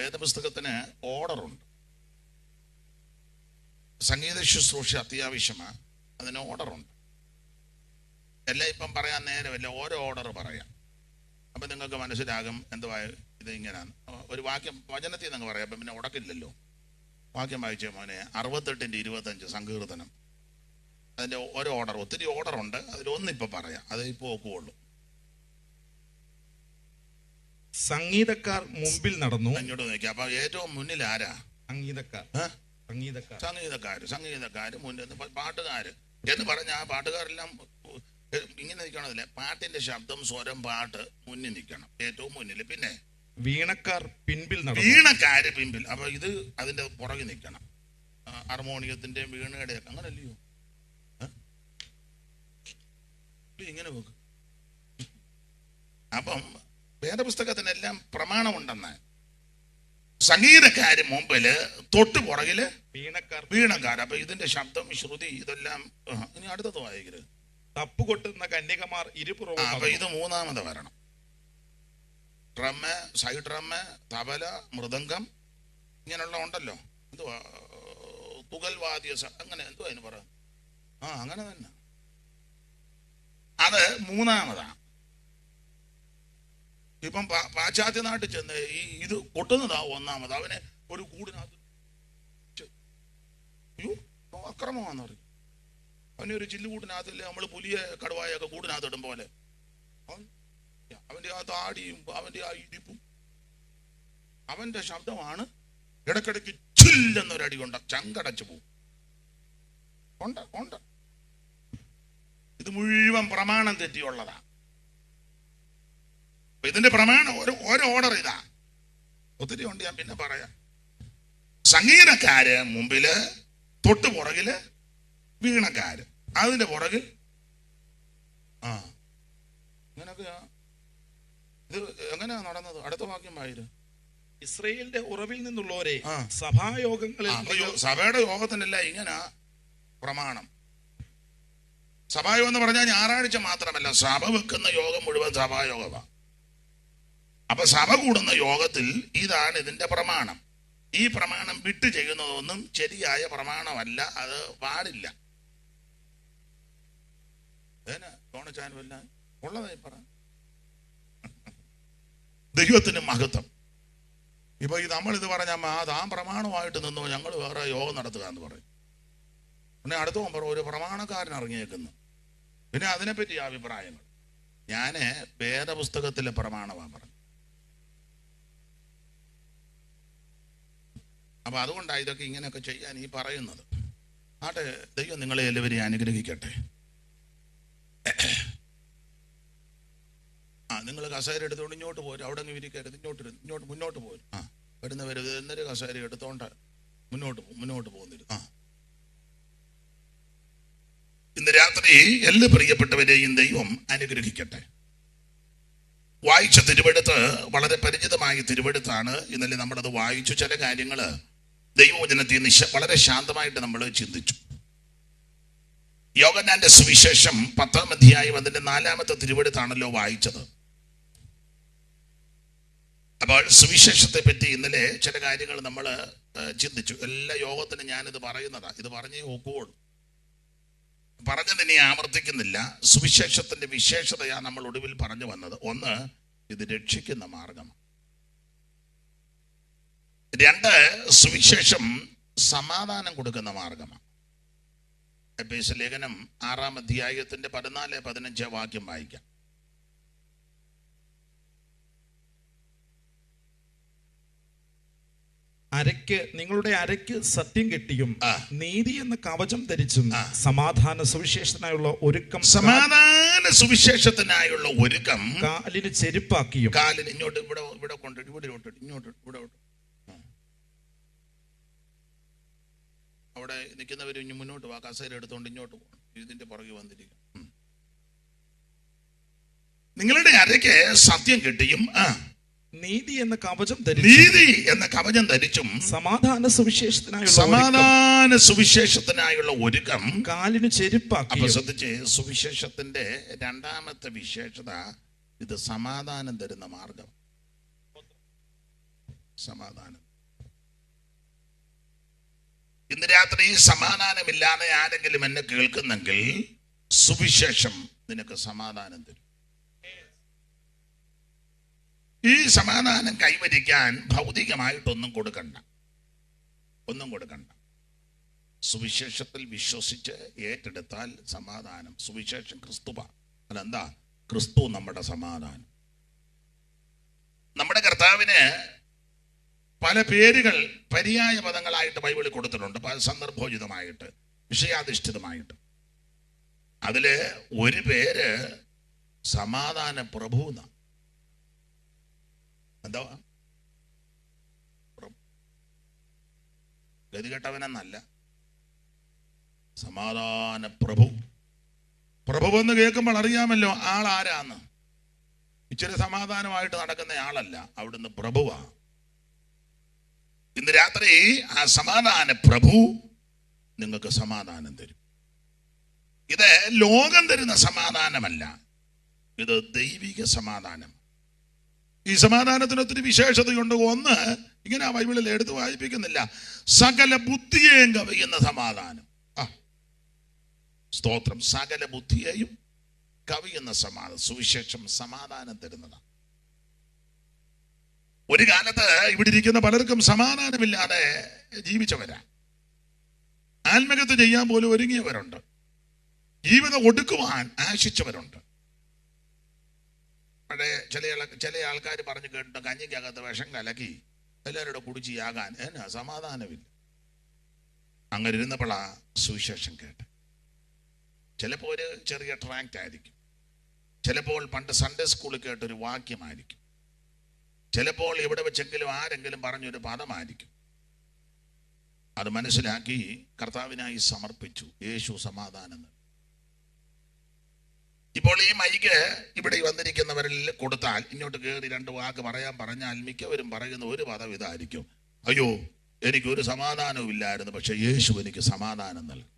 വേദപുസ്തകത്തിന് ഓർഡറുണ്ട്. സംഗീത ശുശ്രൂഷ അത്യാവശ്യമാണ്, അതിന് ഓർഡറുണ്ട്. എല്ലാം ഇപ്പം പറയാൻ നേരമില്ല, ഓരോ ഓർഡർ പറയാം. അപ്പം നിങ്ങൾക്ക് മനസ്സിലാകും എന്തുവാ ഇത് ഇങ്ങനെയാണ്. ഒരു വാക്യം വചനത്തിൽ നിന്ന് പറയാം, അപ്പം പിന്നെ ഉടക്കില്ലല്ലോ. വാക്യം വായിച്ച മോനെ 68:25 സങ്കീർത്തനം, അതിൻ്റെ ഓരോ ഓർഡർ, ഒത്തിരി ഓർഡറുണ്ട്, അതിലൊന്നിപ്പോൾ പറയാം, അത് ഇപ്പോൾ ഒക്കുള്ളൂ. സംഗീതക്കാർ മുമ്പിൽ നടന്നു. ഇങ്ങോട്ട് നോക്കിയാൽ അപ്പം ഏറ്റവും മുന്നിൽ ആരാ? സംഗീതക്കാര് മുന്നിൽ, പാട്ടുകാർ എന്ന് പറഞ്ഞാൽ ആ പാട്ടുകാരെല്ലാം ഇങ്ങനെ നിൽക്കണതില്ല. പാട്ടിന്റെ ശബ്ദം, സ്വരം, പാട്ട് മുന്നിൽ നിൽക്കണം, ഏറ്റവും മുന്നിൽ. പിന്നെ വീണക്കാർ പിൻപിൽ നടന്നു. വീണക്കാര് പിൻപിൽ, അപ്പൊ ഇത് അതിന്റെ പുറകിൽ നിൽക്കണം. ഹാർമോണിയത്തിന്റെയും വീണയുടെയും ഒക്കെ അങ്ങനല്ലയോ? ഇങ്ങനെ വെക്കും. അപ്പം വേദപുസ്തകത്തിനെല്ലാം പ്രമാണമുണ്ടെന്ന്. സംഗീതക്കാര് മുമ്പില്, തൊട്ട് പുറകില് വീണക്കാർ. അപ്പൊ ഇതിന്റെ ശബ്ദം, ശ്രുതി, ഇതെല്ലാം. ഇനി അടുത്തത് വായിക്കരുത്. തപ്പുകൊട്ടുന്ന കന്യകമാർ ഇരുപുറവും. അപ്പൊ ഇത് മൂന്നാമത് വരണം. Drum, side drum, tabla, mridangam, ഇങ്ങനെയുള്ള ഉണ്ടല്ലോ. എന്തുവാ തുകൽവാദ്യ, അങ്ങനെ എന്തുവാ അതിന് പറയാം? അങ്ങനെ തന്നെ. അത് മൂന്നാമതാണ്. ഇപ്പം പാശ്ചാത്യ നാട്ടിൽ ചെന്ന് ഇത് കൊട്ടുന്നതാ ഒന്നാമത്. അവനെ ഒരു കൂടിനകത്ത് അക്രമമാണെന്ന് പറയും. അവനെ ഒരു ചില്ലുകൂടിനകത്തില്ലേ, നമ്മൾ പുലിയെ കടുവായൊക്കെ കൂടിനകത്ത് ഇടും പോലെ. അവന്റെ ആ താടിയും അവന്റെ ആ ഇരിപ്പും, അവന്റെ ശബ്ദമാണ്. ഇടക്കിടയ്ക്ക് ചില്ലെന്നൊരടി കൊണ്ട് ചങ്കടച്ചു പോവും. ഉണ്ട്. ഇത് മുഴുവൻ പ്രമാണം തെറ്റിയുള്ളതാ. ഇതിന്റെ പ്രമാണം ഓരോ ഓർഡർ ഇതാ. ഒത്തിരി ഉണ്ട്, ഞാൻ പിന്നെ പറയാം. സംഗീതക്കാര് മുമ്പില്, തൊട്ട് പുറകില് വീണക്കാര്, അതിന്റെ പുറകിൽ. ഇങ്ങനൊക്കെയാ. ഇത് എങ്ങനെയാ നടന്നത്? അടുത്ത വാക്യം വായിര്. ഇസ്രയേലിന്റെ ഉറവിൽ നിന്നുള്ളവരെ സഭായോഗങ്ങളിൽ. സഭയുടെ യോഗത്തിനല്ല ഇങ്ങനെ പ്രമാണം. സഭായോഗം എന്ന് പറഞ്ഞാൽ ഞായറാഴ്ച മാത്രമല്ല, സഭ വെക്കുന്ന യോഗം മുഴുവൻ സഭായോഗമാണ്. അപ്പൊ സഭ കൂടുന്ന യോഗത്തിൽ ഇതാണ് ഇതിന്റെ പ്രമാണം. ഈ പ്രമാണം വിട്ടു ചെയ്യുന്നതൊന്നും ശരിയായ പ്രമാണമല്ല, അത് പാടില്ല. തോണച്ചാനുമല്ല ഉള്ളതായി പറ. ദൈവത്തിന് മഹത്വം. ഇപ്പൊ നമ്മളിത് പറഞ്ഞാൽ താൻ പ്രമാണമായിട്ട് നിന്നോ, ഞങ്ങൾ വേറെ യോഗം നടത്തുക എന്ന് പറയും. പിന്നെ അടുത്ത പറ ഒരു പ്രമാണക്കാരൻ ഇറങ്ങിയേക്കുന്നു. പിന്നെ അതിനെപ്പറ്റി അഭിപ്രായങ്ങൾ. ഞാന് വേദപുസ്തകത്തിലെ പ്രമാണമാണ് പറഞ്ഞു. അപ്പൊ അതുകൊണ്ടാണ് ഇതൊക്കെ ഇങ്ങനെയൊക്കെ ചെയ്യാൻ ഈ പറയുന്നത്. ആട്ടെ, ദൈവം നിങ്ങളെ എല്ലാവരെയും അനുഗ്രഹിക്കട്ടെ. നിങ്ങൾ കസേര എടുത്തുകൊണ്ട് ഇങ്ങോട്ട് പോരും, അവിടെ അങ്ങ് ഇരിക്കരുത്, ഇങ്ങോട്ട് മുന്നോട്ട് പോരും. വരുന്നവർ എന്നൊരു കസേര എടുത്തോണ്ട് മുന്നോട്ട് പോകുന്നില്ല. ഇന്ന് രാത്രി എല്ലാ പ്രിയപ്പെട്ടവരെയും ദൈവം അനുഗ്രഹിക്കട്ടെ. വായിച്ച തിരുവെടുത്ത് വളരെ പരിചിതമായ തിരുവെടുത്താണ്. ഇന്നലെ നമ്മളത് വായിച്ചു. ചില കാര്യങ്ങള് ദൈവവചനത്തിൽ വളരെ ശാന്തമായിട്ട് നമ്മൾ ചിന്തിച്ചു. യോഹന്നാന്റെ സുവിശേഷം 10-ാം അധ്യായം അതിന്റെ 4-ാമത്തെ തിരുവെടുത്താണല്ലോ വായിച്ചത്. അപ്പോൾ സുവിശേഷത്തെ പറ്റി ഇന്നലെ ചില കാര്യങ്ങൾ നമ്മൾ ചിന്തിച്ചു. എല്ലാ യോഗത്തിനും ഞാനിത് പറയുന്നതാ, ഇത് പറഞ്ഞേ ഒക്കുള്ളൂ. പറഞ്ഞതിനെ ആവർത്തിക്കുന്നില്ല. സുവിശേഷത്തിന്റെ വിശേഷതയാണ് നമ്മൾ ഒടുവിൽ പറഞ്ഞു വന്നത്. ഒന്ന്, ഇത് രക്ഷിക്കുന്ന മാർഗം. 2, സുവിശേഷം സമാധാനം കൊടുക്കുന്ന മാർഗമാണ്. എഫേസ്യ ലേഖനം 6-ാം അധ്യായത്തിന്റെ 14-15 വാക്യം വായിക്കാം. നിങ്ങളുടെ അരയ്ക്ക് സത്യം കെട്ടിയും നീതി എന്ന കവചം ധരിച്ചും സമാധാന സുവിശേഷത്തിനായുള്ള ഒരുക്കം കാലിന് ചെരുപ്പാക്കിയും. കാലിന് ഇങ്ങോട്ട് ഇവിടെ കൊണ്ടിട്ട് ഇങ്ങോട്ട് അവിടെ നിൽക്കുന്നവർ ഇനി മുന്നോട്ട് വാ, കസേര എടുത്തോണ്ട് ഇങ്ങോട്ട് പോകണം. ഇതിന്റെ പുറകെ വന്നിരിക്കും. നിങ്ങളുടെ അരയ്ക്ക് സത്യം കെട്ടിയും നീതി എന്ന കവചം ധരിച്ചും സമാധാന സുവിശേഷത്തിനായുള്ള ഒരുക്കം കാലിന് ചെരുപ്പാക്കി. അപ്പൊ ശ്രദ്ധിച്ച്, സുവിശേഷത്തിന്റെ 2-ാമത്തെ വിശേഷത ഇത് സമാധാനം തരുന്ന മാർഗം. സമാധാനം. ഇന്ന് രാത്രി സമാധാനമില്ലാതെ ആരെങ്കിലും എന്നെ കേൾക്കുന്നെങ്കിൽ സുവിശേഷം നിനക്ക് സമാധാനം തരും. ഈ സമാധാനം കൈവരിക്കാൻ ഭൗതികമായിട്ടൊന്നും കൊടുക്കണ്ട, ഒന്നും കൊടുക്കണ്ട. സുവിശേഷത്തിൽ വിശ്വസിച്ച് ഏറ്റെടുത്താൽ സമാധാനം. സുവിശേഷം ക്രിസ്തുവ. അതെന്താ? ക്രിസ്തു നമ്മുടെ സമാധാനം. നമ്മുടെ കർത്താവിന് പല പേരുകൾ പര്യായ പദങ്ങളായിട്ട് ബൈബിളിൽ കൊടുത്തിട്ടുണ്ട്, പല സന്ദർഭോചിതമായിട്ട്, വിഷയാധിഷ്ഠിതമായിട്ട്. അതില് ഒരു പേര് സമാധാന പ്രഭു എന്ന. എന്താ? ഗതികെട്ടവനെന്നല്ല, സമാധാന പ്രഭു. പ്രഭു എന്ന് കേൾക്കുമ്പോൾ അറിയാമല്ലോ ആളാരാന്ന്. ഇച്ചിരി സമാധാനമായിട്ട് നടക്കുന്ന ആളല്ല, അവിടുന്ന് പ്രഭുവാ. ഇന്ന് രാത്രി ആ സമാധാന പ്രഭു നിങ്ങൾക്ക് സമാധാനം തരും. ഇത് ലോകം തരുന്ന സമാധാനമല്ല, ഇത് ദൈവിക സമാധാനം. ഈ സമാധാനത്തിന് ഒത്തിരി വിശേഷതയുണ്ട്. ഒന്ന്, ഇങ്ങനെ ബൈബിളിൽ എടുത്ത് വായിപ്പിക്കുന്നില്ല, സകല ബുദ്ധിയെയും കവിയുന്ന സമാധാനം. സ്തോത്രം. സകല ബുദ്ധിയെയും കവിയുന്ന സമാധാനം. സുവിശേഷം സമാധാനം തരുന്നതാണ്. ഒരു കാലത്ത് ഇവിടെ ഇരിക്കുന്ന പലർക്കും സമാധാനമില്ലാതെ ജീവിച്ചവരാ. ആത്മഹത്യ ചെയ്യാൻ പോലും ഒരുങ്ങിയവരുണ്ട്. ജീവിതം ഒടുക്കുവാൻ ആശിച്ചവരുണ്ട്. പക്ഷേ ചില ആൾക്കാർ പറഞ്ഞു കേട്ടിട്ട് കഞ്ഞിക്കകത്ത് വിഷം കലക്കി എല്ലാവരുടെ കുടിച്ചിയാകാൻ എന്നാ സമാധാനമില്ല. അങ്ങനെ ഇരുന്നപ്പോഴാ സുവിശേഷം കേട്ട്. ചിലപ്പോൾ ഒരു ചെറിയ ട്രാക്റ്റ് ആയിരിക്കും, ചിലപ്പോൾ പണ്ട് സൺഡേ സ്കൂളിൽ കേട്ടൊരു വാക്യമായിരിക്കും, ചിലപ്പോൾ എവിടെ വെച്ചെങ്കിലും ആരെങ്കിലും പറഞ്ഞൊരു പദമായിരിക്കും. അത് മനസ്സിലാക്കി കർത്താവിനായി സമർപ്പിച്ചു. യേശു സമാധാനം. ഇപ്പോൾ ഈ മൈക്ക് ഇവിടെ വന്നിരിക്കുന്നവരിൽ കൊടുത്താൽ ഇങ്ങോട്ട് കയറി രണ്ട് വാക്ക് പറഞ്ഞാൽ മിക്കവരും പറയുന്ന ഒരു പദം ഇതായിരിക്കും: അയ്യോ, എനിക്കൊരു സമാധാനവും ഇല്ലായിരുന്നു, പക്ഷെ യേശു എനിക്ക് സമാധാനം നൽകി.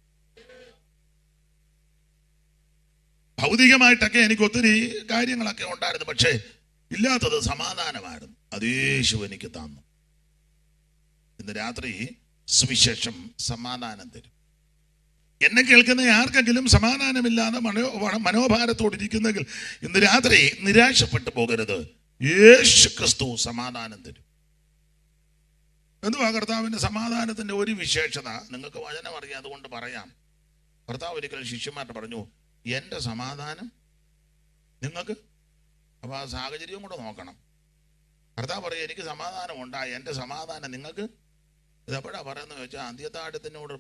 ഭൗതികമായിട്ടൊക്കെ എനിക്ക് ഒത്തിരി കാര്യങ്ങളൊക്കെ ഉണ്ടായിരുന്നു, പക്ഷേ ഇല്ലാത്തത് സമാധാനമായിരുന്നു. അത് യേശു എനിക്ക് തന്നു. ഇന്ന് രാത്രി സുവിശേഷം സമാധാനം തരും. എന്നെ കേൾക്കുന്ന ആർക്കെങ്കിലും സമാധാനമില്ലാതെ മനോഭാരത്തോടിരിക്കുന്നെങ്കിൽ ഇന്ന് രാത്രി നിരാശപ്പെട്ടു പോകരുത്. യേശു ക്രിസ്തു സമാധാനം തരും. എന്തുവാ കർത്താവിന്റെ സമാധാനത്തിന്റെ ഒരു വിശേഷത? നിങ്ങൾക്ക് വചനം അറിയാം, അതുകൊണ്ട് പറയാം. കർത്താവ് ഒരിക്കൽ ശിഷ്യന്മാരോട് പറഞ്ഞു, എൻ്റെ സമാധാനം നിങ്ങൾക്ക്. അപ്പൊ ആ സാഹചര്യവും കൂടെ നോക്കണം. കർത്താവ് പറയും, എനിക്ക് സമാധാനം ഉണ്ടായി, എൻ്റെ സമാധാനം നിങ്ങൾക്ക്. ഇതെപ്പോഴാ പറയുന്നത് വെച്ചാൽ അന്ത്യത്താഴത്തിനോട്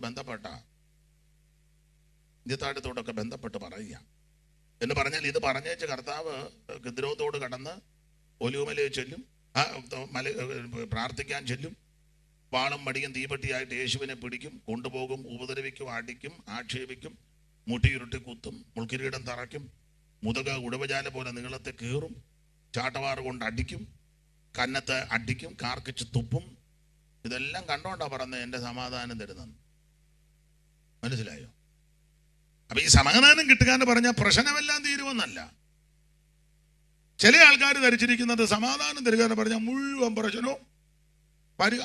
അന്ത്യത്താഴത്തോടൊക്കെ ബന്ധപ്പെട്ട് പറയുക എന്ന് പറഞ്ഞാൽ, ഇത് പറഞ്ഞേച്ച് കർത്താവ് ഗദ്രോത്തോട് കടന്ന് ഒലിവുമലയിൽ ചെല്ലും, പ്രാർത്ഥിക്കാൻ ചെല്ലും. വാളും മടിയും തീപട്ടിയായിട്ട് യേശുവിനെ പിടിക്കും, കൊണ്ടുപോകും, ഉപദ്രവിക്കും, അടിക്കും, ആക്ഷേപിക്കും, മുട്ടിയുരുട്ടി കുത്തും, മുൾക്കിരീടം തറയ്ക്കും, മുതക ഉടവജാല പോലെ നീളത്തെ കീറും, ചാട്ടവാറ് കൊണ്ട് അടിക്കും, കന്നത്ത് അടിക്കും, കാർക്കിച്ച് തുപ്പും. ഇതെല്ലാം കണ്ടോണ്ടാ പറഞ്ഞത് എൻ്റെ സമാധാനം തരുന്നത്. മനസ്സിലായോ? അപ്പൊ ഈ സമാധാനം കിട്ടുക എന്ന് പറഞ്ഞാൽ പ്രശ്നമെല്ലാം തീരുമെന്നല്ല. ചില ആൾക്കാർ ധരിച്ചിരിക്കുന്നത് സമാധാനം തരിക എന്ന് പറഞ്ഞാൽ മുഴുവൻ പ്രശ്നവും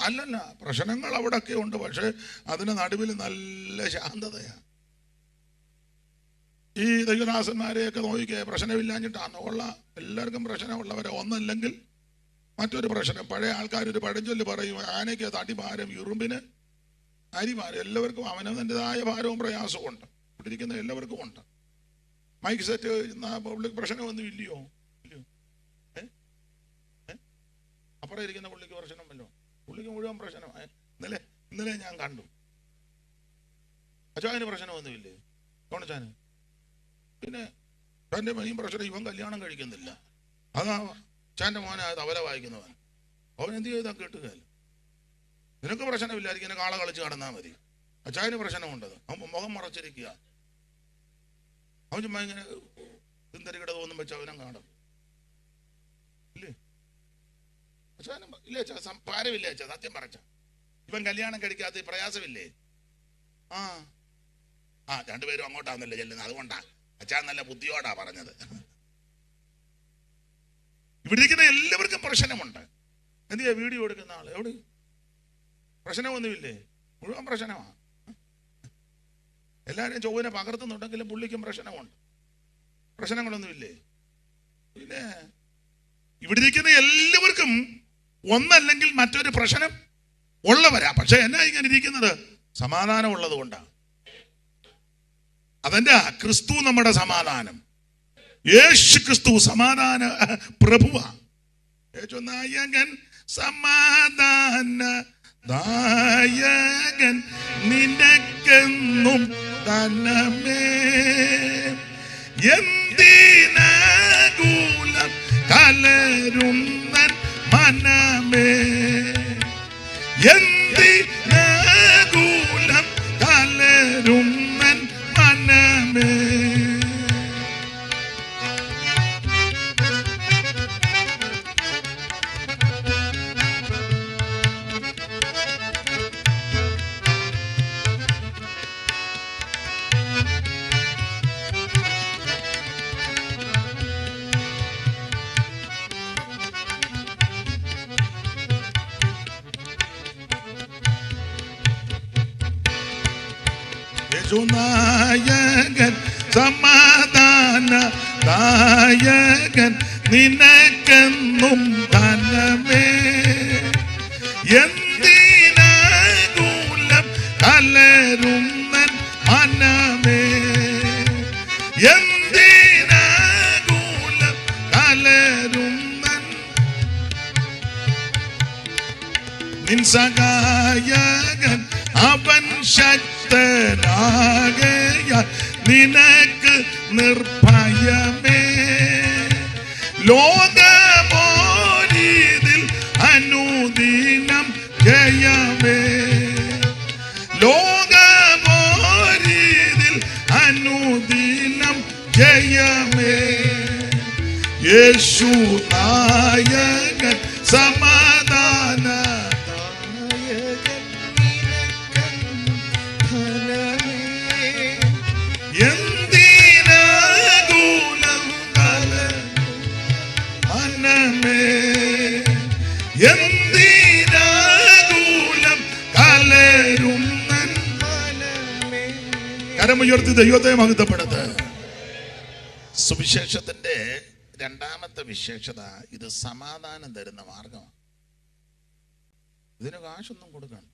അല്ലല്ല. പ്രശ്നങ്ങൾ അവിടെയൊക്കെ ഉണ്ട്, പക്ഷെ അതിന് നടുവിൽ നല്ല ശാന്തതയാണ്. ഈ ദൈവദാസന്മാരെയൊക്കെ നോക്കിക്കേ, പ്രശ്നമില്ലാഞ്ഞിട്ടാണ് കൊള്ളാം. എല്ലാവർക്കും പ്രശ്നമുള്ളവരെ ഒന്നല്ലെങ്കിൽ മറ്റൊരു പ്രശ്നം. പഴയ ആൾക്കാരൊരു പഴഞ്ചൊല്ല് പറയും, ആനയ്ക്ക് തടിഭാരം, ഇറുമ്പിന് അരിഭാരം. എല്ലാവർക്കും അവനവൻ്റെതായ ഭാരവും പ്രയാസവും ഉണ്ട്. ഇവിടെ ഇരിക്കുന്ന എല്ലാവർക്കും ഉണ്ട്. മൈക്ക് സെറ്റ് പുള്ളിക്ക് പ്രശ്നമൊന്നും ഇല്ലയോ? അപ്പുറം ഇരിക്കുന്ന പുള്ളിക്ക് പ്രശ്നമല്ലോ, പുള്ളിക്ക് മുഴുവൻ പ്രശ്നമായി. ഇന്നലെ ഞാൻ കണ്ടു, അച്ചായന് പ്രശ്നമൊന്നുമില്ലേ? തോണച്ചാന് പിന്നെ തൻ്റെ മെയിൻ പ്രശ്നം ഇവൻ കല്യാണം കഴിക്കുന്നില്ല. അതാ അച്ചാൻ്റെ മോനെ തവല വായിക്കുന്നവൻ. അവൻ എന്ത് ചെയ്താൽ കേട്ടുകയല്ല. നിനക്ക് പ്രശ്നമില്ലായിരിക്കും, എന്നെ കാള കളിച്ച് കടന്നാൽ മതി. അച്ചായന് പ്രശ്നമുണ്ടത്, അവൻ മുഖം മറച്ചിരിക്കുക. അവൻ ചുമ്മാ ഇങ്ങനെ സുന്ദരികട തോന്നും വെച്ച് അവനും കാണും. ഇല്ലേ അച്ഛനും ഇല്ലേ? ഭാരമില്ലേ അച്ഛാ? സത്യം പറച്ച ഇവൻ കല്യാണം കഴിക്കാത്ത പ്രയാസമില്ലേ? ആ രണ്ടുപേരും അങ്ങോട്ടാന്നല്ലേ ചെല്ലുന്നത്. അതുകൊണ്ടാ അച്ഛാ നല്ല ബുദ്ധിയോടാ പറഞ്ഞത്. ഇവിടെ ഇരിക്കുന്ന എല്ലാവർക്കും പ്രശ്നമുണ്ട്. എന്തിയാ വീഡിയോ എടുക്കുന്ന ആൾ? എവിടെ? പ്രശ്നമൊന്നുമില്ലേ? മുഴുവൻ പ്രശ്നമാണ്. എല്ലാവരും ചൊവ്വനെ പകർത്തുന്നുണ്ടെങ്കിലും പുള്ളിക്കും പ്രശ്നമുണ്ട്. പ്രശ്നങ്ങളൊന്നുമില്ലേ? പിന്നെ ഇവിടെ ഇരിക്കുന്ന എല്ലാവർക്കും ഒന്നല്ലെങ്കിൽ മറ്റൊരു പ്രശ്നം ഉള്ളവരാ. പക്ഷെ എന്നാ ഇങ്ങനെ ഇരിക്കുന്നത്? സമാധാനം ഉള്ളത് കൊണ്ടാണ്. അതെന്താ? ക്രിസ്തു നമ്മുടെ സമാധാനം. യേശു ക്രിസ്തു സമാധാന പ്രഭുവാ. നായകൻ സമാധാന നായകൻ നിനക്കെന്നും ധനമേ. എന്തിനാകുലം കലരുന്നൻ മനമേ, എന്തിനാകുലം കലരുന്നൻ മനമേ. നായകൻ സമാധാന നായകൻ നിനക്കെന്നും ധനമേ. എന്തിനാകുലം കലരുന്നൻ മനമേ, എന്തിനാകുലം കലരുന്നൻ. നിൻ സഹായകൻ അവൻ ശക്തനാകയാൽ നിനക്ക് നിർഭയമേ. ലോകമോരിതിൽ അനുദിനം ജയമേ, ലോകമോരിതിൽ അനുദിനം ജയമേ. യേശു നായകൻ സമാധാന എന്തിനാകുലം മനമേ, എന്തിനാകുലം കലരുന്നൻ മനമേ. കരമുയർത്തി ദൈവത്തെ മഹത്വപ്പെടുത്ത്. സുവിശേഷത്തിന്റെ രണ്ടാമത്തെ വിശേഷത ഇത് സമാധാനം തരുന്ന മാർഗമാണ്. ഇതിന് കാശൊന്നും കൊടുക്കണം.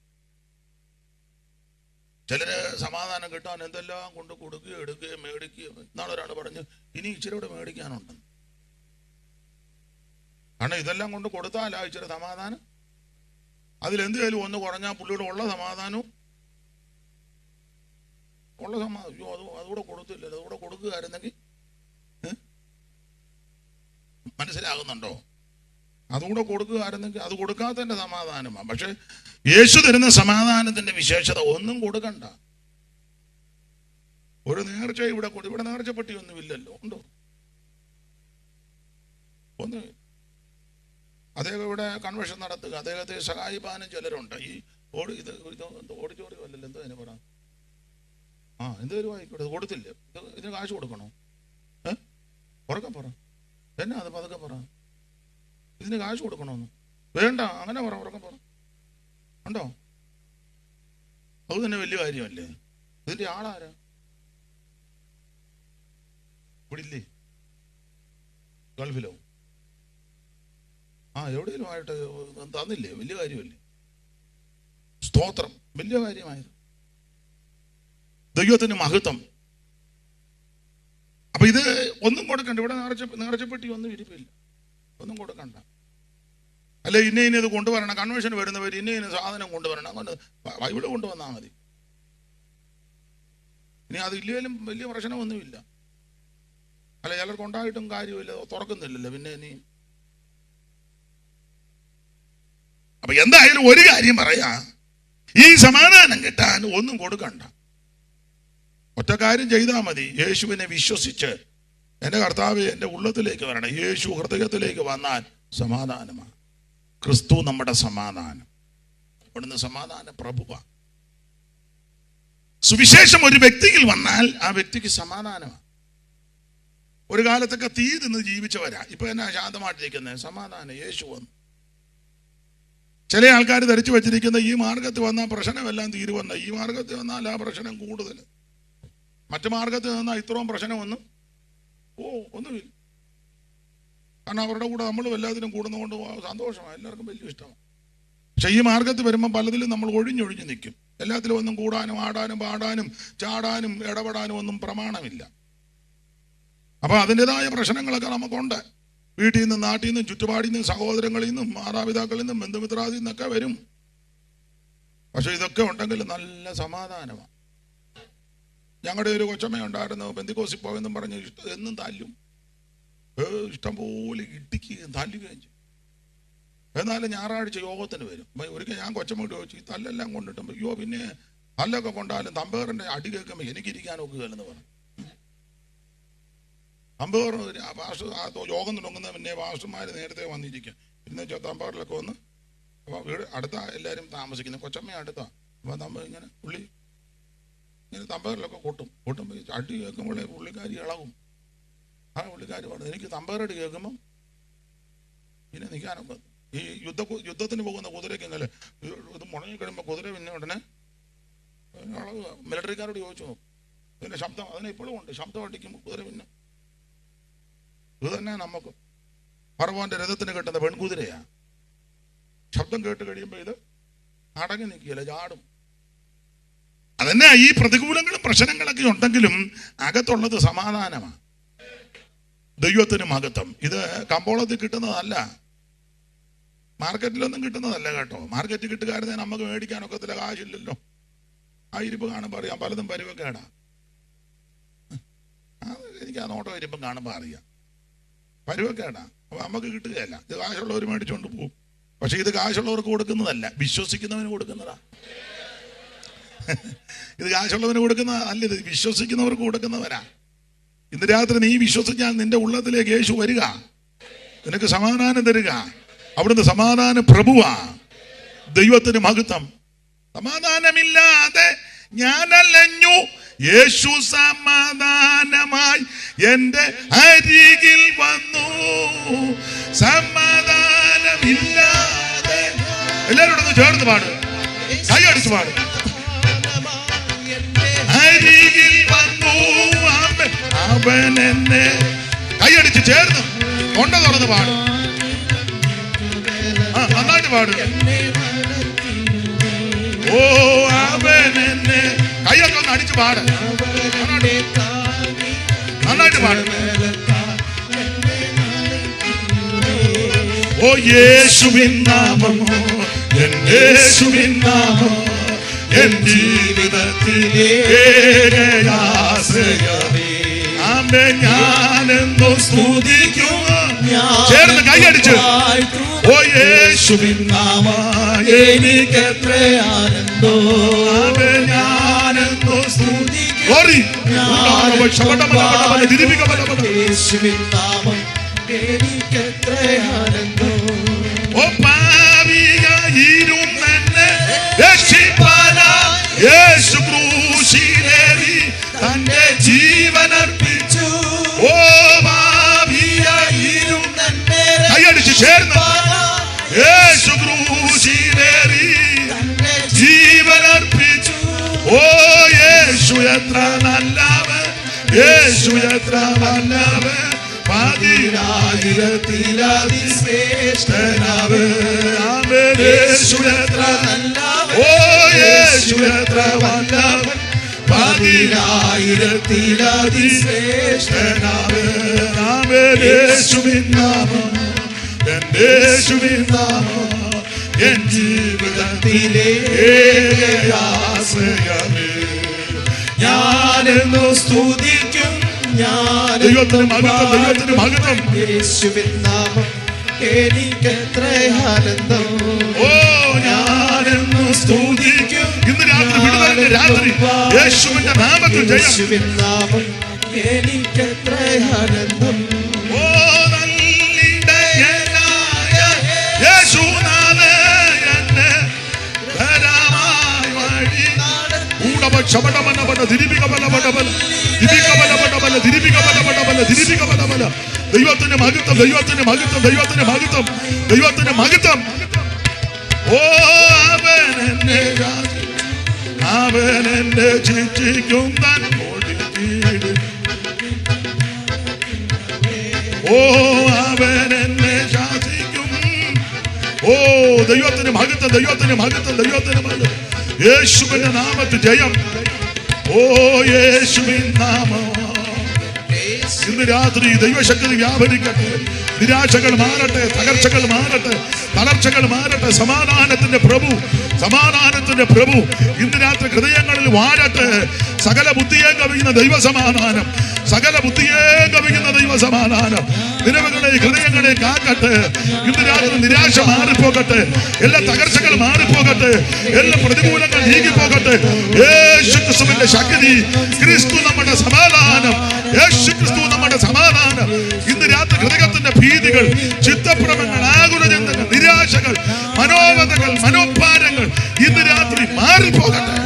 ചിലര് സമാധാനം കിട്ടാൻ എന്തെല്ലാം കൊണ്ട് കൊടുക്കുകയോ എടുക്കുകയോ മേടിക്കുകയോ. ഇന്നാളെ ഒരാൾ പറഞ്ഞു ഇനി ഇച്ചിരി കൂടെ മേടിക്കാനുണ്ടെന്ന്. കാരണം ഇതെല്ലാം കൊണ്ട് കൊടുത്താലാ ഇച്ചിരി സമാധാനം. അതിലെന്തെങ്കിലും ഒന്ന് കുറഞ്ഞാൽ പുള്ളിയുടെ ഉള്ള സമാധാനവും ഉള്ള സമാധാനം. അയ്യോ അതുകൂടെ കൊടുത്തില്ലല്ലോ, അതുകൂടെ കൊടുക്കുകയായിരുന്നെങ്കിൽ. മനസ്സിലാകുന്നുണ്ടോ? അതുകൂടെ കൊടുക്കുകയായിരുന്നെങ്കിൽ. അത് കൊടുക്കാത്തതിന്റെ സമാധാനമാണ്. പക്ഷെ യേശു തരുന്ന സമാധാനത്തിന്റെ വിശേഷത ഒന്നും കൊടുക്കണ്ട. ഒരു നേർച്ച ഇവിടെ നേർച്ചപ്പെട്ടി ഒന്നും ഇല്ലല്ലോ, ഉണ്ടോ? ഒന്ന് അദ്ദേഹം ഇവിടെ കൺവെൻഷൻ നടത്തുക, അദ്ദേഹത്തെ സഹായിപ്പാനും ചിലരുണ്ട്. ഈ ഓഡിറ്റോറിയം അല്ലല്ലോ, എന്തോ അതിനെ പറ, എന്തേലും ആയിക്കോട്ടെ. ഇത് കൊടുത്തില്ലേ, ഇതിന് കാശ് കൊടുക്കണോ? ഉറക്കെ പറ. എന്നാ അത് പതുക്കെ പറ. ഇതിന് കാശ് കൊടുക്കണമെന്ന് വേണ്ട, അങ്ങനെ പറ, ഉറക്കം പറ. ഉണ്ടോ? അത് തന്നെ വലിയ കാര്യമല്ലേ. ഇതിന്റെ ആളാരാ? ഇവിടെ ഇല്ലേ? ഗൾഫിലോ? എവിടെയും ആയിട്ട് തന്നില്ലേ? വലിയ കാര്യമല്ലേ. സ്തോത്രം, വലിയ കാര്യമായത്. ദൈവത്തിന് മഹത്വം. അപ്പൊ ഇത് ഒന്നും കൊടുക്കണ്ട. ഇവിടെ നേർച്ചപ്പെട്ടി ഒന്നും ഇരിപ്പില്ല, ഒന്നും കൊടുക്കണ്ട. അല്ലെ ഇന്ന ഇത് കൊണ്ടുവരണം, കൺവെൻഷൻ വരുന്നവർ ഇന്ന സാധനം കൊണ്ടുവരണം, അങ്ങനെ ബൈബിള് കൊണ്ടുവന്നാൽ മതി. ഇനി അതില്ലെങ്കിലും വലിയ പ്രശ്നമൊന്നുമില്ല. അല്ല ചിലർക്ക് ഉണ്ടായിട്ടും കാര്യമില്ല, തുറക്കുന്നില്ലല്ലോ പിന്നെ ഇനി. അപ്പൊ എന്തായാലും ഒരു കാര്യം പറയാ, ഈ സമാധാനം കിട്ടാൻ ഒന്നും കൊടുക്കണ്ട. ഒറ്റ കാര്യം ചെയ്താൽ മതി. യേശുവിനെ വിശ്വസിച്ച് എൻ്റെ കർത്താവ് എൻ്റെ ഉള്ളത്തിലേക്ക് വരണം. യേശു ഹൃദയത്തിലേക്ക് വന്നാൽ സമാധാനമാണ്. ക്രിസ്തു നമ്മുടെ സമാധാനം. അവിടുന്ന് സമാധാന പ്രഭുവാണ്. സുവിശേഷം ഒരു വ്യക്തിയിൽ വന്നാൽ ആ വ്യക്തിക്ക് സമാധാനമാണ്. ഒരു കാലത്തൊക്കെ തീ തിന്ന് ജീവിച്ചവരാ, ഇപ്പൊ എന്നാ ശാന്തമായിട്ടിരിക്കുന്നത്? സമാധാനം. യേശു വന്നു. ചില ആൾക്കാർ ധരിച്ചു വെച്ചിരിക്കുന്ന ഈ മാർഗത്തിൽ വന്നാൽ പ്രശ്നമെല്ലാം തീരുവന്ന. ഈ മാർഗത്തിൽ വന്നാൽ ആ പ്രശ്നം കൂടുതൽ, മറ്റു മാർഗത്തിൽ വന്നാൽ ഇത്രയും പ്രശ്നമൊന്നും ഒന്നുമില്ല. കാരണം അവരുടെ കൂടെ നമ്മളും എല്ലാത്തിനും കൂടുന്നതുകൊണ്ട് സന്തോഷമാണ്, എല്ലാവർക്കും വലിയ ഇഷ്ടമാണ്. പക്ഷെ ഈ മാർഗത്തിൽ വരുമ്പോൾ പലതിലും നമ്മൾ ഒഴിഞ്ഞൊഴിഞ്ഞ് നിൽക്കും. എല്ലാത്തിലും ഒന്നും കൂടാനും ആടാനും പാടാനും ചാടാനും ഇടപെടാനും ഒന്നും പ്രമാണമില്ല. അപ്പൊ അതിൻ്റെതായ പ്രശ്നങ്ങളൊക്കെ നമുക്കുണ്ട്. വീട്ടിൽ നിന്നും നാട്ടിൽ നിന്നും ചുറ്റുപാടിൽ നിന്നും സഹോദരങ്ങളിൽ നിന്നും മാതാപിതാക്കളിൽ നിന്നും ബന്ധുമിത്രാദിൽ നിന്നൊക്കെ വരും. പക്ഷെ ഇതൊക്കെ ഉണ്ടെങ്കിൽ നല്ല സമാധാനമാണ്. ഞങ്ങളുടെ ഒരു കൊച്ചമ്മ ഉണ്ടായിരുന്നു, പെന്തിക്കോസിൽ പോയെന്നും പറഞ്ഞ് എന്നും തല്ലും, ഇഷ്ടംപോലെ ഇടിക്കുകയും തല്ലുകയും ചെയ്യും. എന്നാലും ഞായറാഴ്ച യോഗത്തിന് വരും. ഒരിക്കൽ ഞാൻ കൊച്ചമ്മയോട് ചോദിച്ചു, ഈ തല്ലെല്ലാം കൊണ്ടിട്ടും അയ്യോ പിന്നെ തല്ലൊക്കെ കൊണ്ടാലും തമ്പേറിൻ്റെ അടി കേൾക്കുമ്പോൾ എനിക്കിരിക്കാൻ ഒക്കുകയെന്ന് പറഞ്ഞു. തമ്പേർ യോഗം തുടങ്ങുന്ന പിന്നെ പാസ്റ്റർമാർ നേരത്തെ വന്നിരിക്കും. പിന്നെ തമ്പേറിലൊക്കെ വന്ന് അപ്പോൾ വീട് അടുത്ത എല്ലാവരും താമസിക്കുന്നത് കൊച്ചമ്മ അടുത്താണ്. അപ്പോൾ നമ്മൾ ഇങ്ങനെ ഇങ്ങനെ തമ്പേറിലൊക്കെ കൊട്ടുമ്പോൾ അടി കേൾക്കുമ്പോഴേ പുള്ളിക്കാരി ഇളകും. ആ പുള്ളിക്കാരി പറഞ്ഞു, എനിക്ക് തമ്പേറടി കേൾക്കുമ്പം പിന്നെ നിൽക്കാനൊക്കെ. ഈ യുദ്ധത്തിന് പോകുന്ന കുതിരയ്ക്ക് ഇങ്ങനെ ഇത് മുടങ്ങി കഴിയുമ്പോൾ കുതിര പിന്നെ ഉടനെ ഇളകുക. മിലിറ്ററിക്കാരോട് ചോദിച്ചു നോക്കും, ഇതിൻ്റെ ശബ്ദം അതിനെ ഇപ്പോഴും ഉണ്ട്. ശബ്ദം അടിക്കുമ്പോൾ കുതിര പിന്നെ ഇത് തന്നെ. നമുക്ക് ഫറവോന്റെ രഥത്തിന് കെട്ടുന്ന പെൺകുതിരയാ. ശബ്ദം കേട്ട് കഴിയുമ്പോൾ ഇത് അടങ്ങി നിൽക്കുകയില്ല, ചാടും. അതന്നെ ഈ പ്രതികൂലങ്ങളും പ്രശ്നങ്ങളൊക്കെ ഉണ്ടെങ്കിലും അകത്തുള്ളത് സമാധാനമാണ്. ദൈവത്തിന് മഹത്വം. ഇത് കമ്പോളത്തിൽ കിട്ടുന്നതല്ല, മാർക്കറ്റിലൊന്നും കിട്ടുന്നതല്ല കേട്ടോ. മാർക്കറ്റിൽ കിട്ടുകാരനെ നമുക്ക് മേടിക്കാനൊക്കത്തില്ല, കാശില്ലല്ലോ. ആ ഇരിപ്പ് കാണുമ്പോൾ അറിയാം പലതും പരുവക്കേടാ. എനിക്ക് ആ നോട്ടം ഇരിപ്പം കാണുമ്പോൾ അറിയാം പരുവക്കേടാ. അപ്പോൾ നമുക്ക് കിട്ടുകയല്ല. ഇത് കാശുള്ളവർ മേടിച്ചുകൊണ്ട് പോകും. പക്ഷെ ഇത് കാശുള്ളവർക്ക് കൊടുക്കുന്നതല്ല, വിശ്വസിക്കുന്നവന് കൊടുക്കുന്നതാ. ഇത് കാശുള്ളവന് കൊടുക്കുന്ന അല്ല, ഇത് വിശ്വസിക്കുന്നവർക്ക് കൊടുക്കുന്നവരാ. ഇന്ന് രാത്രി നീ വിശ്വസിച്ചാൽ നിന്റെ ഉള്ളത്തിലേക്ക് യേശു വരിക, നിനക്ക് സമാധാനം തരിക. അവിടുന്ന് സമാധാന പ്രഭുവാ. ദൈവത്തിന് മഹത്വം. സമാധാനമില്ലാതെ ഞാനലഞ്ഞു, യേശു സമാധാനമായി എൻ്റെ അരികിൽ വന്നു. സമാധാനമില്ലാതെ എല്ലാവരും ചേർന്ന് പാട്, കൈയടിച്ച് പാട്. അരികിൽ വന്നു അവൻ എന്നെ, കൈയടിച്ച് ചേർന്ന് കൊണ്ട തുറന്ന് പാട്, നന്നായിട്ട് പാട്. ഓ അവൻ എന്നെ, കൈയൊക്കെ ഒന്ന് അടിച്ച് പാട്, നന്നായിട്ട് പാട്. ഓ യേശുവിൻ നാമം, എൻ യേശുവിൻ നാമം, എൻ ജീവിതത്തിലെ ആമേ. ഞാനെന്നോ സ്തുതിക്കും, ചേർന്ന് കൈയടിച്ച്. ഓ യേശുവിൻ നാമം എനിക്കെത്ര ആനന്ദോ, ആമേ. ഞാനെന്നോ സ്തുതിക്കും. യേശുവിൻ നാമം എനിക്കെത്ര ആനന്ദോ. ഓ പാവിയായിരുന്നെന്നെ രക്ഷിപ്പാനായി യേശു ക്രൂശിലേറി തന്റെ ജീവനർപ്പിച്ചു. ഓ പാവിയായിരുന്നെന്നെ, കൈയടിച്ച് ചേർന്ന്. യേശു ക്രൂശിലേറി ജീവനർപ്പിച്ചു. ഓ യേശു എത്ര നല്ലവൻ, യേശു എത്ര നല്ലവൻ, പതിനായിരത്തിലതിശ്രേഷ്ഠനാവ്. യേശു എത്ര നല്ലവൻ, ഓ യേശു എത്ര നല്ലവൻ, പതിനായിരത്തിലതിശ്രേഷ്ഠനാവ്. യേശുവിൻ നാമം, എൻ യേശുവിൻ നാമം, എൻ ജീവിതത്തിലെ ആശ്രയമേ. ഞാനെന്നു സ്തുതിക്കും, ദൈവത്തിന് മഹത്വം, ദൈവത്തിന് മഹത്വം. യേശുവിൻ നാമം എനിക്കെത്ര ആനന്ദം. ഓ ഞാനെന്നു സ്തുതിക്കും. ഇന്ന് രാത്രി വിടുതലിന്റെ രാത്രി, യേശുവിന്റെ നാമത്തിൽ ജയം. യേശുവിൻ നാമം എനിക്കെത്ര ആനന്ദം. ഓ നല്ലിടയനായ യേശുനാഥൻ എന്നെ ധരമായി വഴി ദൈവത്തിന്റെ മഹത്വം, ദൈവത്തിന്റെ മഹത്വം, ദൈവത്തിന്റെ മഹത്വം, ദൈവത്തിന്റെ മഹത്വം. ഓ ഓ അവനെന്നെ അവനെന്നെ ശിക്ഷിക്കും താൻ ഓടിക്കീട്. ഓ അവനെന്നെ ശാസിക്കും. ഓ ദൈവത്തിന് മഹത്വം, ദൈവത്തിന് മഹത്വം, ദൈവത്തിന് മഹത്വം. യേശുവിന്റെ നാമത്തിൽ ജയം. ഓ യേശുവിൻ നാമം. ഇന്ന് രാത്രി ദൈവശക്തി വ്യാപരിക്കട്ടെ. നിരാശകൾ മാറട്ടെ, തകർച്ചകൾ മാറട്ടെ, തളർച്ചകൾ മാറട്ടെ. സമാധാനത്തിന്റെ പ്രഭു, സമാധാനത്തിന്റെ പ്രഭു ഇന്ന് രാത്രി ഹൃദയങ്ങളിൽ വാഴട്ടെ. സകല ബുദ്ധിയെ കവിയുന്ന ദൈവസമാധാനം, സകല ബുദ്ധിയെ കവിയുന്ന ദൈവസമാധാനം നിരവുകളെ ഹൃദയങ്ങളെ കാക്കട്ടെ. ഇന്ന് രാത്രി നിരാശ മാറിപ്പോകട്ടെ, എല്ലാ തകർച്ചകൾ മാറിപ്പോകട്ടെ, എല്ലാ പ്രതികൂലങ്ങൾ നീങ്ങിപ്പോകട്ടെ. യേശു ക്രിസ്തുവിന്റെ ശക്തി, ക്രിസ്തു നമ്മുടെ സമാധാനം, യേശു ക്രിസ്തു നമ്മുടെ സമാധാനം. ഇന്ന് രാത്രി ഹൃദയത്തിന്റെ ഭീതികൾ, ചിത്തഭ്രമങ്ങൾ, ആകുലചിന്തകൾ, നിരാശകൾ, മനോവധകൾ, മനോഭാരങ്ങൾ ഇന്ന് രാത്രി മാറിപ്പോകട്ടെ.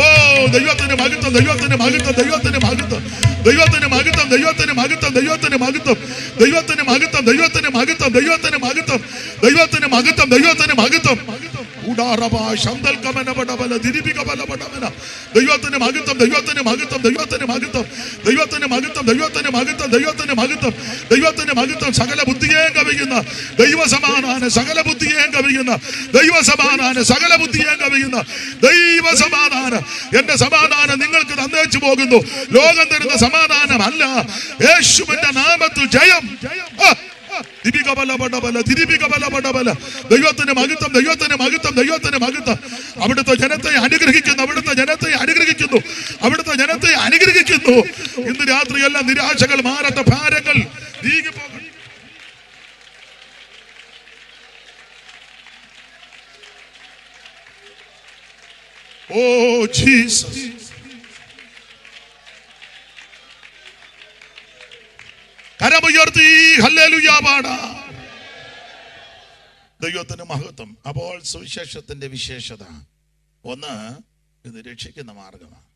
ഓ ദൈവത്തിന് മഹത്വം, ദൈവത്തിന് മഹത്വം, ദൈവത്തിന് മഹത്വം, ദൈവത്തിന് മഹത്വം, ദൈവത്തിന് മഹത്വം, ദൈവത്തിന് മഹത്വം, ദൈവത്തിന് മഹത്വം, ദൈവത്തിന് മഹത്വം, ദൈവത്തിന് മഹത്വം, ദൈവത്തിന് മഹത്വം, ദൈവത്തിന് മഹത്വം. ദൈവത്തിന് മഹത്വം, ദൈവത്തിന് മഹത്വം, ദൈവത്തിന് മഹത്വം, ദൈവത്തിന് മഹത്വം, ദൈവത്തിന് മഹത്വം, ദൈവത്തിന് മഹത്വം, ദൈവത്തിന് മഹത്വം. സകല ബുദ്ധിയെ കവിയുന്ന ദൈവസമാധാനം, സകല ബുദ്ധിയെ കവിയുന്ന ദൈവസമാധാനം, സകല ബുദ്ധിയെ കവിയുന്ന ദൈവസമാധാനം. എന്റെ സമാധാനം നിങ്ങൾക്ക് തന്നേച്ചു പോകുന്നു. ലോകം തരുന്ന സമാധാനമല്ല. യേശുവിന്റെ നാമത്തിൽ ജയം. ദൈവത്തിന് മഹത്വം, ദൈവത്തിന് മഹത്വം, ദൈവത്തിന് മഹത്വം. അവിടുത്തെ ജനത്തെ അനുഗ്രഹിക്കുന്നു, അവിടുത്തെ ജനത്തെ അനുഗ്രഹിക്കുന്നു, അവിടുത്തെ ജനത്തെ അനുഗ്രഹിക്കുന്നു. ഇന്ന് രാത്രി എല്ലാം നിരാശകൾ മാറട്ടെ, ഭാരങ്ങൾ നീങ്ങിപ്പോകും. Oh Jesus. കരമുയർത്തി ഹല്ലേലൂയ പാടാം. ദൈവത്തിന് മഹത്വം. അപ്പോൾ സുവിശേഷത്തിന്റെ വിശേഷത ഒന്ന്, ഇത് രക്ഷിക്കുന്ന മാർഗമാണ്.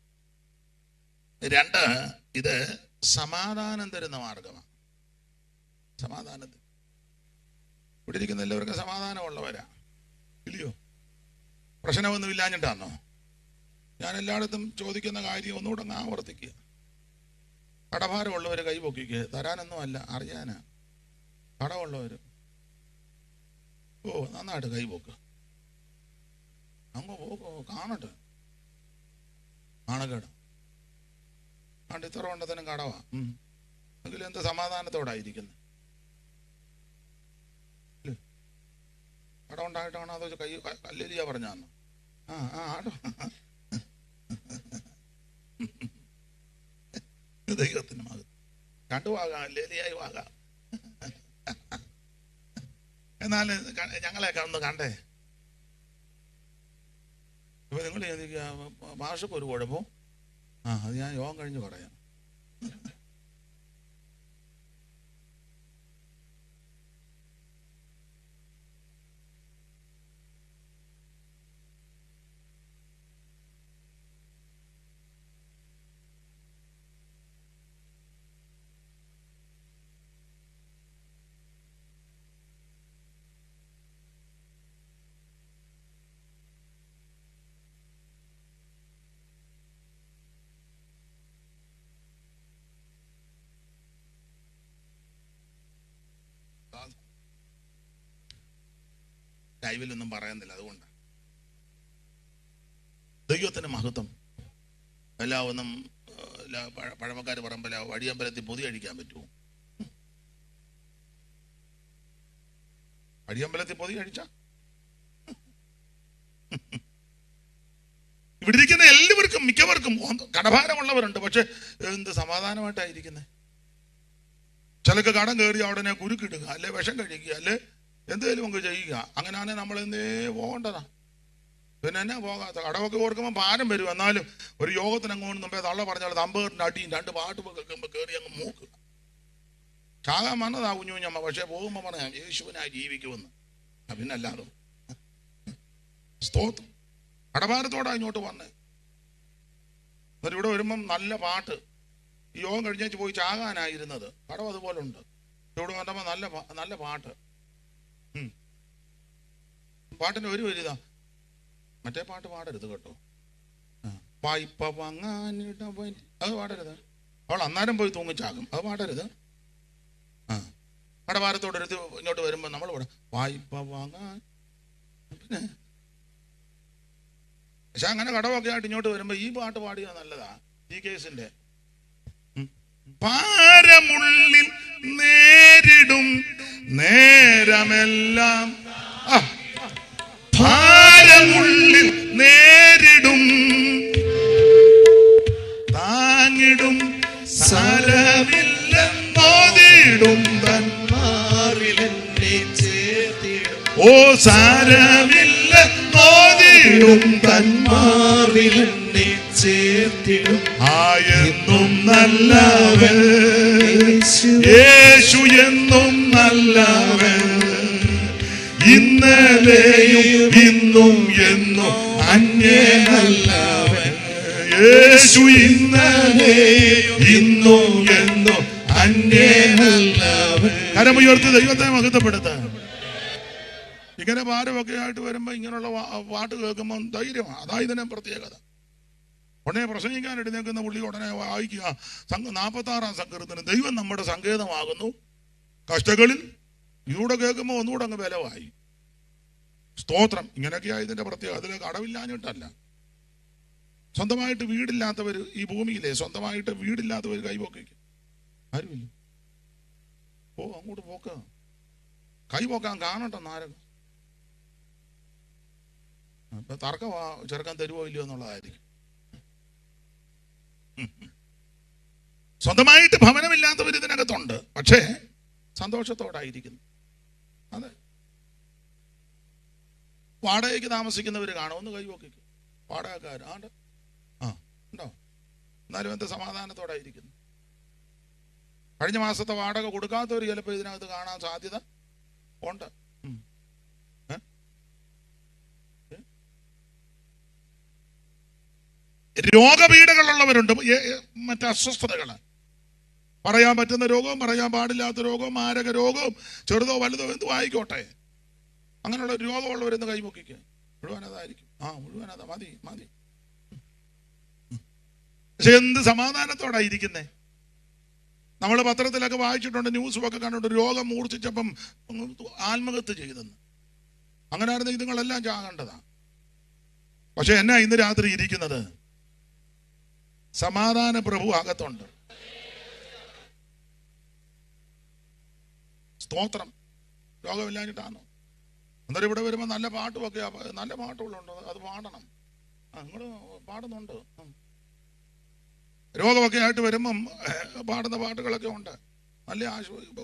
രണ്ട്, ഇത് സമാധാനം തരുന്ന മാർഗമാണ്. സമാധാനത്തിൽ ഇവിടെ ഇരിക്കുന്ന എല്ലാവർക്കും സമാധാനമുള്ളവരാ ഇല്ലയോ? പ്രശ്നമൊന്നും ഇല്ലാഞ്ഞിട്ടാണോ? ഞാൻ എല്ലായിടത്തും ചോദിക്കുന്ന കാര്യം ഒന്നുകൂടെ അങ്ങ് ആവർത്തിക്കുക. കടഭാരമുള്ളവർ കൈപൊക്കിക്കുക. തരാനൊന്നും അല്ല, അറിയാനാ. കടമുള്ളവർ ഓ നന്നായിട്ട് കൈപൊക്ക്. അങ്ങ് പോക്കോ, കാണട്ടെ. നാണക്കേട് ആണ്ട് ഇത്ര കൊണ്ടതിനും കടവാ. എങ്കിലും എന്ത് സമാധാനത്തോടായിരിക്കുന്നത്? കടം ഉണ്ടായിട്ടാണോ അതോ കൈ കല്ലേലിയാ പറഞ്ഞാന്ന്? ആട്ടോ. ദൈവത്തിന് മകൻ കണ്ടുവാകാം, ലേലിയായി വാകാം. എന്നാല് ഞങ്ങളെയൊക്കെ ഒന്ന് കണ്ടേ. ഇപ്പൊ നിങ്ങൾ ഭാഷക്ക് ഒരു കുഴപ്പം. അത് ഞാൻ യോഗം കഴിഞ്ഞ് പറയാം. ലൈവിലൊന്നും പറയുന്നില്ല, അതുകൊണ്ട്. ദൈവത്തിന് മഹത്വം. എല്ലാവൊന്നും പഴമക്കാർ പറയുമ്പോൾ വഴിയമ്പലത്തിൽ പൊതി അഴിക്കാൻ പറ്റുമോ? വഴിയമ്പലത്തിൽ പൊതി അഴിച്ച ഇവിടെ ഇരിക്കുന്ന എല്ലാവർക്കും മിക്കവർക്കും കടഭാരമുള്ളവരുണ്ട്. പക്ഷെ എന്ത് സമാധാനമായിട്ടായിരിക്കുന്നത്? ചിലക്ക് കടം കയറി ഉടനെ കുരുക്കിടുക, അല്ലെ വിഷം കഴിക്കുക, അല്ലെ എന്തെങ്കിലും അങ്ങ് ചെയ്യുക. അങ്ങനെയാണെങ്കിൽ നമ്മൾ എന്തേ പോകേണ്ടതാ. പിന്നെ എന്നാ പോകാത്ത? കടമൊക്കെ ഓർക്കുമ്പോൾ ഭാരം വരും. എന്നാലും ഒരു യോഗത്തിന് അങ്ങോട്ട് മുമ്പേ തള്ള പറഞ്ഞാൽ തമ്പേറിൻ്റെ അടിയും രണ്ട് പാട്ട് കേൾക്കുമ്പോൾ കയറി അങ്ങ് മൂക്കുക. ചാകാൻ വന്നതാ കുഞ്ഞുഞ്ഞമ്മ. പക്ഷെ പോകുമ്പോൾ പറയാം യേശുവിനായി ജീവിക്കുമെന്ന്. പിന്നെ അല്ലാതെ സ്തോത്രം. കടഭാരത്തോടാ ഇങ്ങോട്ട് വന്നേ. എന്നിട്ട് ഇവിടെ വരുമ്പം നല്ല പാട്ട്. ഈ യോഗം കഴിഞ്ഞേച്ച് പോയി ചാകാനായിരുന്നത്. കടം അതുപോലെ ഉണ്ട്. ഇവിടെ വന്നപ്പോൾ നല്ല പാട്ട്. പാട്ടിന്റെ ഒരു വരിതാ, മറ്റേ പാട്ട് പാടരുത് കേട്ടോ. വായ്പ വാങ്ങാനിട അത് പാടരുത്. അവൾ അന്നേരം പോയി തൂങ്ങിച്ചാകും, അത് പാടരുത്. കടഭാരത്തോടൊരുത്ത് ഇങ്ങോട്ട് വരുമ്പോ നമ്മൾ വായ്പ വാങ്ങാൻ. പിന്നെ പക്ഷെ അങ്ങനെ കടമൊക്കെ ആയിട്ട് ഇങ്ങോട്ട് വരുമ്പോ ഈ പാട്ട് പാടിയാ നല്ലതാ. ഈ കേസിന്റെ പാരമുള്ളിൽ നേരിടും നേരമെല്ലാം, ഭാരമുള്ളിൽ നേരിടും താങ്ങിടും സാരമില്ലെന്നോതിടും തന്മാറിലെന്നെ ചേർത്തിടും. ഓ സാരമില്ലെന്നോതിടും തന്മാറിലെന്നെ ചേർത്തിടും. ആയെന്നും നല്ലവൻ യേശു, എന്നും നല്ലവൻ, ഇന്നലെയും ഇന്നും എന്നും അന്യനല്ലവൻ. യേശു ഇന്നലെയും ഇന്നും എന്നും അന്യനല്ലവൻ. കരമുയർത്തി ദൈവത്തെ മഹത്വപ്പെടുത്താൻ. ഇങ്ങനെ ഭാരമൊക്കെ ആയിട്ട് വരുമ്പോ ഇങ്ങനെയുള്ള പാട്ട് കേൾക്കുമ്പോൾ ധൈര്യമാണ്. അതാ ഇതിനെ പ്രത്യേകത. ഉടനെ പ്രസംഗിക്കാൻ എഴുന്നേൽക്കുന്ന പുള്ളി ഉടനെ വായിക്കുക 46-ാം സങ്കീർത്തനം, ദൈവം നമ്മുടെ സങ്കേതമാകുന്നു കഷ്ടകളിൽ. ഇതൂടെ കേൾക്കുമ്പോൾ ഒന്നുകൂടെ അങ്ങ് ബലമായി. സ്തോത്രം. ഇങ്ങനെയൊക്കെയാ ഇതിന്റെ പ്രത്യേകത. അതിലേക്ക് അടവില്ലാഞ്ഞിട്ടല്ല. സ്വന്തമായിട്ട് വീടില്ലാത്തവർ ഈ ഭൂമിയിലെ സ്വന്തമായിട്ട് വീടില്ലാത്തവർ കൈപോക്കിക്കും. ആരുമില്ല. ഓ അങ്ങോട്ട് പോക്ക, കൈപോക്കാൻ കാണട്ടെ നാരകം. ഇപ്പൊ തർക്കമാ, ചെറുക്കാൻ തരുവോ ഇല്ലയോ എന്നുള്ളതായിരിക്കും. സ്വന്തമായിട്ട് ഭവനമില്ലാത്തവർ ഇതിനകത്തുണ്ട്, പക്ഷേ സന്തോഷത്തോടായിരിക്കുന്നു. അതെ, വാടകയ്ക്ക് താമസിക്കുന്നവർ കാണുമെന്ന് കൈപോക്കിക്കും. വാടകക്കാർ ആണ്ട് ഉണ്ടോ? എന്നാലും എന്താ സമാധാനത്തോടായിരിക്കുന്നു. കഴിഞ്ഞ മാസത്തെ വാടക കൊടുക്കാത്തവർ ചിലപ്പോൾ ഇതിനകത്ത് കാണാൻ സാധ്യത ഉണ്ട്. രോഗപീഠകളുള്ളവരുണ്ട്, മറ്റ് അസ്വസ്ഥതകൾ, പറയാൻ പറ്റുന്ന രോഗവും പറയാൻ പാടില്ലാത്ത രോഗവും മാരക രോഗവും ചെറുതോ വലുതോ എന്തു ആയിക്കോട്ടെ, അങ്ങനെയുള്ള രോഗമുള്ളവരെന്ന് കൈമുക്കിക്കുക. മുഴുവൻ അതായിരിക്കും. മുഴുവൻ അതാ, മതി മതി. പക്ഷെ എന്ത് സമാധാനത്തോടായിരിക്കുന്നേ. നമ്മൾ പത്രത്തിലൊക്കെ വായിച്ചിട്ടുണ്ട്, ന്യൂസും ഒക്കെ കണ്ടിട്ടുണ്ട്, രോഗം മൂർച്ഛിച്ചപ്പം ആത്മഹത്യ ചെയ്തെന്ന്. അങ്ങനെയായിരുന്നു ഇതുങ്ങളെല്ലാം ചാകേണ്ടതാ. പക്ഷെ എന്നാ ഇന്ന് രാത്രി ഇരിക്കുന്നത്? സമാധാന പ്രഭു അകത്തുണ്ട്. സ്തോത്രം. രോഗമില്ലാഞ്ഞിട്ടാണോ? അന്നേരം ഇവിടെ വരുമ്പോൾ നല്ല പാട്ടുമൊക്കെ, നല്ല പാട്ടുകളുണ്ട്, അത് പാടണം. നിങ്ങൾ പാടുന്നുണ്ട്. രോഗമൊക്കെ ആയിട്ട് വരുമ്പം പാടുന്ന പാട്ടുകളൊക്കെ ഉണ്ട്. നല്ല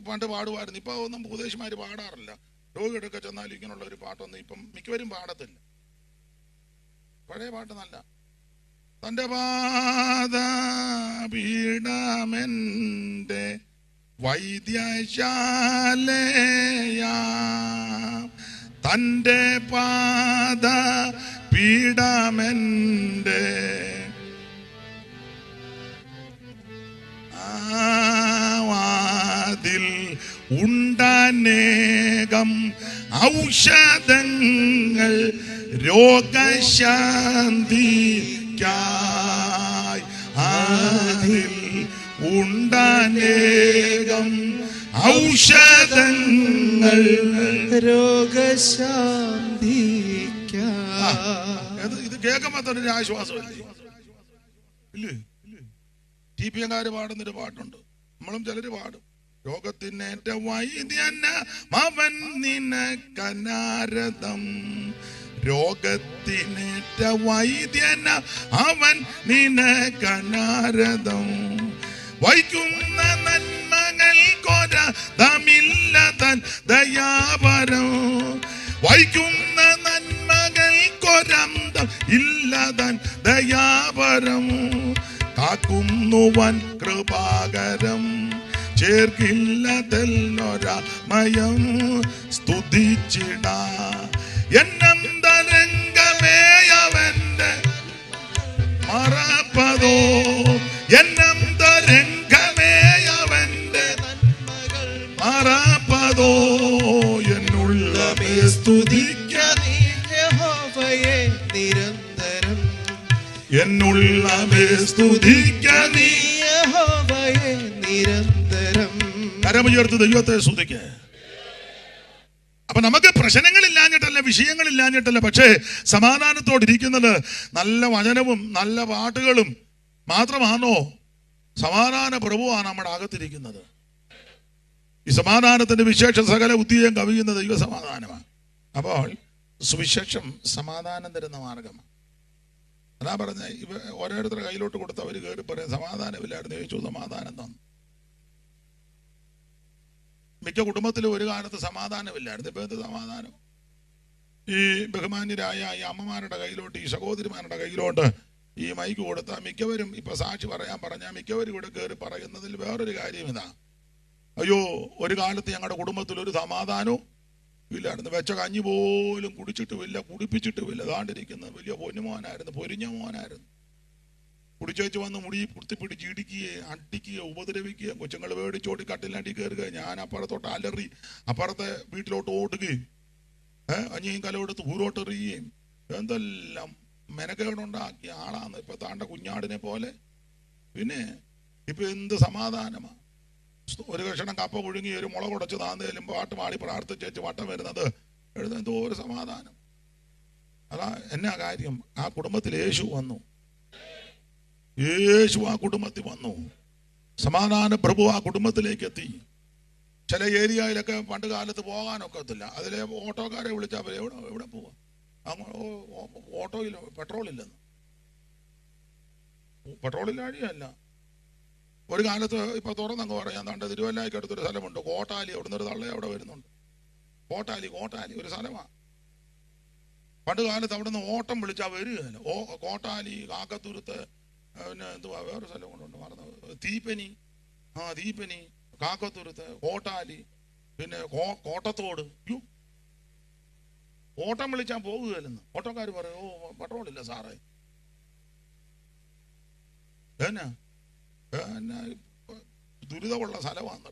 പണ്ട് പാടുമായിരുന്നു. ഇപ്പൊ ഒന്നും ഉപദേശിമാര് പാടാറില്ല. രോഗികളൊക്കെ ചെന്നാൽ ഇങ്ങനെയുള്ള ഒരു പാട്ടൊന്നും ഇപ്പം മിക്കവരും പാടത്തില്ല. പഴയ പാട്ട് നല്ല. തൻ്റെ പാദപീഠമെൻ്റെ വൈദ്യശാലയാ, തൻ്റെ പാദപീഠമെൻ്റെ വാതിൽ ഉണ്ടനേകം ഔഷധങ്ങൾ രോഗശാന്തിക്കായി. അതിൽ ഉണ്ടനേകം ഔഷധങ്ങൾ രോഗശാന്തിക്കായി. ഇത് കേൾക്കുമ്പോ തന്നെ ഒരു ആശ്വാസമല്ലേ? ഇല്ലേ? ടിപിഎക്കാര് പാടുന്നൊരു പാട്ടുണ്ട്, നമ്മളും ചിലര് പാടും. രോഗത്തിനേറ്റ വൈദ്യന അവൻ നിനക്കനാരദം, രോഗത്തിനേറ്റ വൈദ്യന അവൻ നിനക്കനാരദം. വൈക്കുന്ന നന്മകൾ കൊരതമില്ല തൻ ദയാപരം, വൈക്കുന്ന നന്മകൾ കൊരന്തം ഇല്ല തൻ ദയാപരം. കാക്കുന്നുവൻ കൃപാകരം ചേർക്കില്ലതെല്ലൊരമയം സ്തുതിച്ചിട. എന്നന്തരംഗമേയവന്റെ മറപ്പതോ, എന്നന്തരംഗമേയവന്റെ മറപ്പതോ, എന്നുള്ളവേ സ്തുതിക്ക യഹോവയെ നിരന്തരം. എന്നുള്ളമേ സ്തുതിക്ക നീ യഹോവയെ നിരന്തരം. കരമുയർത്ത് ദൈവത്തെ സ്തുതിക്ക. അപ്പൊ നമുക്ക് പ്രശ്നങ്ങളില്ലാഞ്ഞിട്ടല്ല, വിഷയങ്ങളില്ലാഞ്ഞിട്ടല്ല, പക്ഷേ സമാധാനത്തോടിരിക്കുന്നത് നല്ല വചനവും നല്ല പാട്ടുകളും മാത്രമാണോ? സമാധാന പ്രഭുവാണ് നമ്മുടെ അകത്തിരിക്കുന്നത്. ഈ സമാധാനത്തിന്റെ വിശേഷ സകല ബുദ്ധിയും കവിയുന്ന ദൈവ സമാധാനമാണ്. അപ്പോൾ സുവിശേഷം സമാധാനം തരുന്ന മാർഗമാണ്. അതാ പറഞ്ഞ ഇവ ഓരോരുത്തരുടെ കയ്യിലോട്ട് കൊടുത്ത് അവർ കയറി പറയും സമാധാനമില്ലായിരുന്നു, ചോദിച്ചു സമാധാനം തന്നു. മിക്ക കുടുംബത്തിലും ഒരു കാലത്ത് സമാധാനമില്ലായിരുന്നു. ഇപ്പൊ എന്ത് സമാധാനം? ഈ ബഹുമാന്യരായ ഈ അമ്മമാരുടെ കയ്യിലോട്ട്, ഈ സഹോദരിമാരുടെ കയ്യിലോട്ട് ഈ മൈക്ക് കൊടുത്താൽ മിക്കവരും ഇപ്പൊ സാക്ഷി പറയാൻ പറഞ്ഞാൽ മിക്കവരും ഇവിടെ കയറി പറയുന്നതിൽ വേറൊരു കാര്യം ഇതാ, അയ്യോ ഒരു കാലത്ത് ഞങ്ങളുടെ കുടുംബത്തിൽ ഒരു സമാധാനവും ഇല്ലായിരുന്നു, വെച്ച കഞ്ഞി പോലും കുടിച്ചിട്ടുമില്ല, കുടിപ്പിച്ചിട്ടുമില്ല, അതാണ്ടിരിക്കുന്നത് വലിയ പൊന്നുമോനായിരുന്നു, പൊരിഞ്ഞ മോനായിരുന്നു. കുടിച്ചേച്ച് വന്ന് മുടി കുത്തിപ്പിടിച്ച് ഇടിക്കുകയും അടിക്കുകയും ഉപദ്രവിക്കുകയും കൊച്ചുങ്ങൾ പേടിച്ചോടി കട്ടിലണ്ടി കയറുകയും ഞാൻ അപ്പുറത്തോട്ട് അലറി അപ്പുറത്തെ വീട്ടിലോട്ട് ഓടുകയും അഞ്ഞിയും കലമെടുത്ത് ഊരോട്ടെറിയുകയും എന്തെല്ലാം മെനക്കേടുണ്ടാക്കിയ ആളാന്ന്. ഇപ്പൊ താണ്ട കുഞ്ഞാടിനെ പോലെ. പിന്നെ ഇപ്പൊ എന്ത് സമാധാനമാണ്. ഒരു കഷണം കപ്പ പുഴുങ്ങി ഒരു മുള കുടച്ച് താന്തേലും പാട്ട് പാടി പ്രാർത്ഥിച്ചു വട്ടം വരുന്നത് എഴുതുന്ന എന്തോ ഒരു സമാധാനം. അതാ എന്നാ കാര്യം? ആ കുടുംബത്തിൽ യേശു വന്നു. യേശു ആ കുടുംബത്തിൽ വന്നു. സമാധാന പ്രഭു ആ കുടുംബത്തിലേക്ക് എത്തി. ചില ഏരിയയിലൊക്കെ പണ്ട് കാലത്ത് പോകാനൊക്കത്തില്ല. അതിലെ ഓട്ടോക്കാരെ വിളിച്ചാൽ അവർ എവിടെ പോവാ? ഓട്ടോയിൽ പെട്രോളില്ലെന്ന്. പെട്രോളില്ലാഴിയല്ല. ഒരു കാലത്ത് ഇപ്പൊ തുറന്നങ്ങ് പറയാൻ താണ്ട് തിരുവല്ലായ്ക്ക് അടുത്തൊരു സ്ഥലമുണ്ട്, കോട്ടാലി. അവിടുന്ന് ഒരു തള്ള അവിടെ വരുന്നുണ്ട്. കോട്ടാലി ഒരു സ്ഥലമാണ്. പണ്ട് കാലത്ത് അവിടെ നിന്ന് ഓട്ടം വിളിച്ചാൽ വരികയല്ല. കോട്ടാലി, കാക്കത്തുരുത്ത്, പിന്നെ എന്തുവാ വേറൊരു സ്ഥലം കൊണ്ടുണ്ട് മറന്നു, തീപ്പനി. തീപ്പനി, കാക്കത്തുരുത്ത്, കോട്ടാലി, പിന്നെ കോട്ടത്തോട്. ഓട്ടം വിളിച്ചാൽ പോകുകയല്ലെന്ന്. ഓട്ടോക്കാർ പറയും ഓ പെട്രോളില്ല സാറേ. എന്നാ ദുരിതമുള്ള സ്ഥലമാണെന്ന്.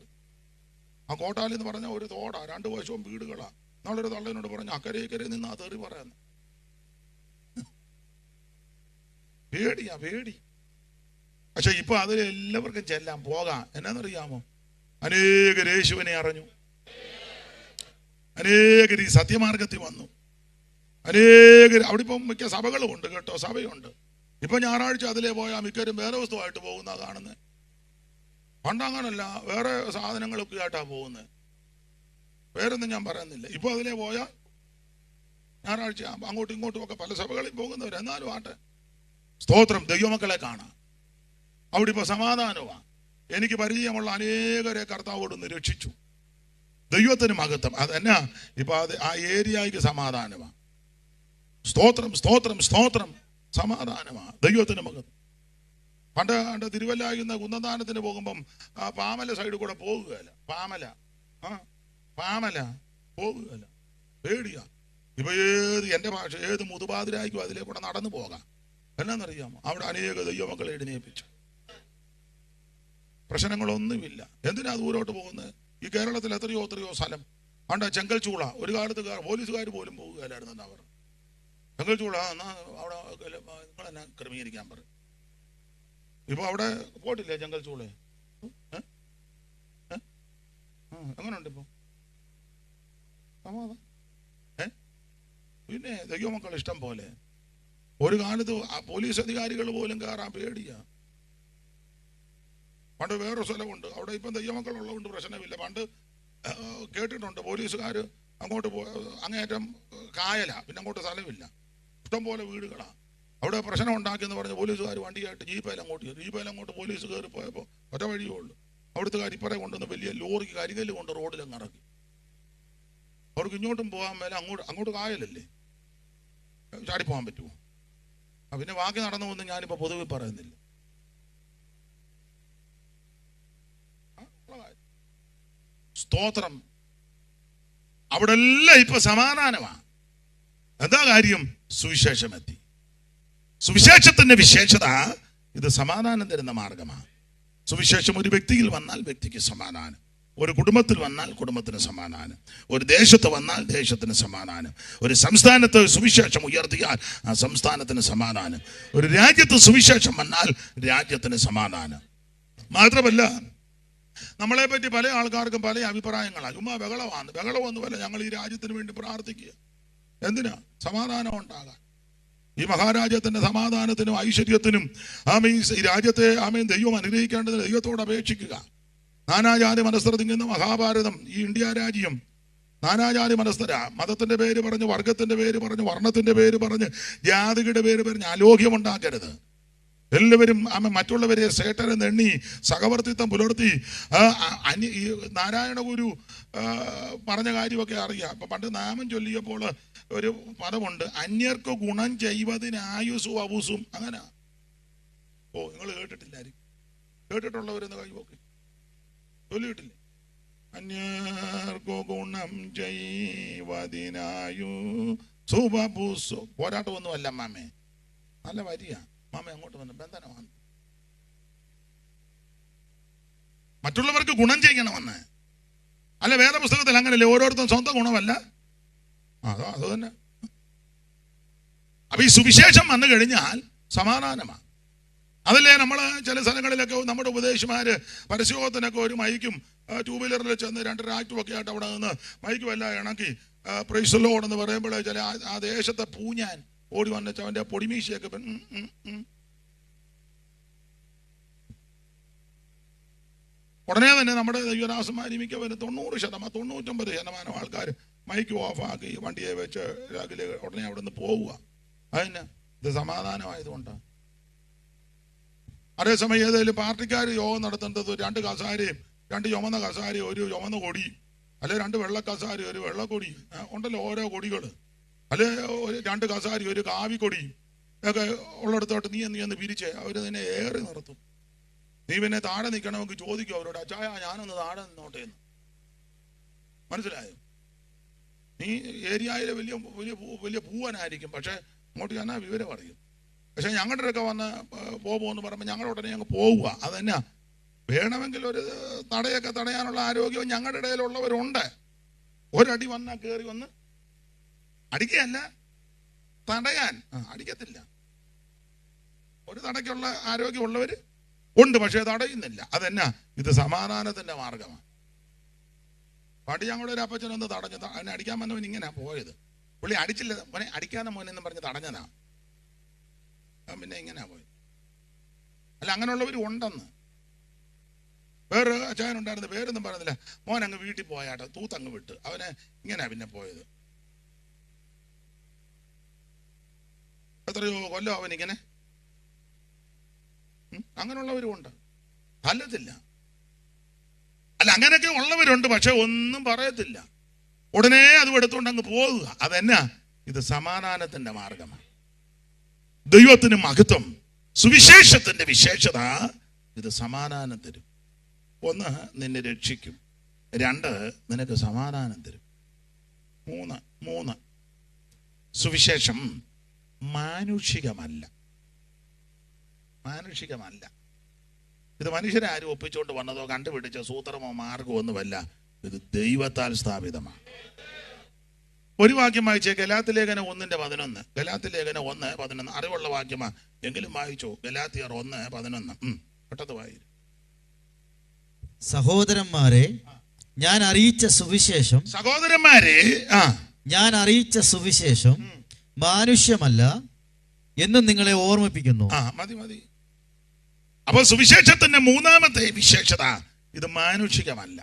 ആ കോട്ടാലി എന്ന് പറഞ്ഞാൽ ഒരു തോടാ, രണ്ടു വശവും വീടുകളാ. നാളൊരു തള്ളനോട് പറഞ്ഞു അക്കരെ നിന്ന് ആ തെറി പറയാന്ന്. പേടി. പക്ഷെ ഇപ്പൊ അതിൽ എല്ലാവർക്കും ചെല്ലാൻ പോകാം. എന്നാന്നറിയാമോ? അനേകർ യേശുവിനെ അറിഞ്ഞു, അനേകർ ഈ സത്യമാർഗത്തിൽ വന്നു, അനേകർ. അവിടെ ഇപ്പം മിക്ക സഭകളും ഉണ്ട് കേട്ടോ, സഭയുണ്ട്. ഇപ്പൊ ഞായറാഴ്ച അതിലേ പോയാൽ മിക്കവരും വേറെ വസ്തുവായിട്ട് പോകുന്ന കാണുന്നത്. പണ്ടങ്ങനല്ല, വേറെ സാധനങ്ങളൊക്കെ ആയിട്ടാ പോകുന്നത്. വേറൊന്നും ഞാൻ പറയുന്നില്ല. ഇപ്പൊ അതിലേ പോയാൽ ഞായറാഴ്ച അങ്ങോട്ടും ഇങ്ങോട്ടും ഒക്കെ പല സഭകളിൽ പോകുന്നവർ. എന്നാലും ആട്ടെ, സ്തോത്രം, ദൈവമക്കളെ കാണാം. അവിടെ ഇപ്പൊ സമാധാനമാണ്. എനിക്ക് പരിചയമുള്ള അനേകരെ കർത്താവോടൊന്ന് രക്ഷിച്ചു. ദൈവത്തിന് മഹത്വം. അതെന്നാ ഇപ്പൊ അത് ആ ഏരിയയ്ക്ക് സമാധാനമാണ്. സ്തോത്രം സമാധാനമാണ്. ദൈവത്തിന് മഹത്വം. പണ്ട് തിരുവല്ലായിന്ന് കുന്നദാനത്തിന് പോകുമ്പം ആ പാമല സൈഡിൽ കൂടെ പോകുകയല്ല. പാമല പോകുകയല്ല, പേടിയാ. ഇപ്പൊ എന്റെ ഭാഷ ഏത് മുതുപാതിരായിക്കും അതിലേ കൂടെ നടന്നു പോകാം. എന്നാന്നറിയാമോ? അവിടെ അനേക ദൈവമക്കളെ എഴുന്നേൽപ്പിച്ചു. പ്രശ്നങ്ങളൊന്നുമില്ല. എന്തിനാ ദൂരോട്ട് പോകുന്നത്? ഈ കേരളത്തിൽ എത്രയോ സ്ഥലം. അവിടെ ചെങ്കൽച്ചൂള ഒരു കാലത്ത് പോലീസുകാർ പോലും പോകുകയല്ലായിരുന്നു. എന്നാ പറഞ്ഞു ചെങ്കൽച്ചൂള എന്നാ അവിടെ നിങ്ങൾ എന്നാ ക്രമീകരിക്കാൻ പറയും. ഇപ്പൊ അവിടെ പോയിട്ടില്ലേ ചെങ്കൽച്ചൂളെ? എങ്ങനെയുണ്ട് ഇപ്പൊ സമാധാനം? പിന്നെ ദൈവമക്കൾ ഇഷ്ടം പോലെ. ഒരു കാലത്ത് പോലീസ് അധികാരികൾ പോലും കയറാൻ പേടിയാ. പണ്ട് വേറൊരു സ്ഥലമുണ്ട്, അവിടെ ഇപ്പം ദൈവമക്കൾ ഉള്ളതുകൊണ്ട് പ്രശ്നമില്ല. പണ്ട് കേട്ടിട്ടുണ്ട് പോലീസുകാർ അങ്ങോട്ട് അങ്ങേറ്റം കായല, പിന്നെ അങ്ങോട്ട് സ്ഥലമില്ല, ഇഷ്ടം പോലെ വീടുകളാ. അവിടെ പ്രശ്നം ഉണ്ടാക്കിയെന്ന് പറഞ്ഞ് പോലീസുകാർ വണ്ടിയായിട്ട് ജീപ്പയിൽ അങ്ങോട്ട് പോലീസ് കയറി പോയപ്പോൾ ഒറ്റ വഴിയേ ഉള്ളൂ. അവിടുത്തെ കരിപ്പറ കൊണ്ടുവന്ന് വലിയ ലോറിക്ക് കരികല്ല് കൊണ്ട് റോഡിലങ്ങ് ഇറക്കി. അവർക്ക് ഇങ്ങോട്ടും പോകാൻ മേലെ, അങ്ങോട്ട് കായലല്ലേ, ചാടിപ്പോകാൻ പറ്റുമോ? പിന്നെ ബാക്കി നടന്നു വന്ന് ഞാനിപ്പോൾ പൊതുവെ പറയുന്നില്ല. സ്തോത്രം. അവിടെ എല്ലാം ഇപ്പൊ സമാധാനമാണ്. എന്താ കാര്യം? സുവിശേഷം എത്തി. സുവിശേഷത്തിന്റെ വിശേഷത ഇത് സമാധാനം തരുന്ന മാർഗമാണ്. സുവിശേഷം ഒരു വ്യക്തിയിൽ വന്നാൽ വ്യക്തിക്ക് സമാധാനം. ഒരു കുടുംബത്തിൽ വന്നാൽ കുടുംബത്തിന് സമാധാനം, ഒരു ദേശത്ത് വന്നാൽ ദേശത്തിന് സമാധാനം, ഒരു സംസ്ഥാനത്ത് സുവിശേഷം ഉയർത്തിയാൽ ആ സംസ്ഥാനത്തിന് സമാധാനം, ഒരു രാജ്യത്ത് സുവിശേഷം വന്നാൽ രാജ്യത്തിന് സമാധാനം. മാത്രമല്ല, നമ്മളെ പറ്റി പല ആൾക്കാർക്കും പല അഭിപ്രായങ്ങളാണ്. ചുമ്മാ ബഹളമൊന്നുമല്ല. ഞങ്ങൾ ഈ രാജ്യത്തിന് വേണ്ടി പ്രാർത്ഥിക്കുക. എന്തിനാ? സമാധാനം ഉണ്ടാകാൻ. ഈ മഹാരാജ്യത്തിന്റെ സമാധാനത്തിനും ഐശ്വര്യത്തിനും ഈ രാജ്യത്തെ ദൈവം അനുഗ്രഹിക്കേണ്ടതിന് ദൈവത്തോട് അപേക്ഷിക്കുക. നാനാജാതി മനസ്ഥർ തിങ്ങുന്ന മഹാഭാരതം, ഈ ഇന്ത്യ രാജ്യം നാനാജാതി മനസ്ഥര, മതത്തിന്റെ പേര് പറഞ്ഞ്, വർഗത്തിന്റെ പേര് പറഞ്ഞ്, വർണ്ണത്തിന്റെ പേര് പറഞ്ഞ്, ജാതിയുടെ പേര് പറഞ്ഞ് അലോക്യമുണ്ടാക്കരുത്. എല്ലാവരും മറ്റുള്ളവരെ സേട്ടരെന്ന് എണ്ണി സഹവർത്തിത്വം പുലർത്തി ഈ നാരായണ ഗുരു പറഞ്ഞ കാര്യമൊക്കെ അറിയാം. ഇപ്പൊ പണ്ട് നാമം ചൊല്ലിയപ്പോൾ ഒരു പദമുണ്ട്, അന്യർക്ക് ഗുണം ചെയ്വതിന് ആയുസ്സും അബൂസും. അങ്ങനെ നിങ്ങൾ കേട്ടിട്ടില്ലായിരിക്കും. കേട്ടിട്ടുള്ളവരെന്ന് കഴിവൊക്കെ ചൊല്ലിയിട്ടില്ലേ? അന്യർക്കു ഗുണം ചെയ്വതിനായു സുബൂസു. പോരാട്ടമൊന്നുമല്ല മാമേ, നല്ല വരിയാ. മാമ അങ്ങോട്ട് വന്ന് ബന്ധനമാണ്. മറ്റുള്ളവർക്ക് ഗുണം ചെയ്യണമെന്ന് അല്ല. വേദപുസ്തകത്തിൽ അങ്ങനല്ലേ? ഓരോരുത്തരും സ്വന്തം ഗുണമല്ല. അത് തന്നെ. അപ്പൊ ഈ സുവിശേഷം വന്നു കഴിഞ്ഞാൽ സമാധാനമാണ്. അതല്ലേ നമ്മൾ ചില സ്ഥലങ്ങളിലൊക്കെ നമ്മുടെ ഉപദേശിമാര് പരസ്യത്തിനൊക്കെ ഒരു മൈക്കും ടൂ വീലറിൽ ചെന്ന് 2 രാറ്റും ഒക്കെ ആയിട്ട് അവിടെ നിന്ന് മൈക്കും എല്ലാം ഇണക്കി പ്രൈസ് ദി ലോർഡ് എന്ന് പറയുമ്പോൾ ചില ആ ദേശത്തെ പൂഞ്ഞാൻ ഓടി വന്നിട്ട് അവന്റെ പൊടിമീശയൊക്കെ ഉടനെ തന്നെ നമ്മുടെ ദൈവദാസന്മാർ മിക്കവരും 99% ആൾക്കാർ മൈക്ക് ഓഫാക്കി വണ്ടിയെ വെച്ച് ഉടനെ അവിടെ നിന്ന് പോവുക. അതിന് ഇത് സമാധാനമായതുകൊണ്ടാണ്. അതേസമയം ഏതെങ്കിലും പാർട്ടിക്കാർ യോഗം നടത്തേണ്ടത് 2 കസാരയും 2 ചുമന്ന കസാരയും 1 ചുമന്ന കൊടി, അല്ലെ 2 വെള്ള കസാര 1 വെള്ളക്കൊടി ഉണ്ടല്ലോ, ഓരോ കൊടികൾ, അല്ലെ 2 കസാര 1 കാവിക്കൊടി ഒക്കെ ഉള്ളിടത്തോട്ട് നീ എന്ന് പിരിച്ച് അവർ നിന്നെ ഏറി നിർത്തും. നീ പിന്നെ താഴെ നിൽക്കണമെങ്കിൽ ചോദിക്കും അവരോട്, അച്ചായ ഞാനൊന്ന് താഴെ നിന്നോട്ടെ എന്ന്. മനസ്സിലായോ? നീ ഏരിയയിലെ വലിയ വലിയ വലിയ പൂവനായിരിക്കും, പക്ഷെ അങ്ങോട്ട് ഞാൻ വിവരം അറിയും. പക്ഷെ ഞങ്ങളുടെ ഒക്കെ വന്ന് പോകുമെന്ന് പറയുമ്പോൾ ഞങ്ങളുടെ ഉടനെ ഞങ്ങൾ പോവുക. അതന്നെ വേണമെങ്കിൽ ഒരു തടയൊക്കെ തടയാനുള്ള ആരോഗ്യവും ഞങ്ങളുടെ ഇടയിലുള്ളവരുണ്ട്. ഒരടി വന്നാൽ കയറി വന്ന് അടിക്കുകയല്ല, തടയാൻ. അടിക്കത്തില്ല. ഒരു തടയ്ക്കുള്ള ആരോഗ്യമുള്ളവർ ഉണ്ട്, പക്ഷെ തടയുന്നില്ല. അതെന്നാ? ഇത് സമാധാനത്തിന്റെ മാർഗമാണ്. പടി ഞങ്ങളുടെ ഒരു അപ്പച്ചനൊന്ന് തടഞ്ഞു. അതിനെ അടിക്കാൻ വന്നവൻ ഇങ്ങനെ പോയത്. പുള്ളി അടിച്ചില്ല, മോനെ അടിക്കാതെ മോനെന്നും പറഞ്ഞ് തടഞ്ഞതാ. പിന്നെ ഇങ്ങനെ പോയത്. അല്ല, അങ്ങനെയുള്ളവർ ഉണ്ടെന്ന്. വേറൊരു അച്ചായനുണ്ടായിരുന്നു, പേരൊന്നും പറയുന്നില്ല. മോൻ അങ്ങ് വീട്ടിൽ പോയാട്ടെ, തൂത്തങ്ങ് വിട്ട് അവനെ ഇങ്ങനെ പിന്നെ പോയത്. എത്രയോ കൊല്ലം അവനിങ്ങനെ. അങ്ങനെയുള്ളവരും ഉണ്ട്. അല്ലത്തില്ല. അല്ല, അങ്ങനെയൊക്കെ ഉള്ളവരുണ്ട്, പക്ഷെ ഒന്നും പറയത്തില്ല. ഉടനെ അതും എടുത്തുകൊണ്ട് അങ്ങ് പോകുക. അതെന്നാ? ഇത് സമാധാനത്തിന്റെ മാർഗമാണ്. ദൈവത്തിന് മഹത്വം. സുവിശേഷത്തിന്റെ വിശേഷത ഇത് സമാധാനം തരും. 1, നിന്നെ രക്ഷിക്കും. 2, നിനക്ക് സമാധാനം തരും. 3 സുവിശേഷം മാനുഷികമല്ല. മാനുഷികമല്ല. ഇത് മനുഷ്യരാരും ഒപ്പിച്ചുകൊണ്ട് വന്നതോ കണ്ടുപിടിച്ച സൂത്രമോ മാർഗമോ ഒന്നുമല്ല. ഇത് ദൈവത്താൽ സ്ഥാപിതമാണ്. ഒരു വാക്യം വായിച്ചേ, ഗലാത്യലേഖനം 1:11. ഗലാത്യലേഖനം 1:11 അറിവുള്ള വാക്യമാ, എങ്കിലും വായിച്ചോ. ഗലാത്യർ 1:11 പെട്ടെന്ന് വായി. സഹോദരന്മാരെ, ഞാൻ അറിയിച്ച സുവിശേഷം, സഹോദരന്മാരെ ഞാൻ അറിയിച്ച സുവിശേഷം മാനുഷ്യമല്ല എന്ന് നിങ്ങളെ ഓർമ്മിപ്പിക്കുന്നു. മതി. അപ്പൊ സുവിശേഷത്തിന്റെ 3ാമത്തെ വിശേഷത ഇത് മാനുഷികമല്ല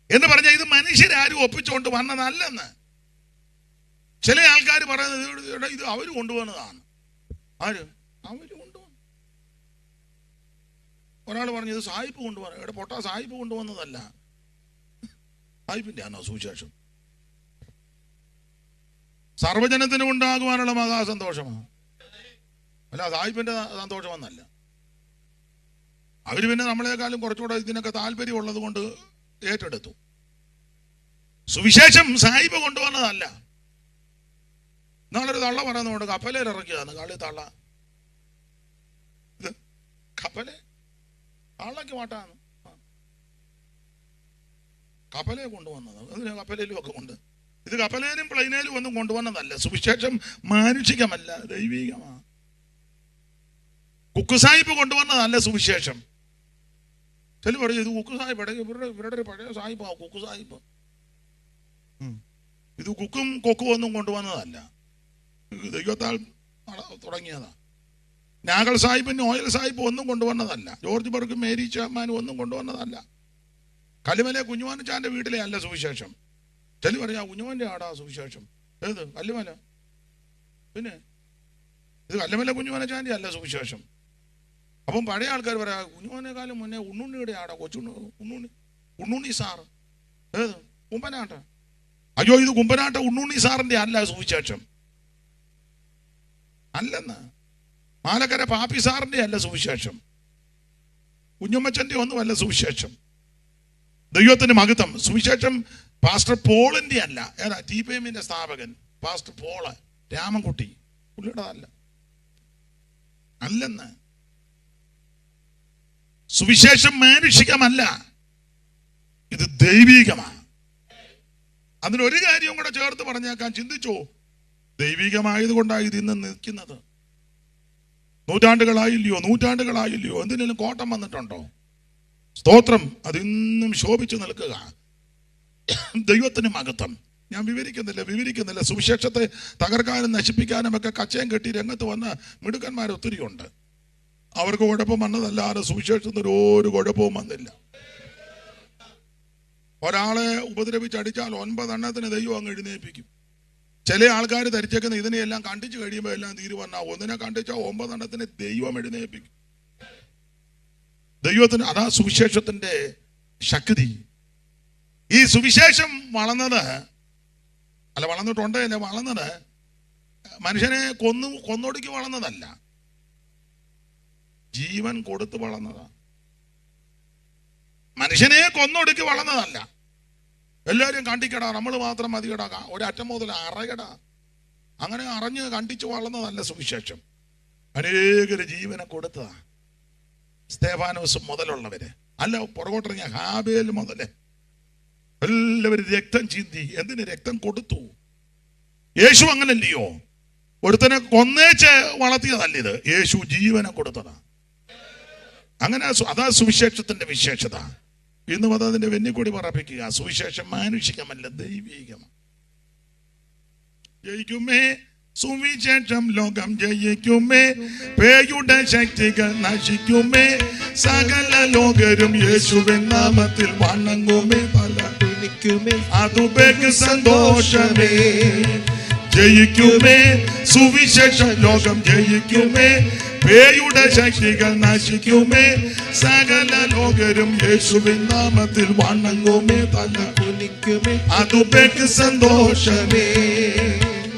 എന്ന് പറഞ്ഞാൽ ഇത് മനുഷ്യരാരും ഒപ്പിച്ചുകൊണ്ട് വന്നതല്ലെന്ന്. ചില ആൾക്കാർ പറയുന്നത് ഇത് അവര് കൊണ്ടുവന്നതാണ്. ആര്? അവര് കൊണ്ടുവന്നു. ഒരാൾ പറഞ്ഞു ഇത് സായിപ്പ് കൊണ്ടുവന്നു. ഇവിടെ പൊട്ടാ സായിപ്പ് കൊണ്ടുവന്നതല്ല. സായിപ്പിന്റെ ആണോ സുവിശേഷം? സർവജനത്തിന് ഉണ്ടാകുവാനുള്ള മഹാസന്തോഷമാണ്. അല്ല, സായിപ്പിന്റെ സന്തോഷമെന്നല്ല. അവര് പിന്നെ നമ്മളെക്കാളും കുറച്ചുകൂടെ ഇതിനൊക്കെ താല്പര്യമുള്ളത് കൊണ്ട് ഏറ്റെടുത്തു. സുവിശേഷം സായിപ്പ് കൊണ്ടുവന്നതല്ല. നാളൊരു തള്ള പറയുന്നുണ്ട് കപ്പലേൽ ഇറക്കിയതാണ്. കളി തള്ള. ഇത് കപ്പല് തള്ളക്ക് മാട്ടാണ്. കപ്പലെ കൊണ്ടുവന്നത്. അതിന് കപ്പലയിലും ഒക്കെ കൊണ്ട്. ഇത് കപ്പലേലും പ്ലെയിനേലും ഒന്നും കൊണ്ടുവന്നതല്ല. സുവിശേഷം മാനുഷികമല്ല, ദൈവികമാണ്. കുക്ക് സാഹിബ് കൊണ്ടുവന്നതല്ല സുവിശേഷം. ചില പറയും ഇത് കുക്ക് സാഹിബ്, ഇവരുടെ ഒരു പഴയ സാഹിബാ കുക്ക് സാഹിബ്. ഇത് കുക്കും കൊക്കും ഒന്നും കൊണ്ടുവന്നതല്ല, ദൈവത്താൽ തുടങ്ങിയതാ. നാഗൽ സാഹിബിന് ഓയിൽ സാഹിബ് ഒന്നും കൊണ്ടുവന്നതല്ല. ജോർജ് ബർഗും മേരി ചാമാനും ഒന്നും കൊണ്ടുവന്നതല്ല. കല്ലുമല കുഞ്ഞുമാനച്ചാന്റെ വീട്ടിലെ അല്ല സുവിശേഷം. ചില പറയാ കുഞ്ഞുമാന്റെ ആടാ സുവിശേഷം. ഏത് കല്ലുമല? പിന്നെ ഇത് കല്ലുമല കുഞ്ഞുമാനച്ചാന്റെ അല്ല സുവിശേഷം. അപ്പം പഴയ ആൾക്കാർ പറയാ കുഞ്ഞുമാനേക്കാളും മുന്നേ ഉണ്ണുണ്ണിയുടെ ആടാ, ഉണ്ണുണ്ണി സാറ്. ഏത് കുമ്പനാട്ട? അയ്യോ, ഇത് കുമ്പനാട്ട ഉണ്ണുണ്ണി സാറിന്റെ അല്ല സുവിശേഷം. അല്ലെന്ന്. മാലക്കര പാപ്പി സാറിന്റെ അല്ല സുവിശേഷം. കുഞ്ഞമ്മച്ചന്റെ ഒന്നും അല്ല സുവിശേഷം. ദൈവത്തിന് മഹത്വം. സുവിശേഷം പാസ്റ്റർ പോളിന്റെ അല്ല. ഏതാ? TPM-ന്റെ സ്ഥാപകൻ പാസ്റ്റർ പോള് രാമൻകുട്ടി, പുള്ളിയുടെ അല്ലെന്ന്. സുവിശേഷം മാനുഷികമല്ല, ഇത് ദൈവികമാണ്. അതിനൊരു കാര്യവും കൂടെ ചേർത്ത് പറഞ്ഞേക്കാൻ ചിന്തിച്ചോ. ദൈവികമായതുകൊണ്ടാണ് ഇത് ഇന്ന് നിൽക്കുന്നത്. നൂറ്റാണ്ടുകളായില്ലയോ എന്തിനേലും കോട്ടം വന്നിട്ടുണ്ടോ? സ്തോത്രം. അതിന്നും ശോഭിച്ചു നിൽക്കുക. ദൈവത്തിന് മഹത്വം. ഞാൻ വിവരിക്കുന്നില്ല. സുവിശേഷത്തെ തകർക്കാനും നശിപ്പിക്കാനും ഒക്കെ കച്ചയം കെട്ടി രംഗത്ത് വന്ന മിടുക്കന്മാർ ഒത്തിരിയുണ്ട്. അവർക്ക് കുഴപ്പം വന്നതല്ലാതെ സുവിശേഷത്തിന് ഒരു കുഴപ്പവും വന്നില്ല. ഒരാളെ ഉപദ്രവിച്ചടിച്ചാൽ 9 എണ്ണത്തിന് ദൈവം അങ്ങ് എഴുന്നേൽപ്പിക്കും. ചില ആൾക്കാർ ധരിച്ചേക്കുന്ന ഇതിനെയെല്ലാം കണ്ടിച്ചു കഴിയുമ്പോൾ എല്ലാം തീരുവന്ന ഒന്നിനെ കണ്ടിച്ചാൽ 9 എണ്ണത്തിന് ദൈവം എഴുന്നേൽപ്പിക്കും. ദൈവത്തിന് അതാ സുവിശേഷത്തിന്റെ ശക്തി. ഈ സുവിശേഷം വളർന്നത് മനുഷ്യനെ കൊന്നൊടുക്കി വളർന്നതല്ല, ജീവൻ കൊടുത്ത് വളർന്നതാ. മനുഷ്യനെ കൊന്നൊടുക്കി വളർന്നതല്ല. എല്ലാവരും കണ്ടിക്കടാ, നമ്മൾ മാത്രം മതികടാ, ഒരറ്റം മുതൽ അറയടാ, അങ്ങനെ അറിഞ്ഞ് കണ്ടിച്ചു വളർന്നതല്ല സുവിശേഷം. അനേകര് ജീവനെ കൊടുത്തതാ. സ്തേഫാനോസ് മുതലുള്ളവര് അല്ല, പുറകോട്ടിറങ്ങിയ ഹാബേൽ മുതല് എല്ലാവരും രക്തം ചിന്തി. എന്തിന് രക്തം കൊടുത്തു? യേശു അങ്ങനല്ലയോ, ഒരുത്തനെ കൊന്നേച്ച് വളർത്തിയതല്ല ഇത്. യേശു ജീവനെ കൊടുത്തതാ. അങ്ങനെ അതാ സുവിശേഷത്തിന്റെ വിശേഷത. ഇന്നും അതതിന്റെ വെന്നിക്കൊടി പറപ്പിക്കുക. സുവിശേഷം മാനുഷികമല്ല, ദൈവികമാണ്. ജയിക്കുമേ സുവിശേഷം, ലോകം ജയിക്കുമേ, പേയുടെ ശക്തികൾ നശിക്കുമേ, സകല ലോകരും യേശുവിൻ നാമത്തിൽ വണങ്ങുമേ, പല അതുബേക്ക് സന്തോഷമേ. ജയിക്കുമേ സുവിശേഷം, ലോകം ജയിക്കുമേ, പേയുടെ ശക്തികൾ നശിക്കുമേ, സകല ലോകരും യേശുവിൻ നാമത്തിൽ വണങ്ങുമേ, തല കുനിക്കുമേ, അതുബേക്ക് സന്തോഷമേ.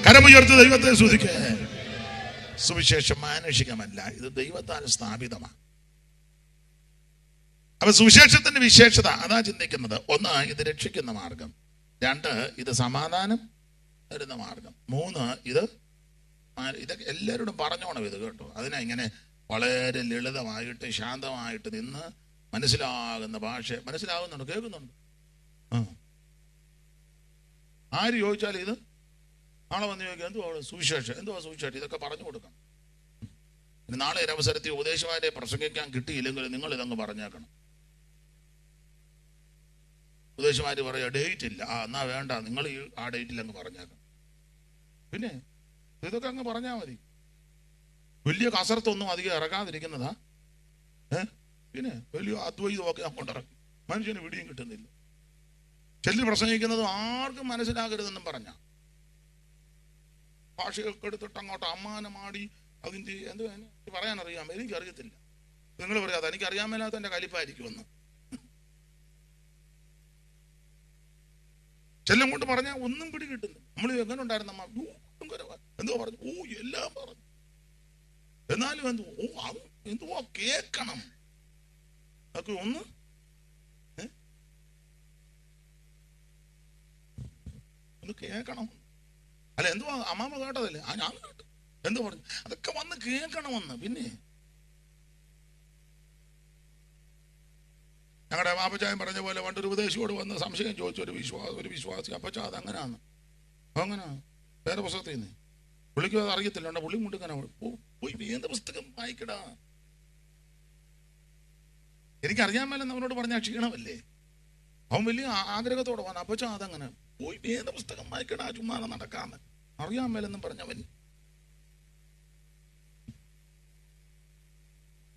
കരമുയർത്തി ദൈവത്തെ സ്തുതിക്കേ. സുവിശേഷം മാനുഷികമല്ല, ഇത് ദൈവത്താൽ സ്ഥാപിതമാണ്. അപ്പൊ സുവിശേഷത്തിന്റെ വിശേഷത അതാ ചിന്തിക്കുന്നത്. 1, ഇത് രക്ഷിക്കുന്ന മാർഗം. 2, ഇത് സമാധാനം തരുന്ന മാർഗം. 3, ഇതൊക്കെ എല്ലാവരോടും പറഞ്ഞോണം ഇത് കേട്ടോ. അതിനാ ഇങ്ങനെ വളരെ ലളിതമായിട്ട് ശാന്തമായിട്ട് നിന്ന് മനസ്സിലാകുന്ന ഭാഷ മനസ്സിലാകുന്നുണ്ട്, കേൾക്കുന്നുണ്ട്. ആര് ചോദിച്ചാലും ഇത് നാളെ വന്ന് ചോദിക്കുക എന്തുവാ സുവിശേഷം, എന്തുവാ സുവിശേഷം, ഇതൊക്കെ പറഞ്ഞു കൊടുക്കണം. പിന്നെ നാളെ ഒരു അവസരത്തിൽ ഉപദേശമാരെ പ്രസംഗിക്കാൻ കിട്ടിയില്ലെങ്കിൽ നിങ്ങൾ ഇതങ്ങ് പറഞ്ഞേക്കണം. ഉപദേശമാര് പറയാ ഡേറ്റ് ഇല്ല, എന്നാ വേണ്ട, നിങ്ങൾ ആ ഡേറ്റിൽ അങ്ങ് പറഞ്ഞേക്കണം. പിന്നെ ഇതൊക്കെ അങ്ങ് പറഞ്ഞാൽ മതി. വലിയ കസർത്തൊന്നും അധികം ഇറങ്ങാതിരിക്കുന്നതാ. പിന്നെ വലിയ അദ്വൈതമൊക്കെ കൊണ്ടിറക്കി മനുഷ്യന് പിടിയും കിട്ടുന്നില്ല. ചെല്ലി പ്രസംഗിക്കുന്നത് ആർക്കും മനസ്സിലാകരുതെന്നും പറഞ്ഞ ഭാഷയൊക്കെ എടുത്തിട്ട് അങ്ങോട്ട് അമ്മാനമാടി അതിൻ്റെ എന്ത് പറയാനറിയാം, എനിക്കറിയത്തില്ല. നിങ്ങൾ പറയാതെ എനിക്കറിയാൻ മേലാത്ത എൻ്റെ കലിപ്പായിരിക്കുമെന്ന് ചെല്ലം കൊണ്ട് പറഞ്ഞാൽ ഒന്നും പിടി കിട്ടുന്നു. നമ്മൾ എങ്ങനെ ഉണ്ടായിരുന്നു അമ്മ എന്തോ പറഞ്ഞു, എല്ലാം പറഞ്ഞു. എന്നാലും എന്തുവാ കേക്കണം, അതൊക്കെ ഒന്ന് കേൾക്കണം. അല്ല എന്തുവാ അമ്മാമ്മ കേട്ടതല്ലേ, ഞാൻ കേട്ടു, എന്തു പറഞ്ഞു, അതൊക്കെ വന്ന് കേൾക്കണമെന്ന്. പിന്നെ ഞങ്ങളുടെ പാപ്പച്ചായൻ പറഞ്ഞ പോലെ പണ്ടൊരു ഉപദേശിയോട് വന്ന് സംശയം ചോദിച്ചു ഒരു വിശ്വാസി, അപ്പച്ചാ അതങ്ങനാണ്. അങ്ങനെ വേറെ പുസ്തകത്തിൽ നിന്ന് പുള്ളിക്കും അത് അറിയത്തില്ല, പുള്ളി മുണ്ടുക്കന പോയി എന്ത് പുസ്തകം വായിക്കടാ. എനിക്കറിയാൻ മേലെന്ന് അവനോട് പറഞ്ഞാൽ ക്ഷീണമല്ലേ. അവൻ വലിയ ആഗ്രഹത്തോടെ വന്നു, അപ്പച്ചാ അതങ്ങനെ പോയി ഏത് പുസ്തകം വായിക്കടാ, ചുമ്മാതെ നടക്കാന്ന് അറിയാൻ മേലെന്നും പറഞ്ഞവൻ.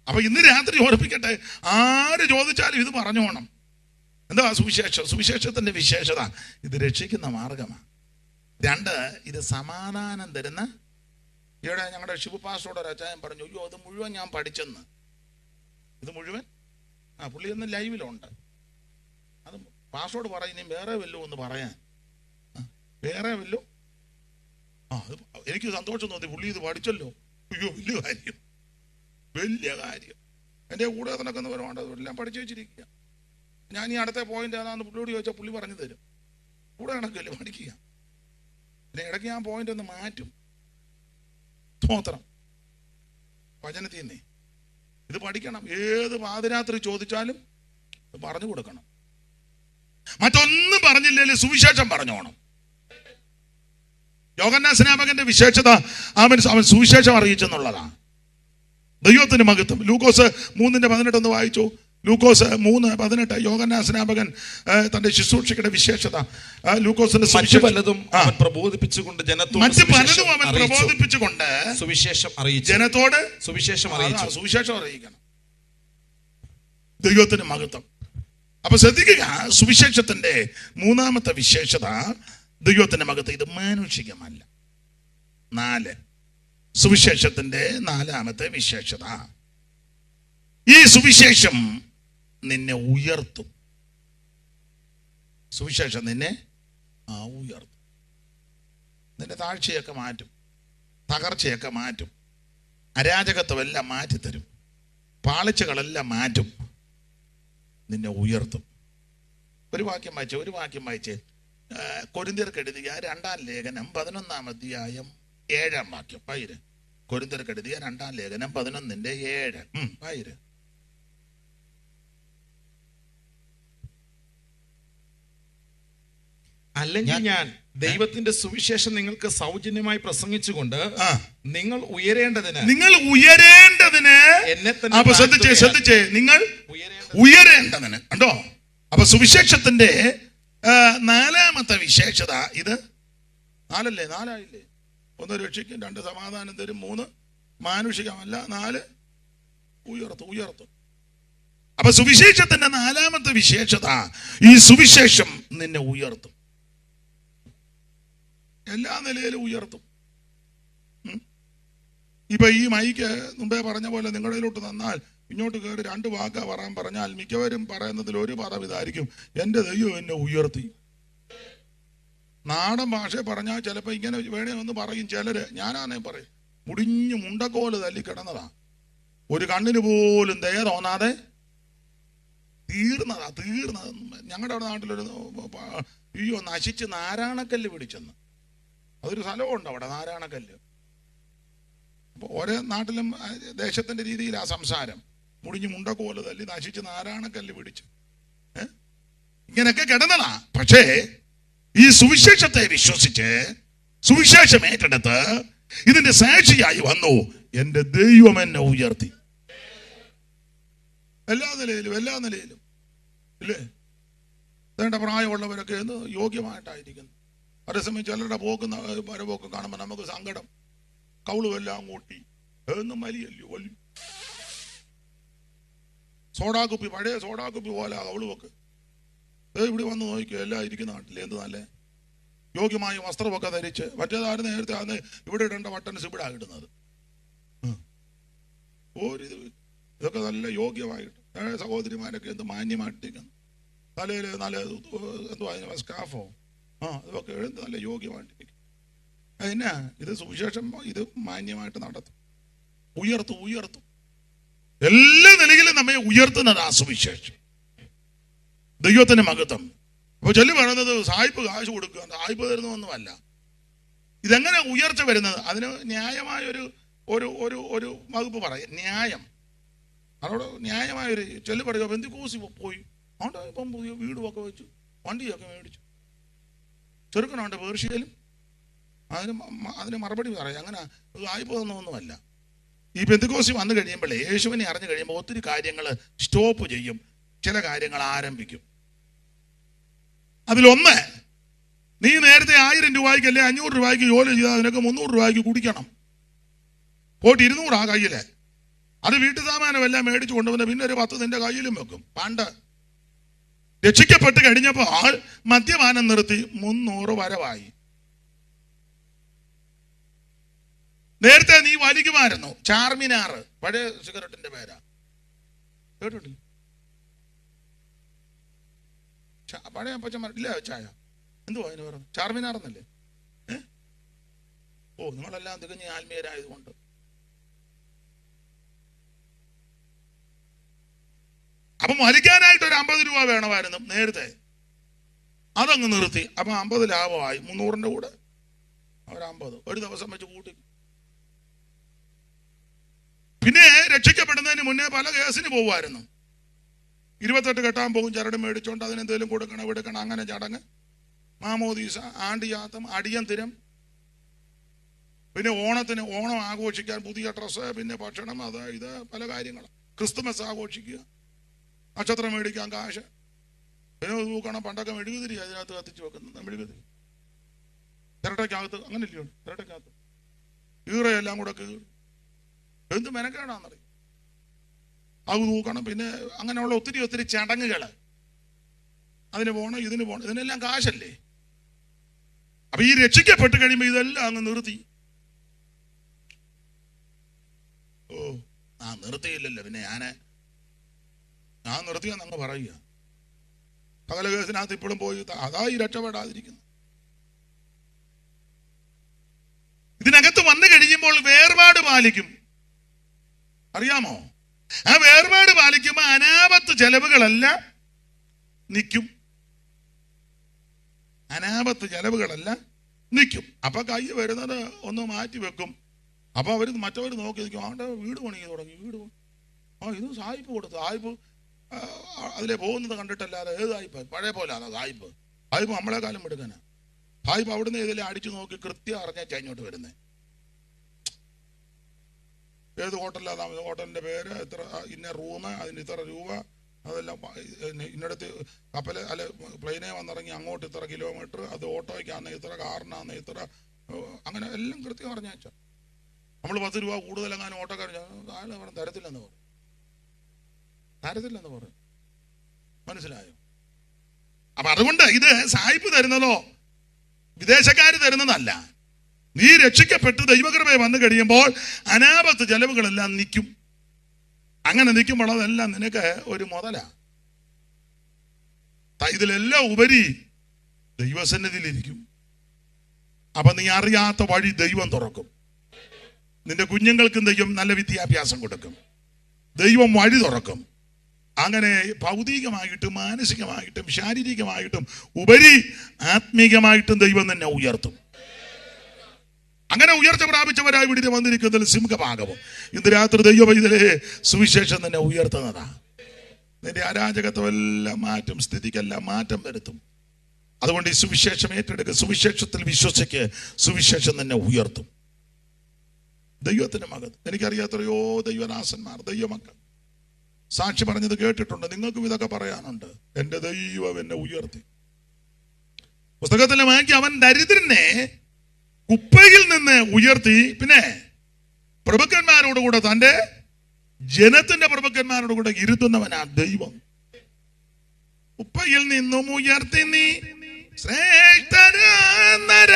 അപ്പൊ ഇന്ന് രാത്രി ഓർപ്പിക്കട്ടെ, ആര് ചോദിച്ചാലും ഇത് പറഞ്ഞോണം. എന്താ സുവിശേഷത്തിന്റെ വിശേഷത? ഇത് രക്ഷിക്കുന്ന മാർഗമാണ്. 2, ഇത് സമാധാനം തരുന്ന. ഇവിടെ ഞങ്ങളുടെ ശിവപാസ്റ്റോട് ഒരു അച്ചായൻ പറഞ്ഞു, അയ്യോ അത് മുഴുവൻ ഞാൻ പഠിച്ചെന്ന്. ഇത് മുഴുവൻ പുള്ളി ഒന്ന് ലൈവിലുണ്ട്. അത് പാസ്റ്റോട് പറയും, ഇനി വേറെ വല്ലതും ഒന്ന് പറയാൻ, വേറെ വല്ലതും. എനിക്ക് സന്തോഷം തോന്നി, പുള്ളി ഇത് പഠിച്ചല്ലോ. അയ്യോ വലിയ കാര്യം, വലിയ കാര്യം. എൻ്റെ കൂടെ നടക്കുന്നവരുമാണ് എല്ലാം പഠിച്ചു വെച്ചിരിക്കുക. ഞാൻ ഈ അടുത്ത പോയിന്റ് ഏതാണെന്ന് പുള്ളിയോട് ചോദിച്ചാൽ പുള്ളി പറഞ്ഞു തരും. കൂടെ കണക്കല്ലേ പഠിക്കുക. പിന്നെ ഇടയ്ക്ക് ഞാൻ പോയിന്റ് ഒന്ന് മാറ്റും. സ്തോത്രം. വചനത്തിൽ നിന്നേ ഇത് പഠിക്കണം. ഏത് പാതിരാത്രി ചോദിച്ചാലും പറഞ്ഞു കൊടുക്കണം. മറ്റൊന്നും പറഞ്ഞില്ലെങ്കിൽ സുവിശേഷം പറഞ്ഞോണം. യോഹന്നാൻ സ്നാപകന്റെ വിശേഷത അവൻ സുവിശേഷം അറിയിച്ചെന്നുള്ളതാണ്. ദൈവത്തിന് മഹത്വം. ലൂക്കോസ് 3:18 വായിച്ചു. ലൂക്കോസ് 3:18 യോഹന്നാൻ സ്നാപകൻ തന്റെ ശുശ്രൂഷയുടെ വിശേഷത. ലൂക്കോസിന്റെ പലതും അവൻ പ്രബോധിപ്പിച്ചുകൊണ്ട് ജനത്തോട് സുവിശേഷം അറിയിച്ചു. ജനത്തോട് സുവിശേഷം അറിയിച്ചു. സുവിശേഷം അറിയിക്കണം. ദൈവത്തിന് മഹത്വം. അപ്പൊ ശ്രദ്ധിക്കുക, സുവിശേഷത്തിന്റെ 3ാമത്തെ വിശേഷത ദൈവത്തിന്റെ മഹത്വം. ഇത് മാനുഷികമല്ല. 4 സുവിശേഷത്തിന്റെ 4ാമത്തെ വിശേഷത, ഈ സുവിശേഷം നിന്നെ ഉയർത്തും. സുവിശേഷം നിന്നെ ഉയർത്തും. നിന്റെ താഴ്ചയൊക്കെ മാറ്റും, തകർച്ചയൊക്കെ മാറ്റും, അരാജകത്വമെല്ലാം മാറ്റിത്തരും, പാളിച്ചകളെല്ലാം മാറ്റും, നിന്നെ ഉയർത്തും. ഒരു വാക്യം വായിച്ചേ. കൊരിന്ത്യർക്ക് എഴുതിയ 2-ാം ലേഖനം 11-ാം അധ്യായം 7-ാം വാക്യം. പൈര്. കൊരിന്ത്യർക്ക് എഴുതിയ 2-ാം ലേഖനം 11:7. പൈര്. അല്ലെങ്കിൽ ഞാൻ ദൈവത്തിന്റെ സുവിശേഷം നിങ്ങൾക്ക് സൗജന്യമായി പ്രസംഗിച്ചുകൊണ്ട് നിങ്ങൾ ഉയരേണ്ടതിന് എന്നെ തന്നെ ശ്രദ്ധിച്ചേ, നിങ്ങൾ ഉയരേണ്ടതിന്. കണ്ടോ? അപ്പൊ സുവിശേഷത്തിന്റെ 4ാമത്തെ വിശേഷത ഇത്. 4ആയില്ലേ? 1 രക്ഷിക്കും, 2 സമാധാനം തരും, 3 മാനുഷികമല്ല, 4 ഉയർത്തും. അപ്പൊ സുവിശേഷത്തിന്റെ 4ാമത്തെ വിശേഷത, ഈ സുവിശേഷം നിന്നെ ഉയർത്തും. എല്ലാ നിലയിലും ഉയർത്തും. ഇപ്പൊ ഈ മൈക്ക് മുമ്പേ പറഞ്ഞ പോലെ നിങ്ങളിലോട്ട് തന്നാൽ ഇങ്ങോട്ട് കയറി 2 വാക്ക് പറയാൻ പറഞ്ഞാൽ മിക്കവരും പറയുന്നതിൽ ഒരു പദം ഇതായിരിക്കും, എൻ്റെ ദൈവം എന്നെ ഉയർത്തി. നാടൻ ഭാഷ പറഞ്ഞാൽ ചിലപ്പോൾ ഇങ്ങനെ വേണേ ഒന്ന് പറയും ചിലര്. ഞാനാണേ പറയും, മുടിഞ്ഞു മുണ്ടക്കോല് തല്ലി കിടന്നതാ, ഒരു കണ്ണിന് പോലും ദയ തോന്നാതെ തീർന്നതാ. ഞങ്ങളുടെ അവിടെ നാട്ടിലൊരു നശിച്ച് നാരായണക്കല്ല് പിടിച്ചെന്ന്. അതൊരു സ്ഥലമുണ്ട് അവിടെ, നാരായണക്കല്ല്. അപ്പോൾ ഓരോ നാട്ടിലും ദേശത്തിന്റെ രീതിയിൽ ആ സംസാരം. മുടിഞ്ഞു മുണ്ടക്കോല് തല്ലി നശിച്ച് നാരായണക്കല്ല് പിടിച്ച് ഇങ്ങനെയൊക്കെ കിടന്നതാ. പക്ഷേ ഈ സുവിശേഷത്തെ വിശ്വസിച്ച് സുവിശേഷം ഏറ്റെടുത്ത് ഇതിന്റെ സാക്ഷിയായി വന്നു. എൻ്റെ ദൈവം എന്നെ ഉയർത്തി. എല്ലാ നിലയിലും ഇല്ലേ? വേണ്ട പ്രായമുള്ളവരൊക്കെ എന്ന് യോഗ്യമായിട്ടായിരിക്കുന്നു. അതേസമയം ചിലരുടെ പോക്ക് കാണുമ്പോൾ നമുക്ക് സങ്കടം. കൗളുമെല്ലാം കൂട്ടി എന്നും വലിയല്ലോ, വലിയ സോഡാക്കുപ്പി, പഴയ സോഡാക്കുപ്പി പോലെ കൗളുവൊക്കെ. ഇവിടെ വന്ന് നോക്കിയോ, എല്ലാം ഇരിക്കുന്ന നാട്ടിൽ എന്ത് നല്ല യോഗ്യമായ വസ്ത്രമൊക്കെ ധരിച്ച്. മറ്റേതാരും നേരത്തെ അന്ന് ഇവിടെ ഇടേണ്ട ബട്ടൺസ് ഇവിടെ ഇടുന്നത്. ഇതൊക്കെ നല്ല യോഗ്യമായിട്ട് സഹോദരിമാരൊക്കെ എന്ത് മാന്യമായിട്ടിരിക്കുന്നു. തലയിൽ നല്ല എന്തുവാ സ്കാഫോ ഇതൊക്കെ എഴുതി നല്ല യോഗ്യമായിട്ടിരിക്കും. അതിനാ ഇത് സുവിശേഷം ഇത് മാന്യമായിട്ട് നടത്തും, ഉയർത്തും. എല്ലാ നിലയിലും നമ്മെ ഉയർത്തുന്നത് ആ സുവിശേഷം. ദൈവത്തിന് മഹത്വം. അപ്പൊ ചൊല്ലി പറയുന്നത് സായിപ്പ് കാശ് കൊടുക്കുക, സായിപ്പ് തരുന്നതൊന്നുമല്ല. ഇതെങ്ങനെ ഉയർച്ച വരുന്നത്? അതിന് ന്യായമായൊരു ഒരു ഒരു ഒരു വകുപ്പ് പറയും. ന്യായം. അതോട് ന്യായമായൊരു ചൊല്ലി പറയുക. ബന്ധുക്കോസി പോയി അതുകൊണ്ട് ഇപ്പം പുതിയ വീടുമൊക്കെ വെച്ചു, വണ്ടിയൊക്കെ മേടിച്ചു. ചെറുക്കനുണ്ട് പേർഷ്യയിലും. അതിന് മറുപടി പറയാം. അങ്ങനെ ആയിപ്പോകുന്നൊന്നുമല്ല. ഈ പെന്തക്കോസ്തി വന്നു കഴിയുമ്പോഴേ, യേശുവിനെ അറിഞ്ഞു കഴിയുമ്പോൾ ഒത്തിരി കാര്യങ്ങൾ സ്റ്റോപ്പ് ചെയ്യും, ചില കാര്യങ്ങൾ ആരംഭിക്കും. അതിലൊന്ന്, നീ നേരത്തെ 1000 രൂപയ്ക്ക് അല്ലെ 500 രൂപയ്ക്ക് ജോലി ചെയ്താൽ അതിനൊക്കെ 300 രൂപയ്ക്ക് കുടിക്കണം. പോയിട്ട് 200 ആ കയ്യില്. അത് വീട്ടു സാമാനമെല്ലാം മേടിച്ചു കൊണ്ടുവന്ന് പിന്നെ ഒരു 10 നിന്റെ കയ്യിലും വെക്കും. പണ്ട് രക്ഷിക്കപ്പെട്ട് കഴിഞ്ഞപ്പോൾ ആൾ മദ്യപാനം നിർത്തി 300 വരവായി. നേരത്തെ നീ വലിക്കുമായിരുന്നു. ചാർമിനാർ, പഴയ സിഗരറ്റിന്റെ പേരാ, കേട്ടിട്ടില്ല? പഴയ പച്ചമരില്ല ചായ, എന്തുവാ അതിന് പറഞ്ഞു? ചാർമിനാർ എന്നല്ലേ? ഓ, നിങ്ങളെല്ലാം തികഞ്ഞ ആത്മീയരായതുകൊണ്ട്. അപ്പം വലിക്കാനായിട്ട് ഒരു 50 രൂപ വേണമായിരുന്നു നേരത്തെ. അതങ്ങ് നിർത്തി. അപ്പം 50 ലാഭമായി. 300ന്റെ കൂടെ ഒരു 50 ഒരു ദിവസം വെച്ച് കൂട്ടി. പിന്നെ രക്ഷിക്കപ്പെടുന്നതിന് മുന്നേ പല കേസിന് പോകുമായിരുന്നു. 28 കെട്ടാൻ പോകും, ചരട് മേടിച്ചോണ്ട് അതിനെന്തെങ്കിലും കൊടുക്കണം എടുക്കണം, അങ്ങനെ ചടങ്ങ്, മാമോദീസ, ആണ്ടിയാത്തം, അടിയന്തിരം, പിന്നെ ഓണത്തിന് ഓണം ആഘോഷിക്കാൻ പുതിയ ഡ്രസ്സ്, പിന്നെ ഭക്ഷണം, അത് ഇത് പല കാര്യങ്ങളും. ക്രിസ്തുമസ് ആഘോഷിക്കുക, നക്ഷത്രം മേടിക്കാൻ കാശ്, പിന്നെ നോക്കണം. പണ്ടൊക്കെ മെഴുകുതിരി അതിനകത്ത് കത്തിച്ച് വെക്കുന്നത്, മെഴുകുതിരി ചിരട്ടയ്ക്കകത്ത്, അങ്ങനെ ഇല്ലയോ? ചിരട്ടയ്ക്കകത്ത് ഈറയെല്ലാം കൂടെ കീറി എന്ത് മെനക്കേടാന്നറിയും. അത് നോക്കണം. പിന്നെ അങ്ങനെയുള്ള ഒത്തിരി ചടങ്ങുകൾ, അതിന് പോകണം, ഇതിന് പോകണം, ഇതിനെല്ലാം കാശല്ലേ. അപ്പൊ ഈ രക്ഷിക്കപ്പെട്ട് കഴിയുമ്പോൾ ഇതെല്ലാം അങ്ങ് നിർത്തി. ഓ, നിർത്തിയില്ലല്ലോ, പിന്നെ ഞാൻ നിർത്തിയാന്ന് അങ്ങ് പറയുക. പകല കേസിനകത്ത് ഇപ്പോഴും പോയി അതായി രക്ഷപ്പെടാതിരിക്കുന്നു. ഇതിനകത്ത് വന്നു കഴിയുമ്പോൾ വേർപാട് പാലിക്കും. അറിയാമോ? ആ വേർപാട് പാലിക്കുമ്പോൾ അനാപത്ത് ചെലവുകളെല്ലാം നിൽക്കും. അനാപത്ത് ചെലവുകളെല്ലാം നിൽക്കും. അപ്പൊ കൈ വരുന്നത് ഒന്ന് മാറ്റി വെക്കും. അപ്പൊ അവർ മറ്റവർ നോക്കി നിൽക്കും. അവൻ്റെ വീട് പണി തുടങ്ങി, വീട് ഇത് സായിപ്പ് കൊടുത്തു. സായിപ്പ് അതിലെ പോകുന്നത് കണ്ടിട്ടല്ലാതെ ഏത് സായിപ്പ്? പഴയ പോലെ ആണ് സായിപ്പ്. സായിപ്പ് നമ്മളെക്കാലം എടുക്കാനാ. സായിപ്പ് അവിടുന്ന് ഇതിലെ അടിച്ചു നോക്കി കൃത്യം അറിഞ്ഞാൽ ഇങ്ങോട്ട് വരുന്നത്. ഏത് ഹോട്ടലിലാണ് താമസം, ഹോട്ടലിന്റെ പേര്, എത്ര, ഇന്ന റൂം, അതിന് ഇത്ര രൂപ, അതെല്ലാം ഇന്നടത്ത് കപ്പല് അല്ലെ പ്ലെയിനെ വന്നിറങ്ങി അങ്ങോട്ട് ഇത്ര കിലോമീറ്റർ, അത് ഓട്ടോയ്ക്കാന്ന് ഇത്ര, കാറിനാന്ന് ഇത്ര, അങ്ങനെ എല്ലാം കൃത്യം അറിഞ്ഞാച്ചാ. നമ്മൾ 10 രൂപ കൂടുതലെങ്ങാനും ഓട്ടോക്കാരൻ തരത്തില്ലെന്ന് പറയും. തരത്തില്ലെന്ന് പറയും. മനസ്സിലായോ? അപ്പൊ അതുകൊണ്ട് ഇത് സായിപ്പ് തരുന്നതോ വിദേശക്കാര് തരുന്നതല്ല. നീ രക്ഷിക്കപ്പെട്ട് ദൈവകൃപയെ വന്നു കഴിയുമ്പോൾ അനാപത്ത് ചെലവുകളെല്ലാം നിൽക്കും. അങ്ങനെ നിൽക്കുമ്പോൾ അതെല്ലാം നിനക്ക് ഒരു മുതലാ. ഇതിലെല്ലാം ഉപരി ദൈവസന്നിധിയിലിരിക്കും. അപ്പൊ നീ അറിയാത്ത വഴി ദൈവം തുറക്കും. നിന്റെ കുഞ്ഞുങ്ങൾക്കും ദൈവം നല്ല വിദ്യാഭ്യാസം കൊടുക്കും. ദൈവം വഴി തുറക്കും. അങ്ങനെ ഭൗതികമായിട്ടും മാനസികമായിട്ടും ശാരീരികമായിട്ടും ഉപരി ആത്മീകമായിട്ടും ദൈവം തന്നെ ഉയർത്തും. അങ്ങനെ ഉയർച്ച പ്രാപിച്ചവരായി വിടുതി വന്നിരിക്കുന്നതിൽ സിംഹഭാഗവും ഇന്ന് രാത്രി ദൈവം ഇതിലെ സുവിശേഷം തന്നെ ഉയർത്തുന്നതാ. നിന്റെ അരാജകത്വം എല്ലാം മാറ്റും, സ്ഥിതിക്കെല്ലാം മാറ്റം വരുത്തും. അതുകൊണ്ട് ഈ സുവിശേഷം ഏറ്റെടുക്കുക. സുവിശേഷത്തിൽ വിശ്വസിക്ക്. സുവിശേഷം തന്നെ ഉയർത്തും. ദൈവത്തിന്റെ മകൻ. എനിക്കറിയാത്രയോ ദൈവദാസന്മാർ, ദൈവമക്കൾ സാക്ഷി പറഞ്ഞത് കേട്ടിട്ടുണ്ട്. നിങ്ങൾക്കും ഇതൊക്കെ പറയാനുണ്ട്. എന്റെ ദൈവം എന്നെ ഉയർത്തി. പുസ്തകത്തിലെ വായിക്കും, അവൻ ദരിദ്രനെ കുപ്പയിൽ നിന്ന് ഉയർത്തി. പിന്നെ പ്രഭുക്കന്മാരോടുകൂടെ, തന്റെ ജനത്തിന്റെ പ്രഭുക്കന്മാരോടുകൂടെ ഇരുത്തുന്നവനാ ദൈവം. കുപ്പയിൽ നിന്നും ഉയർത്തി നീ ശ്രേഷ്ഠരാനര.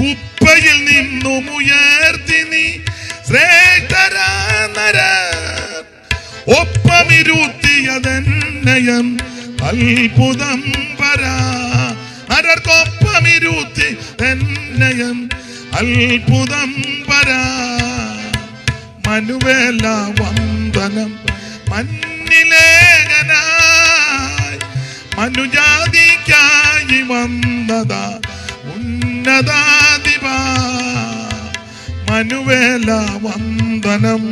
കുപ്പയിൽ നിന്നും ഉയർത്തി നീ ശ്രേഷ്ഠരാനര. ഒപ്പമിരുത്തിയതെന്നയം അത്ഭുതം പരാ. നരർക്കൊപ്പമിരുത്തി എന്നയം അത്ഭുതം പരാ. മനുവേല വന്ദനം മഞ്ഞിലേഖനായി. മനുജാതിക്കായി വന്നതാ ഉന്നതാധിപ. മനുവേല വന്ദനം.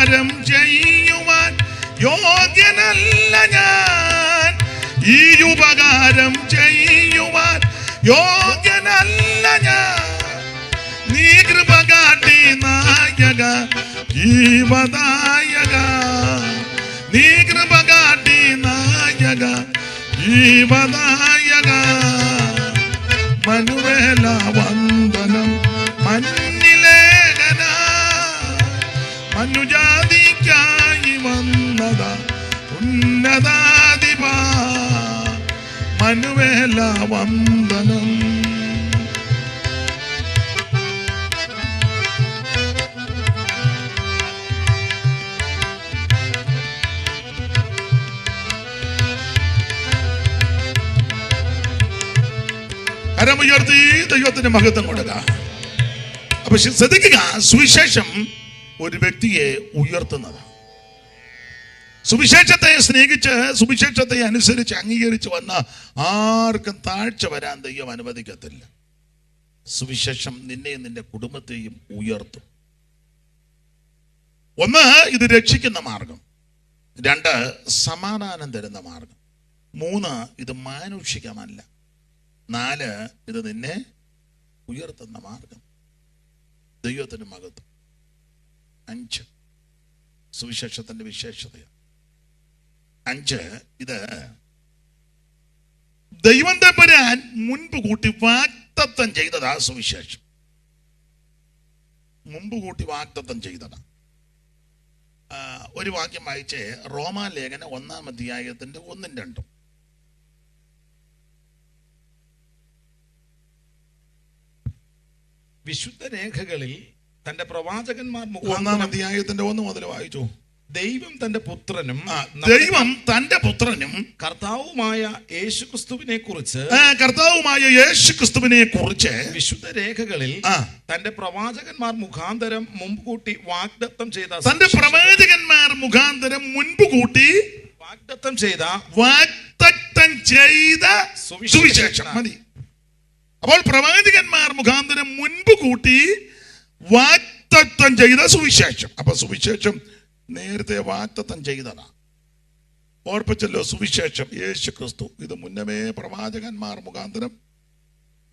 ഉപകാരം ചെയ്യുവാൻ യോഗ്യനല്ല ഞാൻ, ഈ ഉപകാരം ചെയ്യുവാൻ യോഗ്യനല്ല ഞാൻ. നീ കൃപ കാട്ടി നായക ജീവദായക, നീ കൃപ കാട്ടി നായക ജീവദായക. മനുവേല വന്ദനം മഞ്ഞിലേഖന, മനുജാതിക്കായി വന്നത ഉന്നതാധിപ. മനുവേല വന്ദനം. കരമുയർത്തി ദൈവത്തിന് മഹത്വം കൊടുക്കുക. അപ്പൊ ശ്രദ്ധിക്കുക, സുവിശേഷം ഒരു വ്യക്തിയെ ഉയർത്തുന്നത്. സുവിശേഷത്തെ സ്നേഹിച്ച് സുവിശേഷത്തെ അനുസരിച്ച് അംഗീകരിച്ച് വന്ന ആർക്കും താഴ്ച വരാൻ ദൈവം അനുവദിക്കത്തില്ല. സുവിശേഷം നിന്നെയും നിന്റെ കുടുംബത്തെയും ഉയർത്തും. ഒന്ന്, ഇത് രക്ഷിക്കുന്ന മാർഗം. രണ്ട്, സമാധാനം തരുന്ന മാർഗം. മൂന്ന്, ഇത് മാനുഷികമല്ല. നാല്, ഇത് നിന്നെ ഉയർത്തുന്ന മാർഗം. ദൈവത്തിന് മഹത്വം. അഞ്ച്, സുവിശേഷത്തിന്റെ വിശേഷതയാണ്. അഞ്ച്, ഇത് ദൈവം തമ്പുരാൻ മുൻപ് കൂട്ടി വാഗ്ദത്തം ചെയ്തതാ സുവിശേഷം. മുമ്പ് കൂട്ടി വാഗ്ദത്തം ചെയ്തതാ. ഒരു വാക്യം വായിച്ചേ, റോമാലേഖന 1-ാം അധ്യായത്തിന്റെ 1-2. വിശുദ്ധ രേഖകളിൽ തന്റെ പ്രവാചകന്മാർ 1-ാം അധ്യായത്തിന്റെ 1 മുതൽ വായിച്ചു. ദൈവം തന്റെ പുത്രനും കർത്താവുമായ യേശുക്രിസ്തുവിനെ കുറിച്ച് വിശുദ്ധ രേഖകളിൽ തന്റെ പ്രവാചകന്മാർ മുഖാന്തരം മുമ്പ് കൂട്ടി വാഗ്ദത്തം ചെയ്ത സുവിശേഷം മതി. അപ്പോൾ പ്രവാചകന്മാർ മുഖാന്തരം മുൻപ് കൂട്ടി വാഗ്ദത്തം ചെയ്ത സുവിശേഷം. അപ്പൊ സുവിശേഷം നേരത്തെ വാഗ്ദത്തം ചെയ്തതാ. ഓർപ്പിച്ചല്ലോ, സുവിശേഷം യേശു ക്രിസ്തു. ഇത് മുന്നമേ പ്രവാചകന്മാർ മുഖാന്തരം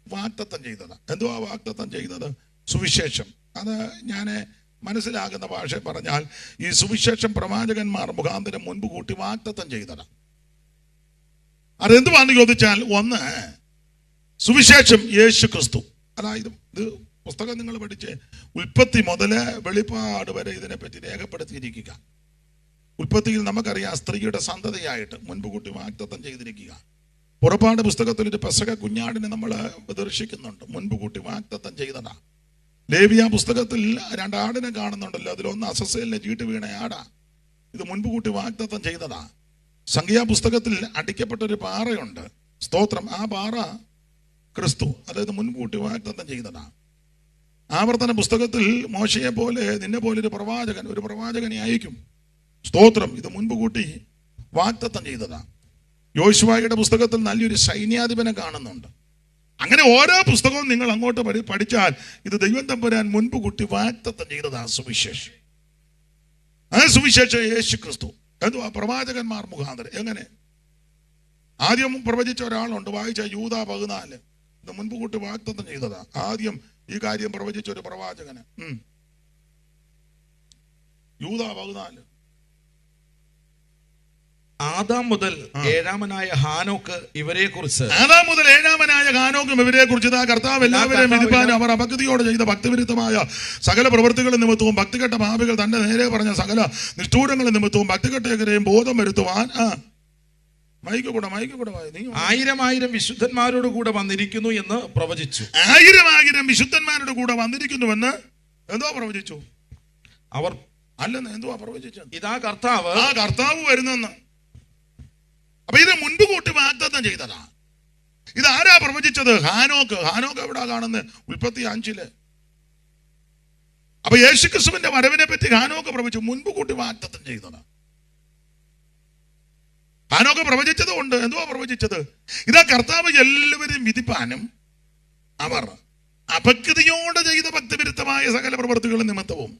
വാഗ്ദത്തം ചെയ്തതാ. എന്തുവാ വാഗ്ദത്തം ചെയ്തത്? സുവിശേഷം. അത് ഞാൻ മനസ്സിലാകുന്ന ഭാഷ പറഞ്ഞാൽ, ഈ സുവിശേഷം പ്രവാചകന്മാർ മുഖാന്തരം മുൻപ് കൂട്ടി വാഗ്ദത്തം ചെയ്തതാ. അതെന്തുവാന്ന് ചോദിച്ചാൽ, ഒന്ന്, സുവിശേഷം യേശു ക്രിസ്തു. അതായത് ഇത് പുസ്തകം നിങ്ങൾ പഠിച്ച് ഉൽപ്പത്തി മുതല് വെളിപ്പാട് വരെ ഇതിനെപ്പറ്റി രേഖപ്പെടുത്തിയിരിക്കുക. ഉൽപ്പത്തിയിൽ നമുക്കറിയാം, സ്ത്രീയുടെ സന്തതിയായിട്ട് മുൻപ് കൂട്ടി വാഗ്ദത്തം ചെയ്തിരിക്കുക. പുറപ്പാട് പുസ്തകത്തിൽ ഒരു പെസഹ കുഞ്ഞാടിനെ നമ്മൾ ദർശിക്കുന്നുണ്ട്, മുൻപ് കൂട്ടി വാഗ്ദത്തം ചെയ്തതാ. ലേവ്യ പുസ്തകത്തിൽ 2 ആടിനെ കാണുന്നുണ്ടല്ലോ, അതിലൊന്ന് അസസ്സേലിനെ ചീട്ട് വീണ ആടാ. ഇത് മുൻപ് കൂട്ടി വാഗ്ദത്തം ചെയ്തതാ. സംഖ്യാ പുസ്തകത്തിൽ അടിക്കപ്പെട്ട ഒരു പാറയുണ്ട്, സ്തോത്രം. ആ പാറ ക്രിസ്തു, അതായത് മുൻകൂട്ടി വാഗ്ദത്തം ചെയ്തതാ. ആവർത്തന പുസ്തകത്തിൽ മോശയെ പോലെ നിന്നെ പോലെ ഒരു പ്രവാചകനെ അയക്കും, സ്തോത്രം. ഇത് മുൻപ് കൂട്ടി വാഗ്ദത്തം ചെയ്തതാ. യോശുവയുടെ പുസ്തകത്തിൽ നല്ലൊരു സൈന്യാധിപനെ കാണുന്നുണ്ട്. അങ്ങനെ ഓരോ പുസ്തകവും നിങ്ങൾ അങ്ങോട്ട് പഠിച്ചാൽ ഇത് ദൈവം തമ്പുരാൻ മുൻപ് കൂട്ടി വാഗ്ദത്തം ചെയ്തതാ സുവിശേഷം. ആ സുവിശേഷം യേശു ക്രിസ്തു. എന്തുവാ? പ്രവാചകന്മാർ മുഖാന്തരം. എങ്ങനെ? ആദ്യം പ്രവചിച്ച ഒരാളുണ്ട്, വായിച്ച യൂദാ 14. ഇത് മുൻപ് കൂട്ടി വാഗ്ദത്തം ചെയ്തതാ. ആദ്യം ഈ കാര്യം പ്രവചിച്ച ഒരു പ്രവാചകന് യൂദാ 14. ആദാം മുതൽ ഏഴാമനായ ഹാനോക്ക് ഇവരെ കുറിച്ച് കർത്താവ് എല്ലാവരെയും വിധിപ്പാനും അവർ അപകൃതിയോടെ ചെയ്ത ഭക്തിവിരുദ്ധമായ സകല പ്രവൃത്തികളും നിമിത്തവും ഭക്തികെട്ട പാപികൾ തന്റെ നേരെ പറഞ്ഞ സകല നിഷ്ഠൂരങ്ങളും നിമിത്തവും ഭക്തികെട്ടേക്കരെയും ബോധം വരുത്തുവാൻ ആയിരം വിശുദ്ധന്മാരോട് കൂടെ വന്നിരിക്കുന്നു എന്ന് പ്രവചിച്ചു. 1000 വിശുദ്ധന്മാരുടെ കൂടെ വന്നിരിക്കുന്നുവെന്ന് എന്തോ പ്രവചിച്ചു. അവർ അല്ലെന്ന് എന്തുവാ പ്രവചിച്ചത്? ഇതാ കർത്താവ് വരുന്നെന്ന്. അപ്പൊ ഇത് മുൻപ് കൂട്ടി വാഗ്ദത്തം ചെയ്തതാ. ഇതാരാ പ്രവചിച്ചത്? ഹാനോക്ക് എവിടാ കാണുന്നത്? ഉൽപ്പത്തി 5. അപ്പൊ യേശുക്രിസ്തുവിന്റെ വരവിനെ പറ്റി ഹാനോക്ക് പ്രവചിച്ചു, മുൻപ് കൂട്ടി വാഗ്ദത്തം ചെയ്തതാ. ഹാനോക്ക് പ്രവചിച്ചത് കൊണ്ട് എന്തുവാ പ്രവചിച്ചത്? ഇതാ കർത്താവ് എല്ലാവരെയും വിധിപ്പാനും അവർ അപകൃതിയോടെ ചെയ്ത ഭക്തിവിരുദ്ധമായ സകല പ്രവൃത്തികളും നിമിത്തവും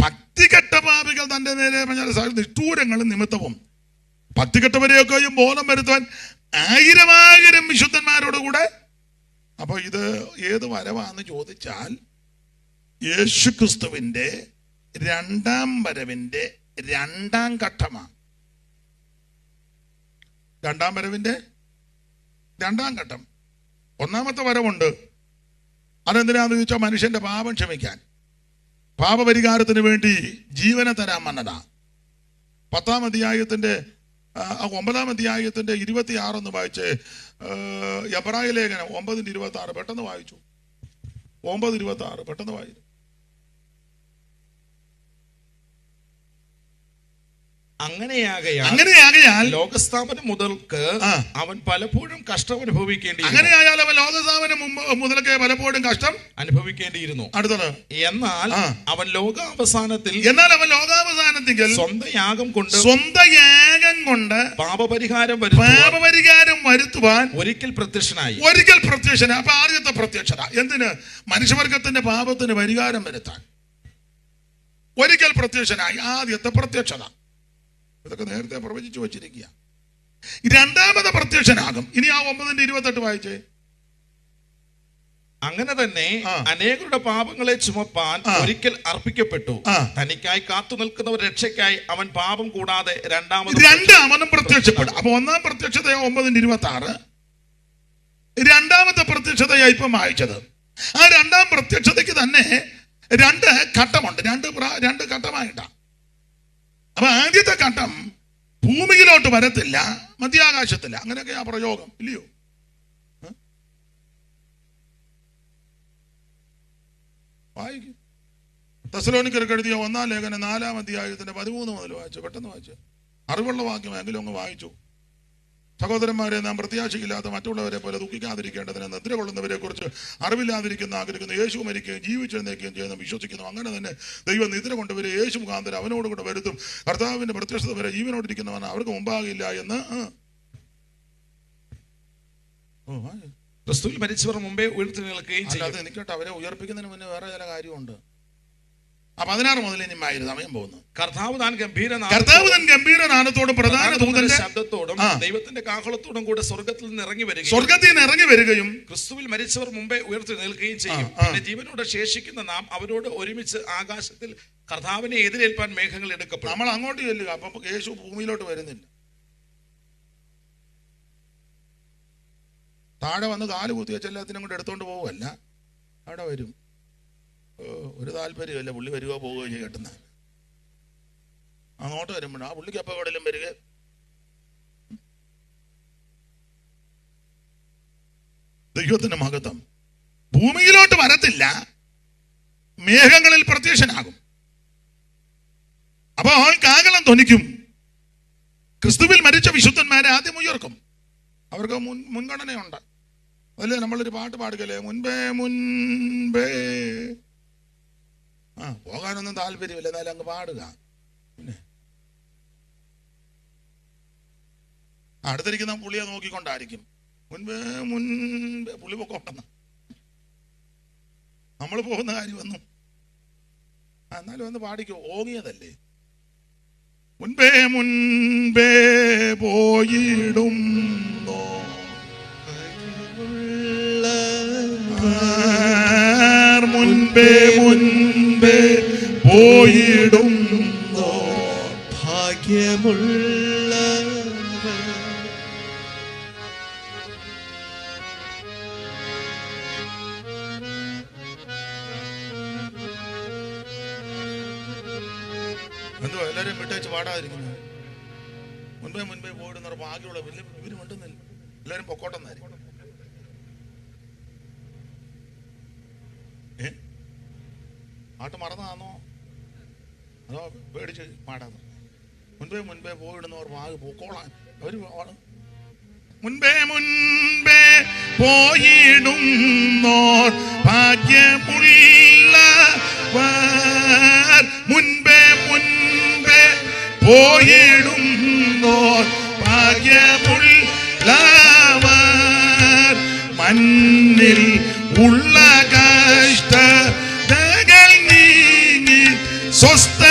ഭക്തികെട്ട പാപികൾ തന്റെ നേരെ പറഞ്ഞാൽ നിഷ്ഠൂരങ്ങൾ നിമിത്തവും ഭക്തികെട്ടവരെയൊക്കെയും ബോധം വരുത്താൻ 1000 വിശുദ്ധന്മാരോട് കൂടെ. അപ്പൊ ഇത് ഏത് വരവാന്ന് ചോദിച്ചാൽ യേശുക്രിസ്തുവിന്റെ 2ാം വരവിന്റെ 2ാം ഘട്ടമാണ്. 2ാം വരവിന്റെ 2ാം ഘട്ടം. 1ാമത്തെ വരവുണ്ട്. അതെന്തിനാന്ന് ചോദിച്ചാൽ മനുഷ്യന്റെ പാപം ക്ഷമിക്കാൻ, പാപപരിഹാരത്തിന് വേണ്ടി ജീവനെ തരാൻ വന്നതാ. 10ാം അധ്യായത്തിന്റെ 9ാം അധ്യായത്തിന്റെ 26 വായിച്ച്. എബ്രായ ലേഖനം 9:26 പെട്ടെന്ന് വായിച്ചു. 9:26 പെട്ടെന്ന് വായിച്ചു. അങ്ങനെയാകയാൽ ലോകസ്ഥാപനം മുതൽക്ക് അവൻ പലപ്പോഴും കഷ്ടം അനുഭവിക്കേണ്ടി. അങ്ങനെയായാൽ അവൻ ലോകസ്ഥാപനം മുതൽക്ക് പലപ്പോഴും കഷ്ടം അനുഭവിക്കേണ്ടിയിരുന്നു. അടുത്തത്, എന്നാൽ അവൻ ലോകാവസാനത്തിൽ സ്വന്തം യാഗം കൊണ്ട് പാപപരിഹാരം വരുത്തുവാൻ ഒരിക്കൽ പ്രത്യക്ഷനായി. അപ്പൊ ആദ്യത്തെ പ്രത്യക്ഷത എന്തിന്? മനുഷ്യവർഗത്തിന്റെ പാപത്തിന് പരിഹാരം വരുത്താൻ ഒരിക്കൽ പ്രത്യക്ഷനായി. ആദ്യത്തെ പ്രത്യക്ഷത ഇതൊക്കെ നേരത്തെ പ്രവചിച്ചു വച്ചിരിക്കുക. 2ാമത് പ്രത്യക്ഷനാകും. ഇനി ആ 9:28 വായിച്ചേ. അങ്ങനെ തന്നെ അനേകരുടെ പാപങ്ങളെ ചുമപ്പാൻ ഒരിക്കൽ അർപ്പിക്കപ്പെട്ടു. തനിക്കായി കാത്തു നിൽക്കുന്നവർ രക്ഷയ്ക്കായി അവൻ പാപം കൂടാതെ രണ്ടാമതും പ്രത്യക്ഷപ്പെടും. അപ്പൊ 1ാം പ്രത്യക്ഷത 9:26, 2ാമത്തെ പ്രത്യക്ഷതയായി ഇപ്പം വായിച്ചത്. ആ 2ാം പ്രത്യക്ഷതയ്ക്ക് തന്നെ 2 ഘട്ടമുണ്ട്. 2 ഘട്ടമായിട്ടാണ്. അപ്പൊ ആദ്യത്തെ ഘട്ടം ഭൂമിയിലോട്ട് വരത്തില്ല, മധ്യാകാശത്തില്ല. അങ്ങനെയൊക്കെ ആ പ്രയോഗം ഇല്ലയോ? വായിക്കും. തെസ്സലോനിക്കർക്ക് എഴുതിയ 1ാം ലേഖനം 4ാം അധ്യായത്തിന്റെ 13 മുതൽ വായിച്ചു. പെട്ടെന്ന് വായിച്ചു. അറിവുള്ള വാക്യമെങ്കിലും അങ്ങ് വായിച്ചു. സഹോദരന്മാരെ, നാം പ്രത്യാശയില്ലാത്ത മറ്റുള്ളവരെ പോലെ ദുഃഖിക്കാതിരിക്കേണ്ടതിന് നിദ്ര കൊള്ളുന്നവരെ കുറിച്ച് അറിവില്ലാതിരിക്കുന്ന ആഗ്രഹിക്കുന്നു. യേശു മരിക്കുകയും ജീവിച്ചെഴുന്നേൽക്കുകയും ചെയ്യുന്ന വിശ്വസിക്കുന്നു. അങ്ങനെ തന്നെ ദൈവം നിദ്ര കൊണ്ടുവരെ യേശു മുഖാന്തരം അവനോട് കൂടെ വരുത്തും. കർത്താവിന്റെ പ്രത്യക്ഷത വരെ ജീവനോടിരിക്കുന്നവൻ അവർക്ക് മുമ്പാകില്ല എന്ന്. ക്രിസ്തുവിൽ മരിച്ചവർ മുമ്പേ ഉയർത്തെഴുന്നേൽക്കുകയും ചെയ്യും. അത് എനിക്കട്ടെ, അവരെ ഉയർപ്പിക്കുന്നതിന് മുന്നേ വേറെ ചില കാര്യമുണ്ട്. 16 മുതൽ ഇനി സമയം പോകുന്നു. കർത്താവ് താൻ ഗംഭീരനാദത്തോടും പ്രധാന ദൂതന്റെ ശബ്ദത്തോടും ദൈവത്തിന്റെ കാഹളത്തോടും കൂടെ സ്വർഗത്തിൽ നിന്ന് ഇറങ്ങി വരികയും ക്രിസ്തുവിൽ മരിച്ചവർ മുമ്പേ ഉയർത്തെഴുന്നേൽക്കുകയും ചെയ്യും. പിന്നെ ജീവനോടെ ശേഷിക്കുന്ന നാം അവരോട് ഒരുമിച്ച് ആകാശത്തിൽ കർത്താവിനെ എതിരേൽപ്പാൻ മേഘങ്ങൾ എടുക്കപ്പെടും. നമ്മൾ അങ്ങോട്ട് ചെല്ലുക. അപ്പൊ യേശു ഭൂമിയിലോട്ട് വരുന്നില്ല. താഴെ വന്ന് കാല് കുത്തി വെച്ച് എല്ലാത്തിനും കൊണ്ട് എടുത്തോണ്ട് പോവുമല്ല, അവിടെ വരും. ഒരു താല്പര്യമല്ല പുള്ളി വരികയോ പോവുകയോ ചെയ്യും. കേട്ടുന്ന അങ്ങോട്ട് വരുമ്പോഴോ ആ പുള്ളിക്ക് എപ്പോൾ എവിടെയും വരിക. ദൈവത്തിന്റെ മഹത്വം. ഭൂമിയിലോട്ട് വരത്തില്ല, മേഘങ്ങളിൽ പ്രത്യക്ഷനാകും. അപ്പൊ കാഹളം ധ്വനിക്കും. ക്രിസ്തുവിൽ മരിച്ച വിശുദ്ധന്മാരെ ആദ്യം ഉയർക്കും. അവർക്ക് മുൻഗണനയുണ്ട്. അതല്ലേ നമ്മളൊരു പാട്ട് പാടുകല്ലേ, മുൻപേ. പോകാനൊന്നും താല്പര്യമില്ല, എന്നാലും അങ്ങ് പാടുക. പിന്നെ അടുത്തിരിക്കുന്ന പുള്ളിയെ നോക്കിക്കൊണ്ടായിരിക്കും. മുൻപേ പുള്ളി പൊക്കോട്ടെന്ന് നമ്മൾ പോകുന്ന കാര്യമൊന്നും. എന്നാലും ഒന്ന് പാടിക്കോ, ഓങ്ങിയതല്ലേ. മുൻപേ പോയിടും മുൻപേ പോയിടും ഭാഗ്യമുള്ള. എന്തോ എല്ലാരും വിട്ടേച്ച് പാടാതിരിക്കുന്നത്. മുൻപേ പോയിടുന്നവർ ഭാഗ്യമുള്ള. ഇവര് മിണ്ടുന്നില്ല, എല്ലാരും പൊക്കോട്ടെന്നായിരിക്കും. പാട്ട് മറന്നതാണോ അതോ പേടിച്ച് പാടാതെ? മുൻപേ പോയിടുന്നവർ പൊക്കോളാൻ അവര് മുൻപേ പോയിടുന്നോർ ഭാഗ്യമുള്ളവർ. മുൻപേ പോയിടുന്നോർ ഭാഗ്യമുള്ളവർ. മണ്ണിൽ ഉള്ള കഷ്ടതകൾ നീങ്ങി സ്വസ്ഥ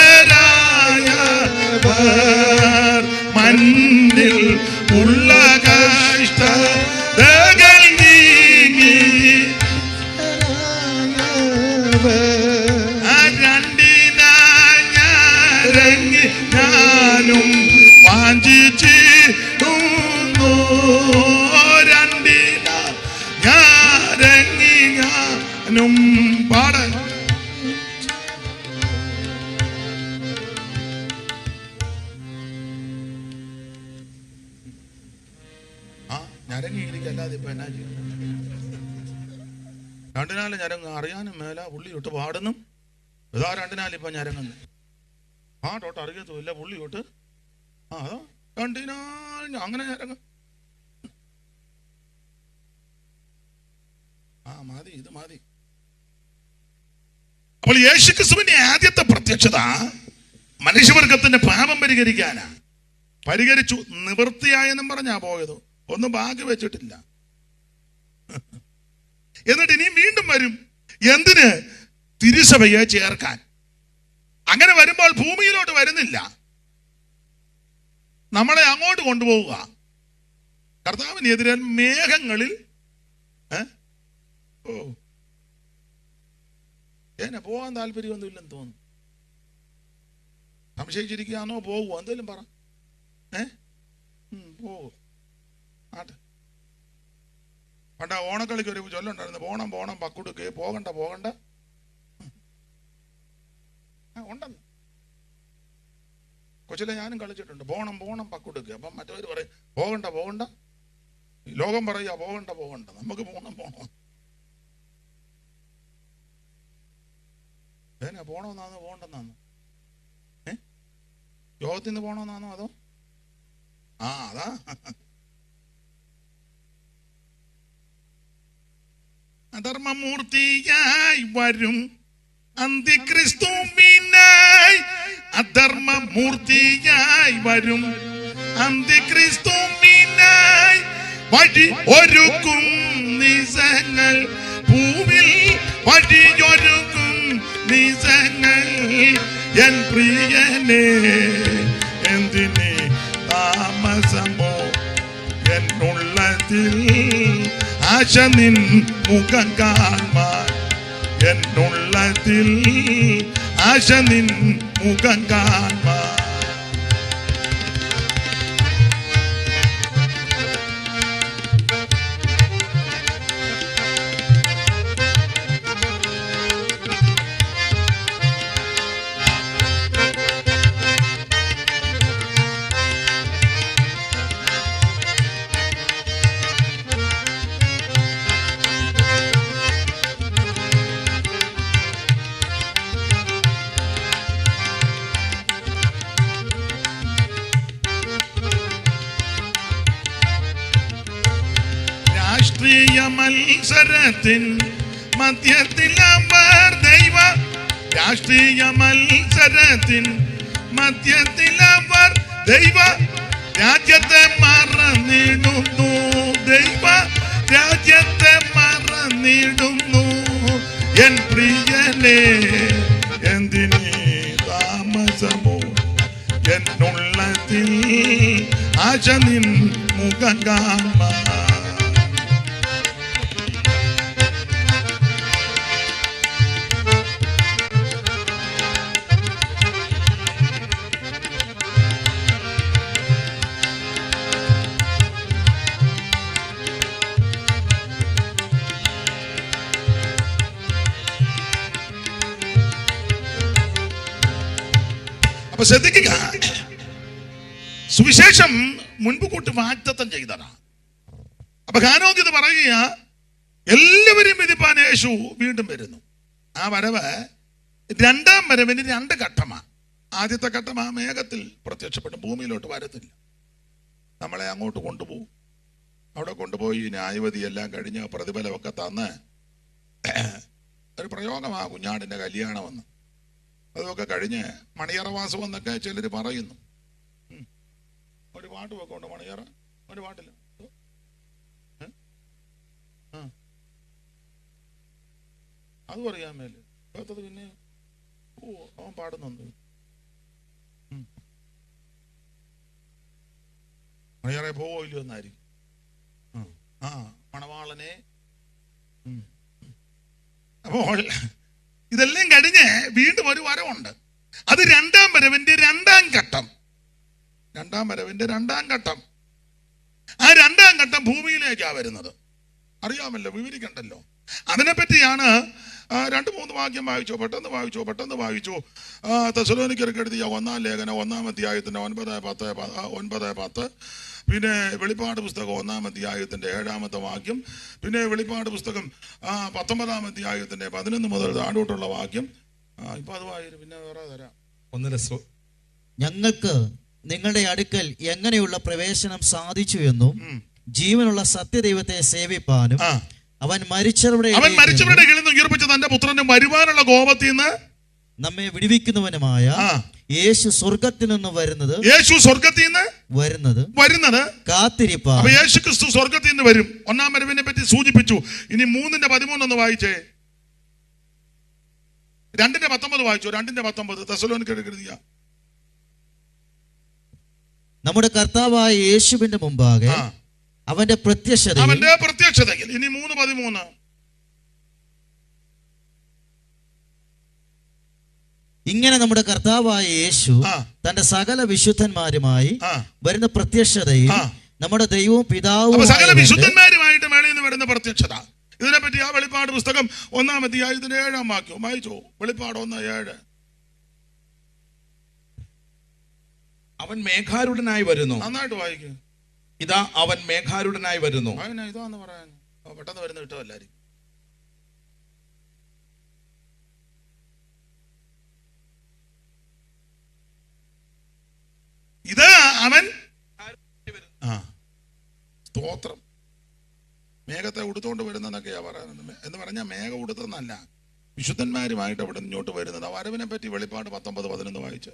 രണ്ടിനാ ഞാരങ്ങി ഞാനും പാട. ഞരങ്ങിയിരിക്കല്ലാതെ ഇപ്പൊ എന്നാ ചെയ്യും? രണ്ടിനാല് ഞരങ്ങ് അറിയാനും മേല പുള്ളി തൊട്ട് പാടുന്നു. ഇതാ രണ്ടിനാലിപ്പൊ ഞരങ്ങുന്നു. പാട്ടോട്ട് അറിയത്തുമില്ല പുള്ളി തൊട്ട്. അതാ രണ്ടിനാൽ അങ്ങനെ ഞരങ്ങ്. മതി, ഇത് മതി. അപ്പോൾ യേശുക്രിസ്തുവിന്റെ ആദ്യത്തെ പ്രത്യക്ഷത മനുഷ്യവർഗത്തിന്റെ പാപം പരിഹരിക്കാനാ. പരിഹരിച്ചു, നിവൃത്തിയായെന്നും പറഞ്ഞാ പോയത്. ഒന്നും ബാക്കി വെച്ചിട്ടില്ല. എന്നിട്ട് ഇനിയും വീണ്ടും വരും. എന്തിന്? തിരുസഭയെ ചേർക്കാൻ. അങ്ങനെ വരുമ്പോൾ ഭൂമിയിലോട്ട് വരുന്നില്ല, നമ്മളെ അങ്ങോട്ട് കൊണ്ടുപോവുക. കർത്താവിനെതിരെ മേഘങ്ങളിൽ എന്നെ പോകാൻ താല്പര്യമൊന്നുമില്ലെന്ന് തോന്നുന്നു. സംശയിച്ചിരിക്കുകയാണോ? പോകുമോ? എന്തേലും പറ. പോകും. ആട്ടെ. പണ്ട ഓണക്കളിക്ക് ഒരു ചൊല്ലുണ്ടായിരുന്നു, പോണം പോണം പക്കുടുക്ക്, പോകണ്ട പോകണ്ട. ഉണ്ടെന്ന് കൊച്ചിലെ ഞാനും കളിച്ചിട്ടുണ്ട്. പോണം പോണം പക്കുടുക്ക്. അപ്പം മറ്റവർ പറയും പോകണ്ട പോകണ്ട. ലോകം പറയുക പോകണ്ട പോകണ്ട, നമുക്ക് പോണം പോണം. ഏനാ പോണമെന്നാണോ പോകണ്ടെന്നാണോ? യോഗത്തിൽ നിന്ന് പോണമെന്നാണോ അതോ? അതാ. അധർമ്മമൂർത്തിയായി വരും അന്തിക്രിസ്തുവിനായി. അധർമ്മമൂർത്തിയായി വരും അന്തിക്രിസ്തുവിനായി. വഴി ഒരുക്കും നിസങ്ങൾ ഭൂവിൽ, വഴിയൊരുക്കും നിസങ്ങൾ. എൻ പ്രിയനെ എന്തിനെ താമസമോ? എന്നുള്ളതിൽ ആശ നിൻ മുഖം കാണാൻ. എന്നുള്ളതിൽ ആശ നിൻ മുഖം കാണാൻ. രാഷ്ട്രീയ മത്സരത്തിൻ മധ്യത്തിൽ അവർ ദൈവ. രാഷ്ട്രീയ മത്സരത്തിൻ മധ്യത്തിൽ അവർ ദൈവ രാജ്യത്തെ മറന്നിടുന്നു. ദൈവ രാജ്യത്തെ മറന്നിടുന്നു. എൻ പ്രിയനെ എന്തിനീ താമസമോ? എന്നുള്ളതിൽ ആശ നിൻ മുഖം കാണാൻ. അപ്പൊ ശ്രദ്ധിക്കുക, സുവിശേഷം മുൻപ് കൂട്ടി വാഗ്ദത്തം ചെയ്തതാണ്. അപ്പൊ ഹാനോക്ക് ഇത് പറയുക, എല്ലാവരും വിധിപ്പാൻ യേശു വീണ്ടും വരുന്നു. ആ വരവ് രണ്ടാം വരവിന് രണ്ട് ഘട്ടമാണ്. ആദ്യത്തെ ഘട്ടം ആ മേഘത്തിൽ പ്രത്യക്ഷപ്പെടും, ഭൂമിയിലോട്ട് വരത്തില്ല, നമ്മളെ അങ്ങോട്ട് കൊണ്ടുപോകും. അവിടെ കൊണ്ടുപോയി ന്യായവതി എല്ലാം കഴിഞ്ഞ് പ്രതിഫലമൊക്കെ തന്ന് ഒരു പ്രയോഗമാ കുഞ്ഞാടിന്റെ കല്യാണമെന്ന്. അതൊക്കെ കഴിഞ്ഞ് മണിയറവാസം എന്നൊക്കെ ചിലർ പറയുന്നു. ഒരു പാട്ട് വെക്കോണ്ട് മണിയറ, ഒരു പാട്ടില്ല. അത് പറയാൻ മേലെ കേട്ടത്. പിന്നെ അവൻ പാടുന്നുണ്ട്. മണിയറ പോവോ ഇല്ലയോ എന്നായിരിക്കും. മണവാളനെ. അപ്പോൾ ഇതെല്ലാം കഴിഞ്ഞ് വീണ്ടും ഒരു വരവുണ്ട്. അത് രണ്ടാം വരവിന്റെ രണ്ടാം ഘട്ടം. രണ്ടാം വരവിന്റെ രണ്ടാം ഘട്ടം. ആ രണ്ടാം ഘട്ടം ഭൂമിയിലേക്കാണ് വരുന്നത്. അറിയാമല്ലോ, വിവരിക്കണ്ടല്ലോ. അതിനെപ്പറ്റിയാണ് 2-3 വാക്യം പെട്ടെന്ന് വായിച്ചോ. തെസ്സലോനിക്കർക്ക് എഴുതിയ 1-ാം ലേഖനം 1-ാം അധ്യായത്തിന്റെ 9-10, പിന്നെ വെളിപ്പാട് പുസ്തകം 1-ാം അധ്യായത്തിന്റെ 7-ാമത്തെ വാക്യം, പിന്നെ വെളിപ്പാട് പുസ്തകം 19-ാം അധ്യായത്തിന്റെ 11 മുതൽ താഴോട്ടുള്ള വാക്യം. ഇപ്പൊ അത് വായിരും, പിന്നെ വേറെ തരാം. ഞങ്ങൾക്ക് നിങ്ങളുടെ അടുക്കൽ എങ്ങനെയുള്ള പ്രവേശനം സാധിച്ചു എന്നും ജീവനുള്ള സത്യദൈവത്തെ സേവിപ്പാനും അവൻ മരിച്ചവരുടെ കീഴിൽ നിന്ന് ഉയർപ്പിച്ച തന്റെ പുത്രന്റെ വരുവാനുള്ള കോപത്തിൽ നിന്ന് നമ്മെ വിടുവിക്കുന്നവനുമായ യേശു സ്വർഗത്തിൽ നിന്ന് വരുന്നത് കാത്തിരിപ്പാൻ. യേശു ക്രിസ്തു സ്വർഗത്തിൽ നിന്ന് വരും. 1-ാം വരവിനെ പറ്റി സൂചിപ്പിച്ചു. ഇനി 3:13 ഒന്ന് വായിച്ചേ. 2:19 വായിച്ചോ. 2:19 തെസ്സലോനിക്കർക്ക് എഴുതിയ നമ്മുടെ കർത്താവായ യേശുവിന്റെ മുമ്പാകെ അവന്റെ പ്രത്യക്ഷതയിൽ. ഇനി 3:13 ഇങ്ങനെ നമ്മുടെ കർത്താവായ യേശു തന്റെ സകല വിശുദ്ധന്മാരുമായി വരുന്ന പ്രത്യക്ഷതയിൽ നമ്മുടെ ദൈവവും പിതാവും സകല വിശുദ്ധന്മാരുമായിട്ട് മേളിൽ നിന്ന് വരുന്ന പ്രത്യക്ഷത. ഇതിനെപ്പറ്റി ആ വെളിപ്പാട് പുസ്തകം 1-ാം അധ്യായത്തിന്റെ 7-ാം വാക്യം വായിച്ചോ. വെളിപ്പാട് 1:7. അവൻ മേഘാരൂഢനായി വരുന്നു. നന്നായിട്ട് വായിക്കും. ഇതാ അവൻ മേഘാരൂഢനായി വരുന്നു. ഇതാന്ന് പറയാൻ പെട്ടെന്ന് വരുന്ന കിട്ടോ എല്ലാരും. ഇത് അവൻ സ്തോത്രം മേഘത്തെ ഉടുത്തോണ്ട് വരുന്നതൊക്കെയാ പറയുന്നത്. എന്ന് പറഞ്ഞാൽ മേഘം ഉടുത്തെന്നല്ല, വിശുദ്ധന്മാരുമായിട്ട് അവിടെ ഇങ്ങോട്ട് വരുന്നത്. ആ വരവിനെ പറ്റി വെളിപ്പാട് 19:11 വായിച്ച്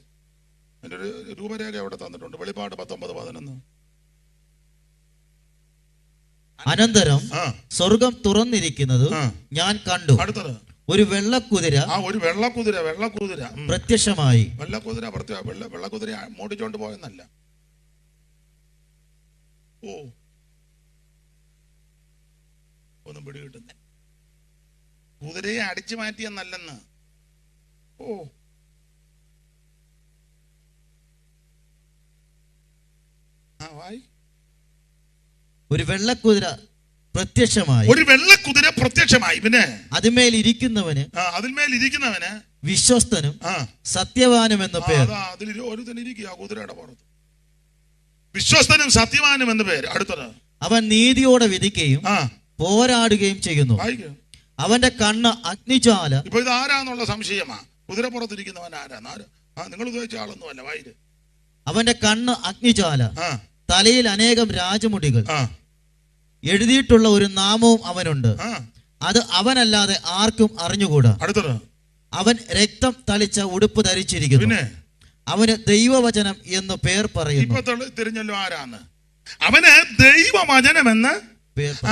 അതിന്റെ ഒരു രൂപരേഖ അവിടെ തന്നിട്ടുണ്ട്. വെളിപ്പാട് 19:11. അനന്തരം സ്വർഗം തുറന്നിരിക്കുന്നത് ഞാൻ കണ്ടു. അടുത്തത് ഒരു വെള്ളക്കുതിര. ഒരു വെള്ളക്കുതിര പ്രത്യക്ഷമായി. വെള്ളക്കുതിര മോടിച്ചോണ്ട് പോയെന്നല്ല. ഒന്നും പിടികിട്ടുന്ന കുതിരയെ അടിച്ചു മാറ്റിയെന്നല്ലെന്ന്. ഒരു വെള്ളക്കുതിര പ്രത്യക്ഷമായി. പിന്നെ അതിന്മേൽ ഇരിക്കുന്നവന് വിശ്വസ്തനും സത്യവാനും എന്ന പേർ. അതിൽ ഒരുത്തനിരിക്കുക കുതിരയുടെ പുറത്ത്, വിശ്വസ്തനും സത്യവാനും എന്ന പേര്. അടുത്തത് അവൻ നീതിയോടെ വിധിക്കുകയും പോരാടുകയും ചെയ്യുന്നു. അവന്റെ കണ്ണ് അഗ്നിജ്വാല. ഇപ്പൊ ഇത് ആരാന്നുള്ള സംശയമാ. കുതിരപ്പുറത്തിരിക്കുന്നവൻ ആരാ? നിങ്ങൾ ഉദ്ദേശിച്ച ആളൊന്നും അല്ല. വായിര്. അവന്റെ കണ്ണ് അഗ്നിജ്വാല, തലയിൽ അനേകം രാജമുടികൾ, എഴുതിയിട്ടുള്ള ഒരു നാമവും അവനുണ്ട്. അത് അവനല്ലാതെ ആർക്കും അറിഞ്ഞുകൂടാ. അടുത്തത് അവൻ രക്തം തളിച്ച ഉടുപ്പ് ധരിച്ചിരിക്കുന്നു. അവന് ദൈവവചനം എന്ന് പേർ പറയുന്നു. തിരിഞ്ഞല്ലോ ആരാന്ന്. അവന് ദൈവവചനമെന്ന്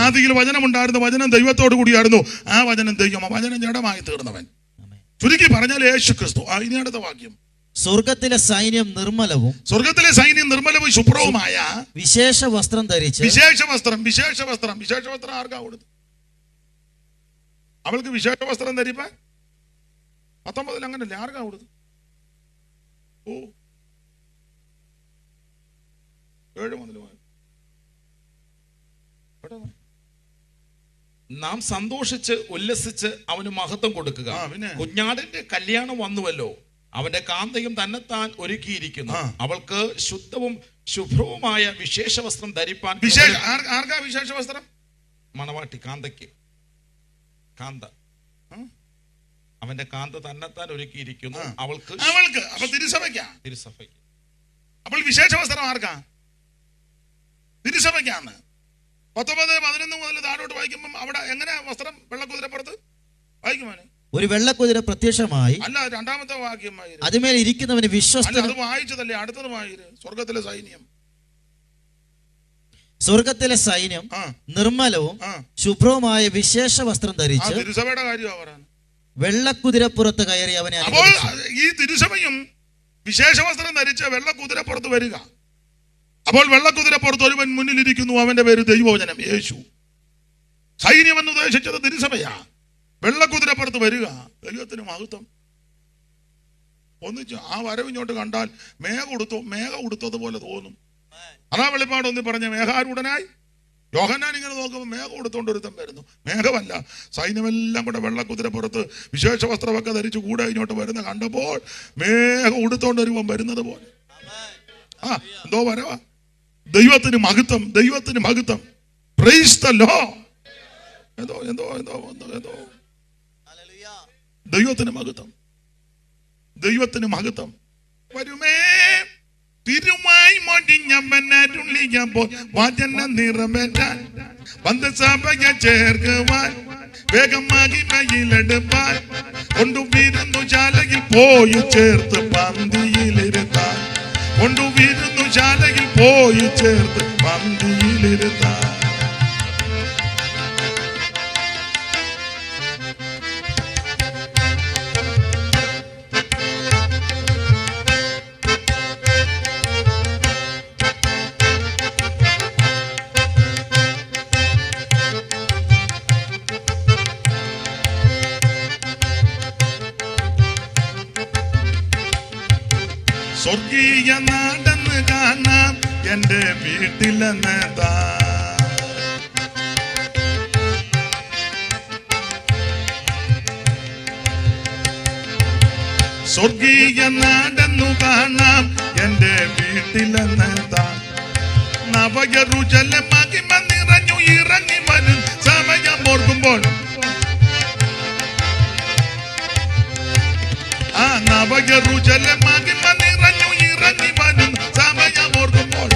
ആദിയിൽ വചനമുണ്ടായിരുന്നു, വചനം ദൈവത്തോടു കൂടിയായിരുന്നു, ആ വചനം ദൈവം, വചനം ജഡമായി തീർന്നവൻ. ചുരുക്കി പറഞ്ഞാൽ യേശു ക്രിസ്തു. ഇനി അടുത്ത വാക്യം. സ്വർഗത്തിലെ സൈന്യം നിർമ്മലവും ശുഭ്രവുമായ വിശേഷ വസ്ത്രം ധരിച്ച്. വിശേഷ വസ്ത്രം ആർക്കാ കൊടുത്തു? അവൾക്ക് വിശേഷ വസ്ത്രം ധരിപ്പാൻ 19 അങ്ങനല്ലേ? ആർക്കാ കൊടുത്തു? 7 മുതൽ നാം സന്തോഷിച്ച് ഉല്ലസിച്ച് അവന് മഹത്വം കൊടുക്കുക. കുഞ്ഞാടിന്റെ കല്യാണം വന്നുവല്ലോ, അവന്റെ കാന്തയും തന്നെത്താൻ ഒരുക്കിയിരിക്കുന്നു. അവൾക്ക് ശുദ്ധവും ശുഭ്രവുമായ വിശേഷ വസ്ത്രം ധരിപ്പാൻ. ആർക്കാ വിശേഷ വസ്ത്രം? മണവാട്ടി കാന്തയ്ക്ക്. കാന്ത അവന്റെ കാന്ത തന്നെത്താൻ ഒരുക്കിയിരിക്കുന്നു. അവൾക്ക് അപ്പൊ തിരുസഭയ്ക്ക്. അപ്പോൾ വിശേഷ വസ്ത്രം ആർക്കാ? തിരുസഭയ്ക്കാണ്. 19-11 മുതൽ താഴോട്ട് വായിക്കുമ്പോൾ അവിടെ എങ്ങനെ വസ്ത്രം? വെള്ളക്കുതിരപ്പുറത്ത് വായിക്കുമോനെ. ഒരു വെള്ളക്കുതിര പ്രത്യക്ഷമായി. അല്ല, 2-ാമത്തെ വാക്യം അതിന്മേൽ ഇരിക്കുന്നവന് വിശ്വസ്തനും. അത് വായിച്ചതല്ലേ? അടുത്തത് വായിര്. സ്വർഗത്തിലെ സൈന്യം നിർമ്മലവും ശുഭ്രവുമായ വിശേഷ വസ്ത്രം ധരിച്ച് തിരുസഭയുടെ കാര്യമാണ് പറയാൻ. വെള്ളക്കുതിരപ്പുറത്ത് കയറി അവനെ. അപ്പോൾ ഈ തിരുസഭയും വിശേഷ വസ്ത്രം ധരിച്ച് വെള്ളക്കുതിരപ്പുറത്ത് വരിക. അപ്പോൾ വെള്ളക്കുതിരപ്പുറത്ത് ഒരുവൻ മുന്നിലിരിക്കുന്നു, അവന്റെ പേര് ദൈവവചനം, യേശു. സൈന്യം എന്ന് ഉദ്ദേശിച്ചത് തിരുസഭയാ. വെള്ളക്കുതിരപ്പുറത്ത് വരിക, ദൈവത്തിന് മഹത്വം. ഒന്നിച്ച് ആ വരവിഞ്ഞോട്ട് കണ്ടാൽ മേഘ ഉടുത്തതുപോലെ തോന്നും. അതാ വെളിപ്പാട് ഒന്ന് പറഞ്ഞ മേഘാരൂഢനായി. യോഹന്നാൻ ഇങ്ങനെ നോക്കുമ്പോൾ മേഘം എടുത്തോണ്ട് ഒരുത്തം വരുന്നു. മേഘമല്ല, സൈന്യമെല്ലാം കൂടെ വെള്ളക്കുതിരപ്പുറത്ത് വിശേഷ വസ്ത്രമൊക്കെ ധരിച്ച് കൂടെ ഇങ്ങോട്ട് വരുന്ന കണ്ടപ്പോൾ മേഘം ഉടുത്തോണ്ട് ഒരുവൻ വരുന്നത് പോലെ. എന്തോ വരവാ. ദൈവത്തിന് മഹത്വം, ദൈവത്തിന് മഹത്വം. Praise the Lord. എന്തോ എന്തോ എന്തോ എന്തോ ദൈവത്തിന് മഹത്വം, ദൈവത്തിന് മഹത്വം. വരുമേ തിരുമായി മൊഴിഞ്ഞപ്പോൾ വചന നിറവേറ്റാൻ വന്ന് സഭയെ ചേർക്കുവാൻ വേഗമാകി മയിലെടുപ്പാൻ കൊണ്ടുവരുന്നു ശാലയിൽ പോയി ചേർത്ത് പന്തിയിലിരുത്താൻ, കൊണ്ടുവരുന്നു ശാലയിൽ പോയി ചേർത്ത് പന്തിയിലിരുത്താൻ. സ്വർഗീയ നാടെന്ന് കാണാം എന്റെ വീട്ടിലെന്നതാ. സ്വർഗീയ നാടെന്നു കാണാം എന്റെ വീട്ടിലെന്നതാ. നവയറുചല മഹിമ നിറഞ്ഞു ഇറങ്ങി വരും സമയം ഓർക്കുമ്പോൾ. ആ നവയറുചല മഹിമ നിറഞ്ഞു ഇറങ്ങി വരും സമയം ഓർക്കുമ്പോൾ.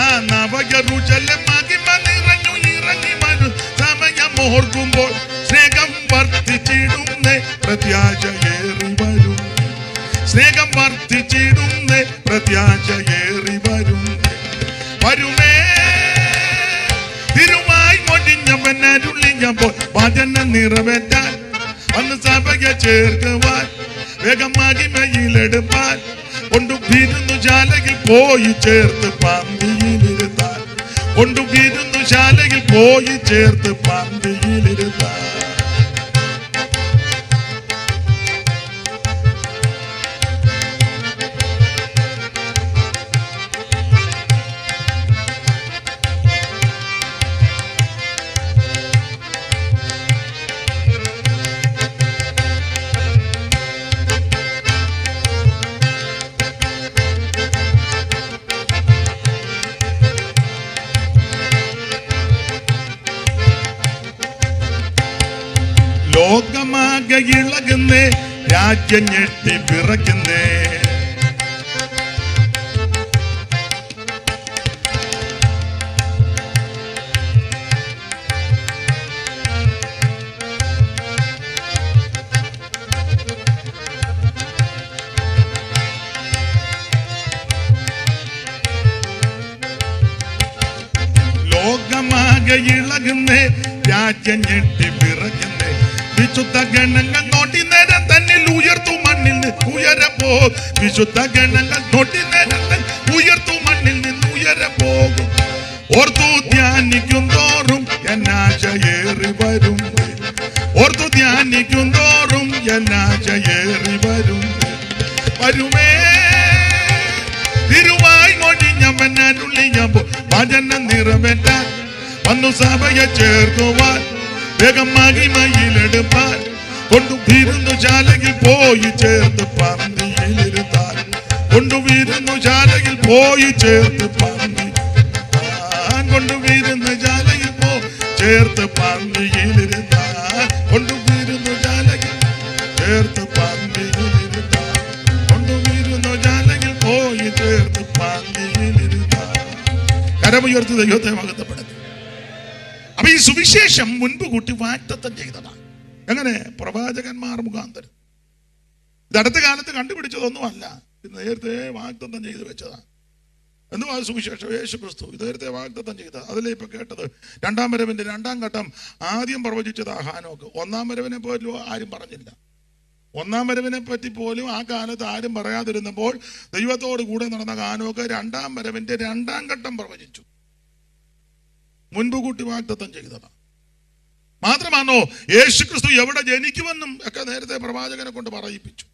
ആ നവയറുചല മഹിമ നിറഞ്ഞു ഇറങ്ങി വരും സമയം ഓർക്കുമ്പോൾ. സ്നേഹം വർദ്ധിച്ചിടുന്നേ പ്രത്യാശയേറി വരും, സ്നേഹം വർദ്ധിച്ചിടുന്നേ പ്രത്യാശയേറി വരും. വരുമേ തിരുമായി മൊഴിഞ്ഞവനരുളിഞ്ഞപ്പോൾ വചന നിറവേറ്റാൻ വന്ന് സഭയെ ചേർക്കുവാൻ വേഗമാകി മയിലെടുപ്പാൻ കൊണ്ടുവരുന്നു ശാലയിൽ പോയി ചേർത്ത് പന്തിയിലിരുത്താൻ, കൊണ്ടുവരുന്നു ശാലയിൽ പോയി ചേർത്ത് പന്തിയിലിരുത്താൻ. ലോകമാകെ ഇളകുന്നേ, രാജ്യം ഞെട്ടി പിറക്കുന്നേ. ലോകമാകെ ഇളകുന്നേ, രാജ്യം ഞെട്ടി പിറക്കുന്നേ. വിശുദ്ധ ഗണങ്ങൾ നോട്ടി നേരം തന്നിൽ ഉയർത്തു മണ്ണിൽ നിന്ന് ഉയരെ പോകും. വിശുദ്ധ ഗണങ്ങൾ നോട്ടി നേരം തന്നെ ഉയർത്തു മണ്ണിൽ നിന്ന് ഉയരെ പോകും. ഓർത്തു ധ്യാനിക്കും തോറും എന്നാശയേറി വരും, ഓർത്തു ധ്യാനിക്കും തോറും എന്നാശയേറി വരും. വരുമേ തിരുവായി മൊഴിഞ്ഞവനരുളിഞ്ഞപ്പോൾ വചന നിറവേറ്റാൻ വന്നു സഭയെ ചേർക്കുവാൻ വേഗമാകി മയിലെടുപ്പാൻ കൊണ്ടുവരുന്നു ശാലയിൽ പോയി ചേർത്ത് പന്തിയിലിരുത്താൻ, കൊണ്ടുവരുന്നു ശാലയിൽ പോയി ചേർത്ത് പന്തിയിലിരുത്താൻ, കൊണ്ടുവരുന്നു ശാലയിൽ പോയി ചേർത്ത് പന്തിയിലിരുത്താൻ, കൊണ്ടുവരുന്നു ശാലയിൽ ചേർത്ത് പന്തിയിലിരുത്താൻ, കൊണ്ടുവരുന്നു ശാലയിൽ പോയി ചേർത്ത് പന്തിയിലിരുത്താൻ. കരമുയർത്തി ദൈവത്തെ മഹത്വപ്പെടുത്തി. അപ്പൊ ഈ സുവിശേഷം മുൻപ് കൂട്ടി വാഗ്ദത്തം ചെയ്തതാണ്. എങ്ങനെ? പ്രവാചകന്മാർ മുഖാന്തരം. ഇത് അടുത്ത കാലത്ത് കണ്ടുപിടിച്ചതൊന്നുമല്ല, ഇത് നേരത്തെ വാഗ്ദത്തം ചെയ്ത് വെച്ചതാണ്. എന്തുവാ സുവിശേഷം? യേശു ക്രിസ്തു ഇത് നേരത്തെ വാഗ്ദത്തം ചെയ്തത്. അതിലേ ഇപ്പൊ കേട്ടത് രണ്ടാം വരവിന്റെ രണ്ടാം ഘട്ടം ആദ്യം പ്രവചിച്ചത് ഹാനോക്ക്. ഒന്നാം വരവിനെ പോലും ആരും പറഞ്ഞില്ല. ഒന്നാം വരവിനെ പറ്റി പോലും ആ കാലത്ത് ആരും പറയാതിരുന്നപ്പോൾ ദൈവത്തോട് കൂടെ നടന്ന ഹാനോക്ക് രണ്ടാം വരവിന്റെ രണ്ടാം ഘട്ടം പ്രവചിച്ചു. മുൻപ് കൂട്ടി വാഗ്ദത്തം ചെയ്തതാണ്. മാത്രമാണോ യേശു ക്രിസ്തു എവിടെ ജനിക്കുമെന്നും ഒക്കെ നേരത്തെ പ്രവാചകനെ കൊണ്ട് പറയിപ്പിച്ചു.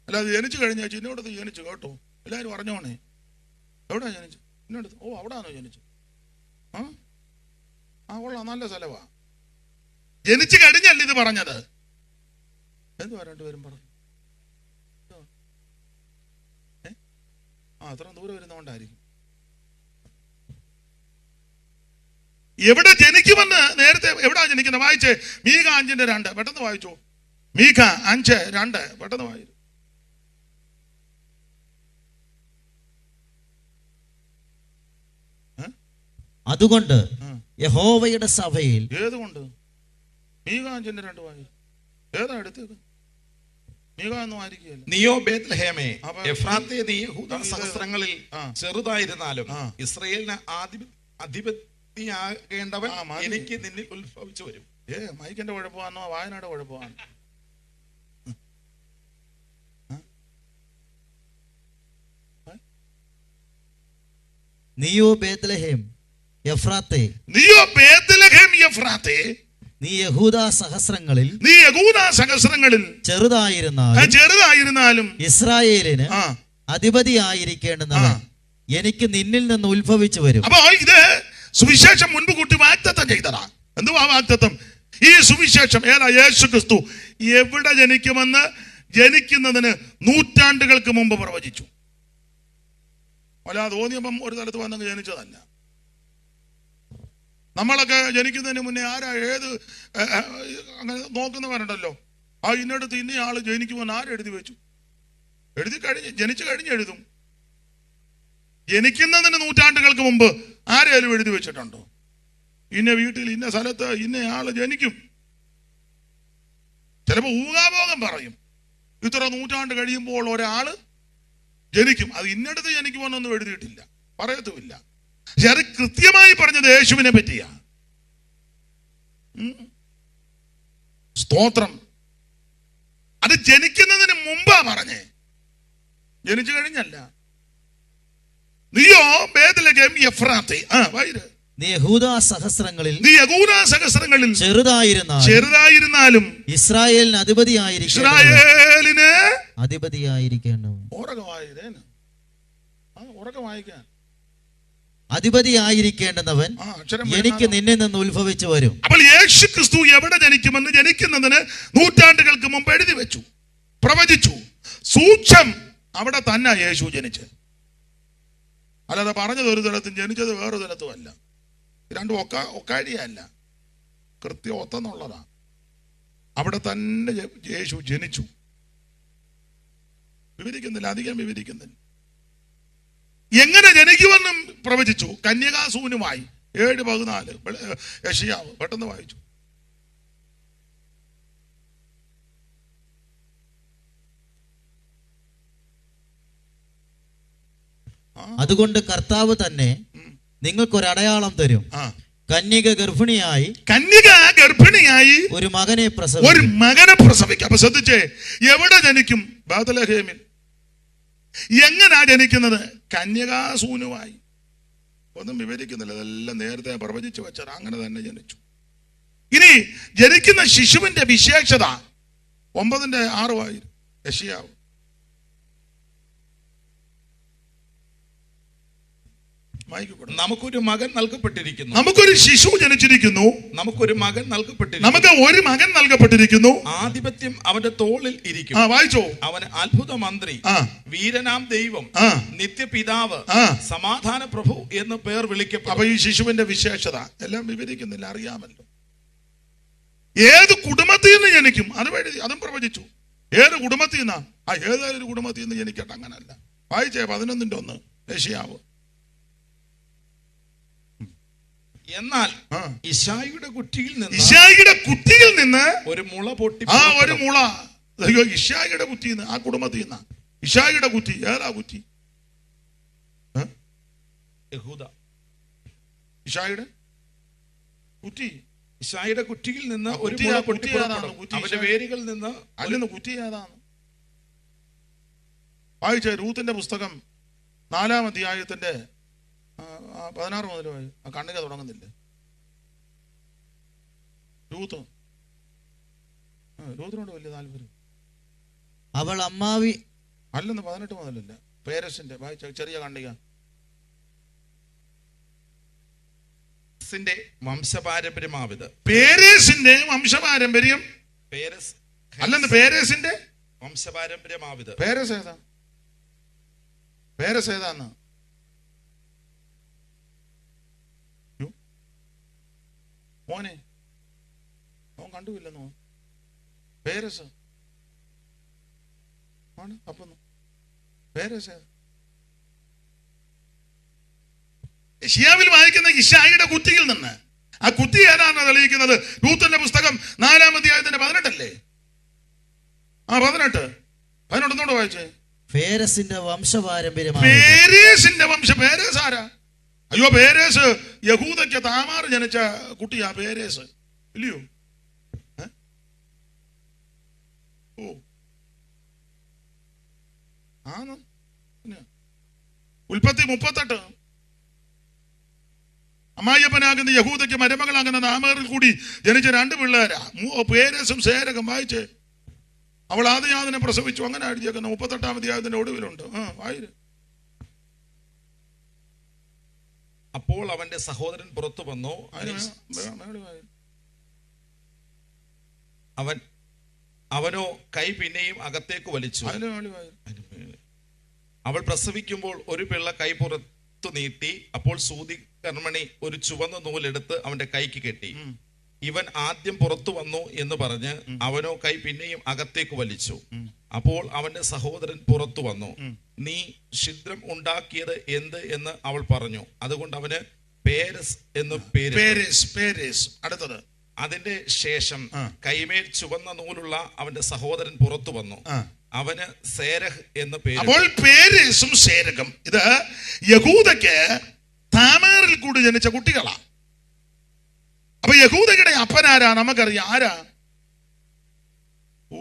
അല്ലാതെ ജനിച്ചു കഴിഞ്ഞാൽ ഇന്നോടത്ത് ജനിച്ചു കേട്ടോ, എല്ലാവരും അറിഞ്ഞോണേ. എവിടാ ജനിച്ചു? ഇന്നോടത്ത്. ഓ, അവിടാണോ ജനിച്ചു? ആ കൊള്ളാം, നല്ല സ്ഥലവാ. ജനിച്ചു കഴിഞ്ഞല്ല ഇത് പറഞ്ഞത്. എന്തുവാ രണ്ടുപേരും പറഞ്ഞു? അത്രയും ദൂരെ വരുന്നോണ്ടായിരിക്കും. എവിടെ ജനിക്കുമെന്ന് നേരത്തെ എവിടാ ജനിക്കുന്നത്? വായിച്ചേ, മീഖ 5:2 പെട്ടെന്ന് വായിച്ചു. മീഖ 5:2 പെട്ടെന്ന് വായിച്ചു. അതുകൊണ്ട് യഹോവയുടെ സഭയിൽ. ഏതുകൊണ്ട്? മീഖ 5:2 വായിച്ചു. ഏതാ എടുത്തേക്ക്? മീഖ ഒന്നും ആയിരിക്കുകയല്ല. നീയോ ബേത്ലഹേമേ എഫ്രാത്തേ, നീ യഹൂദ സഹസ്രങ്ങളിൽ ചെറുതായിരുന്നാലും ഇസ്രായേലിന് അധിപതിയാകേണ്ടവൻ എനിക്ക് നിന്നിൽ ഉത്ഭവിച്ചു വരും. മൈക്കിന്റെ കുഴപ്പമാണോ വായനയുടെ കുഴപ്പമാണ്? നീയോ ബേത്ലഹേം എഫ്രാത്തേ, നീയോ ബേത്ലഹേം എഫ്രാത്തേ, നീ യഹൂദ സഹസ്രങ്ങളിൽ ചെറുതായിരുന്നാലും ഇസ്രായേലിന് അധിപതിയായിരിക്കേണ്ടുന്നവൻ എനിക്ക് നിന്നിൽ നിന്ന് ഉത്ഭവിച്ചു വരും. അപ്പൊ ഇത് സുവിശേഷം മുൻപ് കൂട്ടി വാഗ്ദത്തം ചെയ്തതാ. എന്തുവാ വാഗ്ദത്തം? ഈ സുവിശേഷം ഏതാ? യേശു ക്രിസ്തു എവിടെ ജനിക്കുമെന്ന് ജനിക്കുന്നതിന് നൂറ്റാണ്ടുകൾക്ക് മുമ്പ് പ്രവചിച്ചു. അല്ല, തോന്നിയപ്പം ഒരു സ്ഥലത്ത് വന്നങ്ങ് ജനിച്ചതല്ല. നമ്മളൊക്കെ ജനിക്കുന്നതിന് മുന്നേ ആരാ ഏത് അങ്ങനെ നോക്കുന്നവരുണ്ടല്ലോ. ഇന്നടുത്ത് ഇന്ന ആള് ജനിക്കുമെന്ന് ആരെഴുതി വെച്ചു? എഴുതി കഴിഞ്ഞ് ജനിച്ചു കഴിഞ്ഞ് എഴുതും. ജനിക്കുന്നതിന് നൂറ്റാണ്ടുകൾക്ക് മുമ്പ് ആരെങ്കിലും എഴുതി വെച്ചിട്ടുണ്ടോ? ഇന്ന വീട്ടിൽ ഇന്ന സ്ഥലത്ത് ഇന്ന ആള് ജനിക്കും. ചിലപ്പോ ഊഹാഭോഗം പറയും. ഇത്ര നൂറ്റാണ്ട് കഴിയുമ്പോൾ ഒരാള് ജനിക്കും. അത് ഇന്നടുത്ത് ജനിക്കുമെന്നൊന്നും എഴുതിയിട്ടില്ല, പറയത്തുമില്ല. പക്ഷെ അത് കൃത്യമായി പറഞ്ഞത് യേശുവിനെ പറ്റിയാ. സ്തോത്രം. അത് ജനിക്കുന്നതിന് മുമ്പാ പറഞ്ഞേ, ജനിച്ചു കഴിഞ്ഞല്ല. നീയോ ബേത്ലഹേം എഫ്രാത്തേ, നീ യഹൂദ സഹസ്രങ്ങളിൽ ചെറുതായിരുന്നാലും ഇസ്രായേലിന് അധിപതിയായിരിക്കണം. അധിപതിയായിരിക്കേണ്ടവൻ എനിക്ക് നിന്നിൽ നിന്ന് ഉത്ഭവിച്ചു വരും. അപ്പോൾ യേശു ക്രിസ്തു എവിടെ ജനിക്കുമെന്ന് ജനിക്കുന്നതിന് നൂറ്റാണ്ടുകൾക്ക് മുമ്പ് എഴുതി വെച്ചു, പ്രവചിച്ചു. സൂക്ഷം അവിടെ തന്നെ യേശു ജനിച്ച്. അല്ലാതെ പറഞ്ഞത് ഒരു തലത്തും ജനിച്ചത് വേറൊരു തലത്തും അല്ല. രണ്ടും ഒക്കാഴിയല്ല, കൃത്യം ഒത്തെന്നുള്ളതാ. അവിടെ തന്നെ യേശു ജനിച്ചു. വിവരിക്കുന്നില്ല, അധികം വിവരിക്കുന്നില്ല. എങ്ങനെ ജനിക്കുമെന്നും പ്രവചിച്ചു. കന്യകാസൂനുമായി 7:14 യെശയ്യാവ് പെട്ടെന്ന് വായിച്ചു. അതുകൊണ്ട് കർത്താവ് തന്നെ നിങ്ങൾക്കൊരടയാളം തരും. കന്യക ഗർഭിണിയായി ഒരു മകനെ പ്രസവിക്കും. അപ്പൊ ശ്രദ്ധിച്ചേ, എവിടെ ജനിക്കും? ബേത്ലഹേമിൽ. എങ്ങനാ ജനിക്കുന്നത്? കന്യകാസൂനുമായി. ഒന്നും വിവരിക്കുന്നില്ല, ഇതെല്ലാം നേരത്തെ പ്രവചിച്ചു വെച്ചത്. അങ്ങനെ തന്നെ ജനിച്ചു. ഇനി ജനിക്കുന്ന ശിശുവിന്റെ വിശേഷത 9:6 യെശയ്യാവ്. നമുക്കൊരു മകൻ നൽകപ്പെട്ടിരിക്കുന്നു, നമുക്കൊരു ശിശു ജനിച്ചിരിക്കുന്നു, നമുക്കൊരു മകൻ നൽകപ്പെട്ടിരിക്കുന്നു, നമുക്ക് ഒരു മകൻ നൽകപ്പെട്ടിരിക്കുന്നു. ആധിപത്യം അവന്റെ തോളിൽ ഇരിക്കും. വായിച്ചോ. അവൻ അത്ഭുത മന്ത്രി, വീരനാം ദൈവം, നിത്യപിതാവ്, സമാധാന പ്രഭു എന്ന് പേർ വിളിക്കപ്പെടും. അപ്പൊ ഈ ശിശുവിന്റെ വിശേഷത എല്ലാം വിവരിക്കുന്നില്ല, അറിയാമല്ലോ. ഏത് കുടുംബത്തിൽ നിന്ന് ജനിക്കും അതും പ്രവചിച്ചു. ഏത് കുടുംബത്തിൽ നിന്നാ? ഏതൊരു കുടുംബത്തിൽ നിന്ന് ജനിക്കട്ടെ, അങ്ങനല്ല. വായിച്ചേ 11:1 യെശയ്യാവ്. എന്നാൽ ഇശായിയുടെ കുറ്റിയിൽ നിന്ന് ഒരു മുള പൊട്ടി. ഒരു മുള. ഇശായിയുടെ കുറ്റിയിൽ നിന്ന്, ആ കുടുംബത്തിൽ നിന്ന്. ഇശായിയുടെ കുറ്റി ഏതാ കുറ്റി? യഹൂദ. ഇശായിയുടെ കുറ്റി. ഇശായിയുടെ കുറ്റിയിൽ നിന്ന് ഒരു മുള പൊട്ടി അവന്റെ വേരുകളിൽ നിന്ന്. അല്ലെന്ന് കുറ്റി ഏതാണ്? വായിച്ച രൂത്തിന്റെ പുസ്തകം 4-ാം അധ്യായത്തിന്റെ 16 മുതൽ ആ കണ്ണിക തുടങ്ങുന്നില്ലേ? രൂത്തിനോട് വലിയ താല്പര്യം. അവൾ അമ്മാവി അല്ലെന്ന് 18 മുതലല്ല. പേരസിന്റെ വായിച്ച ചെറിയ കണ്ണിക. വംശപാരമ്പര്യമാവിത്. പേരേസിന്റെ വംശപാരമ്പര്യം അല്ലെന്ന്. പേരേസിന്റെ വംശപാരമ്പര്യമാവിത്. പേരസ് ഏതാ? പേരസ് ഏതാന്ന്? മോനെ അവൻ കണ്ടുമില്ലെന്നോ? പേരസ് ആണ് അപ്പൊന്നു. പേരസ് യശയ്യാവിൽ വായിക്കുന്ന ഇശായിയുടെ കുത്തിയിൽ നിന്ന്, ആ കുത്തി ഏതാണെന്ന് തെളിയിക്കുന്നത് രൂത്തിന്റെ പുസ്തകം 4-ാം അധ്യായത്തിന്റെ 18 ആ 18 വായിച്ചേ. പേരസിന്റെ വംശപാരമ്പര്യം. പേരേസിന്റെ പേരേസ് ആരാ? അയ്യോ, പേരേസ് യഹൂദയ്ക്ക് താമാർ ജനിച്ച കുട്ടിയാ പേരേസ്, ഇല്ലയോ? ഓ ആന്ന്. ഉൽപ്പത്തി 38 അമ്മായിയപ്പനാകുന്ന യഹൂദയ്ക്ക് മരുമകളാകുന്ന താമാറിൽ കൂടി ജനിച്ച 2 പിള്ളേരാ, പേരേസും സേരകം. വായിച്ച്. അവൾ ആദ്യജാതനെ പ്രസവിച്ചു. അങ്ങനെ എഴുതിയേക്കുന്ന 38-ാം അധ്യായത്തിന്റെ ഒടുവിലുണ്ട്. വായിര്. അപ്പോൾ അവന്റെ സഹോദരൻ പുറത്തു വന്നു. അവനോ കൈ പിന്നെയും അകത്തേക്ക് വലിച്ചു. അവൾ പ്രസവിക്കുമ്പോൾ ഒരു പിള്ള കൈ പുറത്തു നീട്ടി. അപ്പോൾ സൂതി കർമ്മണി ഒരു ചുവന്ന നൂലെടുത്ത് അവന്റെ കൈക്ക് കെട്ടി. ഇവൻ ആദ്യം പുറത്തു വന്നു എന്ന് പറഞ്ഞ് അവനോ കൈ പിന്നെയും അകത്തേക്ക് വലിച്ചു. അപ്പോൾ അവന്റെ സഹോദരൻ പുറത്തു വന്നു. നീ ഛിദ്രം ഉണ്ടാക്കിയത് എന്ത് എന്ന് അവൾ പറഞ്ഞു. അതുകൊണ്ട് അവന് പേരസ് എന്ന് പേര്. അടുത്തത്. അതിന്റെ ശേഷം കൈമേൽ ചുവന്ന നൂലുള്ള അവന്റെ സഹോദരൻ പുറത്തു വന്നു. അവന് സേരഹ് എന്ന് പേര്. അപ്പോൾ പേരേസും സേരകം ഇത് യഹൂദയ്ക്ക് താമാറിൽ കൂടി ജനിച്ച കുട്ടികളാ. അപ്പൊ യഹൂദയുടെ അപ്പനാരാ? നമുക്കറിയാം. ആരാ? ഓ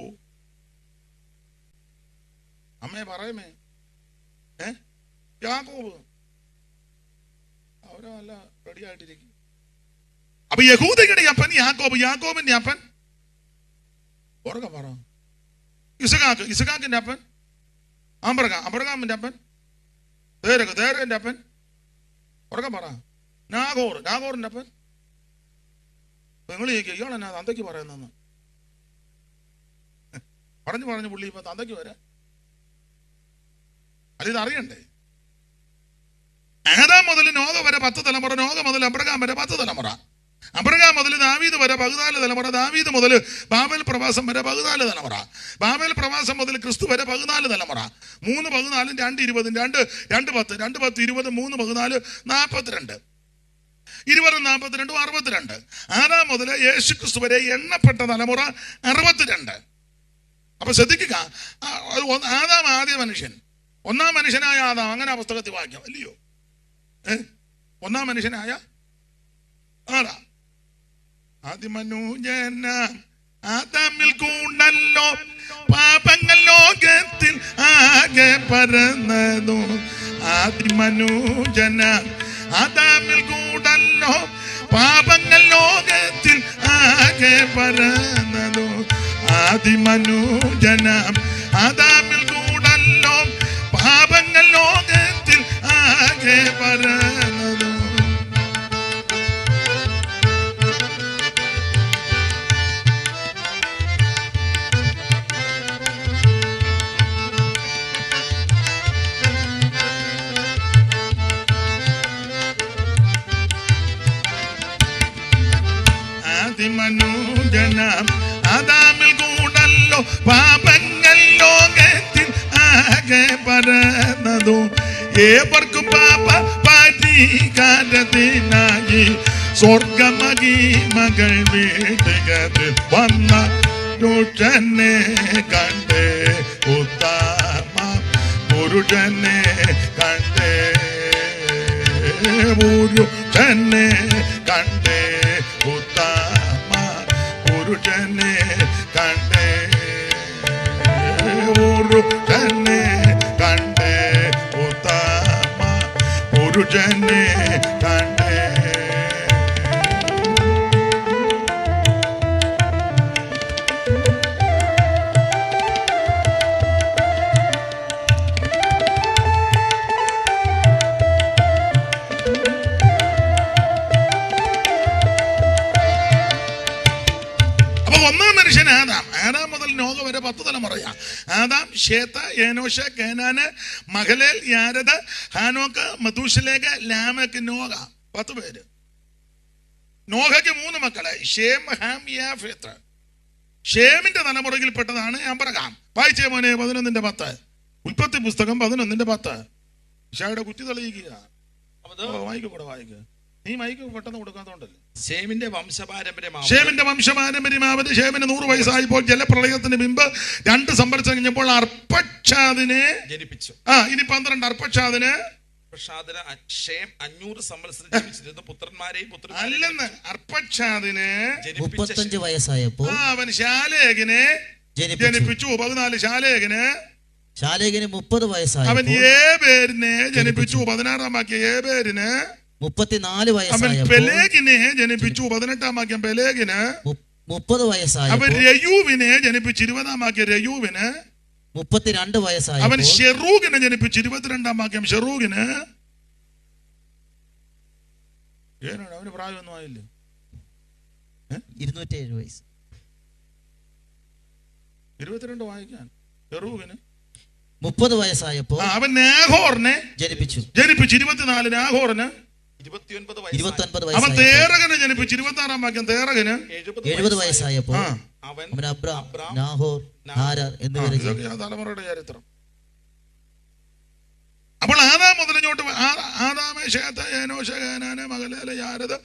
അമ്മേ പറയുമേ. യാക്കോബ്. അവരോ നല്ല റെഡി ആയിട്ടിരിക്കും. അപ്പൊ യഹൂദയുടെ അപ്പൻ യാക്കോബ്. യാക്കോബിന്റെ അപ്പൻ ഓർക്ക പറ. ഇസഹാക്ക്. ഇസഹാക്കിന്റെ അപ്പൻ അബ്രഹാം. അബ്രഹാമിന്റെ അപ്പൻ തേരഹ്. തേരഹിന്റെ അപ്പൻ ഉറക്ക പറ. നാഗോർ. നാഗോറിന്റെ അപ്പൻ. നിങ്ങൾ ചോദിക്കുക ഇയാളെന്നാ തന്തയ്ക്ക് പറയുന്നെന്ന്. പറഞ്ഞു പുള്ളി ഇപ്പൊ തന്തയ്ക്ക് വരാ. അതിത് അറിയണ്ടേ? ആദാം മുതൽ നോഹ വരെ 10 തലമുറ. നോഹ മുതൽ അബ്രഹാം വരെ 10 തലമുറ. അബ്രഹാം മുതൽ ദാവീദ് വരെ 14 തലമുറ. ദാവീദ് മുതൽ ബാബേൽ പ്രവാസം വരെ 14 തലമുറ. ബാബേൽ പ്രവാസം മുതൽ ക്രിസ്തു വരെ 14 തലമുറ. 3 14 2 20 2 10 2 10 20 3 14 42 20 42 62. ആദാം മുതൽ യേശു ക്രിസ്തു വരെ എണ്ണപ്പെട്ട തലമുറ 62. അപ്പൊ ശ്രദ്ധിക്കുക, ആദാം ആദ്യ മനുഷ്യൻ, ഒന്നാം മനുഷ്യനായ ആദാം. അങ്ങനെ ആ പുസ്തകത്തിൽ വായിക്കാം, അല്ലയോ? ഒന്നാം മനുഷ്യനായ ആദാം. ആദിമനുജന ആദാമിൽ കൂടല്ലോ പാപങ്ങൾ ലോകത്തിൽ ആകെ പരന്നതു. ആദിമനുജന ആദാമിൽ കൂടല്ലോ പാപങ്ങൾ ലോകത്തിൽ ആകെ പരന്നതു. ആദിമനുജന ആദാമിൽ കൂടല്ലോ പാപങ്ങൾ ലോകത്തിൽ ആകെ പരന്നതു. ആദിമനുജന ആദാമിൽ കൂടല്ലോ പാപങ്ങൾ ലോകത്തിൽ ആകെ പരന്നതു. ഏവർക്കും പാപ പരിഹാരത്തിനായി സ്വർഗമഹിമകൾ വീട്ടുകതിൽ വന്ന പുരുഷനെ കണ്ടേ. ഉത്തമ പുരുഷനെ കണ്ടേ. പുരുഷനെ കണ്ടേ. ഉത്തമ പുരുഷനെ കണ്ടേ. പുരുഷനെ കണ്ടേ. ഉത്തമ പുരുഷനെ കണ്ടേ. 10 തലമുറയാ. ആദാം, ശേത്ത്, ഏനോശ്, കേനാന്, മഹലേൽ, യാരദ്, ഹാനോക്ക്, മഥൂശലേക്ക്, ലാമക്ക്, നോഹ. 10 പേര്. നോഹയ്ക്ക് 3 മക്കള്, ഷേം, ഹാം, യാഫേത്ത്. ഷേമിന്റെ തലമുറയിൽപ്പെട്ടതാണ് അബ്രഹാം. വായിച്ചേ മോനെ 11:10. ഉൽപ്പത്തി പുസ്തകം 11:10. ഇശായുടെ കുറ്റി തെളിയിക്കുക. വായിക്കൂടെ വായിക്കുക. നീ മൈക്ക് പെട്ടെന്ന് കൊടുക്കാത്തോണ്ടല്ലേ. ഷേമിന്റെ വംശപാരമ്പര്യമാവത്. ഷേമിന് 100 വയസ്സായപ്പോൾ ജലപ്രളയത്തിന് മുമ്പ് 2 സംവത്സരം കഴിഞ്ഞപ്പോൾ അർപ്പക്ഷാദിനെ ജനിപ്പിച്ചു. ഇനി 12 അർപ്പക്ഷാദിന് ഷേം 500 സംവത്സരം ജീവിച്ചിരുന്നു. പുത്രന്മാരെയും അല്ലെന്ന്. അർപ്പക്ഷാദിന് 35 വയസ്സായപ്പോൾ അവൻ ശാലേഖിനെ ജനിപ്പിച്ചു. 14 ശാലേഖിന് 30 വയസ്സായപ്പോൾ അവൻ ഏബേരിനെ ജനിപ്പിച്ചു. 16 വാക്യം ഏബേരിന് 34 വയസ്സായപ്പോൾ പെലേഗിനെ ജനിപ്പിച്ചു. 18 വാക്യം പെലേഗിന് 30 വയസ്സായപ്പോൾ അവൻ രയൂവിനെ ജനിപ്പിച്ചു. 20 വാക്യം രയൂവിന് 32 വയസ്സായപ്പോൾ അവൻ ഷെറൂഗിനെ ജനിപ്പിച്ചു. 22 വാക്യം ഷെറൂഗിന്. അവന് പ്രായമൊന്നും ആയില്ലേ? 207 വയസ്സ്. 22 വായിക്കാൻ. ഷെറൂഗിന് 30 വയസ്സായപ്പോൾ അവൻ നാഹോറിനെ ജനിപ്പിച്ചു. 24 നാഹോറിന് 29 അവൻ തേരകനെ ജനിപ്പിച്ചു. 26 വാക്യം തേരകന് 70 വയസ്സായപ്പോൾ അവൻ അബ്രാം, നാഹോർ, ഹാരാർ എന്നിവരെ തലമുറയുടെ ചരിത്രം. അപ്പോൾ ആദാം മുതലിഞ്ഞോട്ട് ആദാമേ, ശേത്ത്, ഏനോശ്, കേനാന്, മഹലേല്, യാരദ്,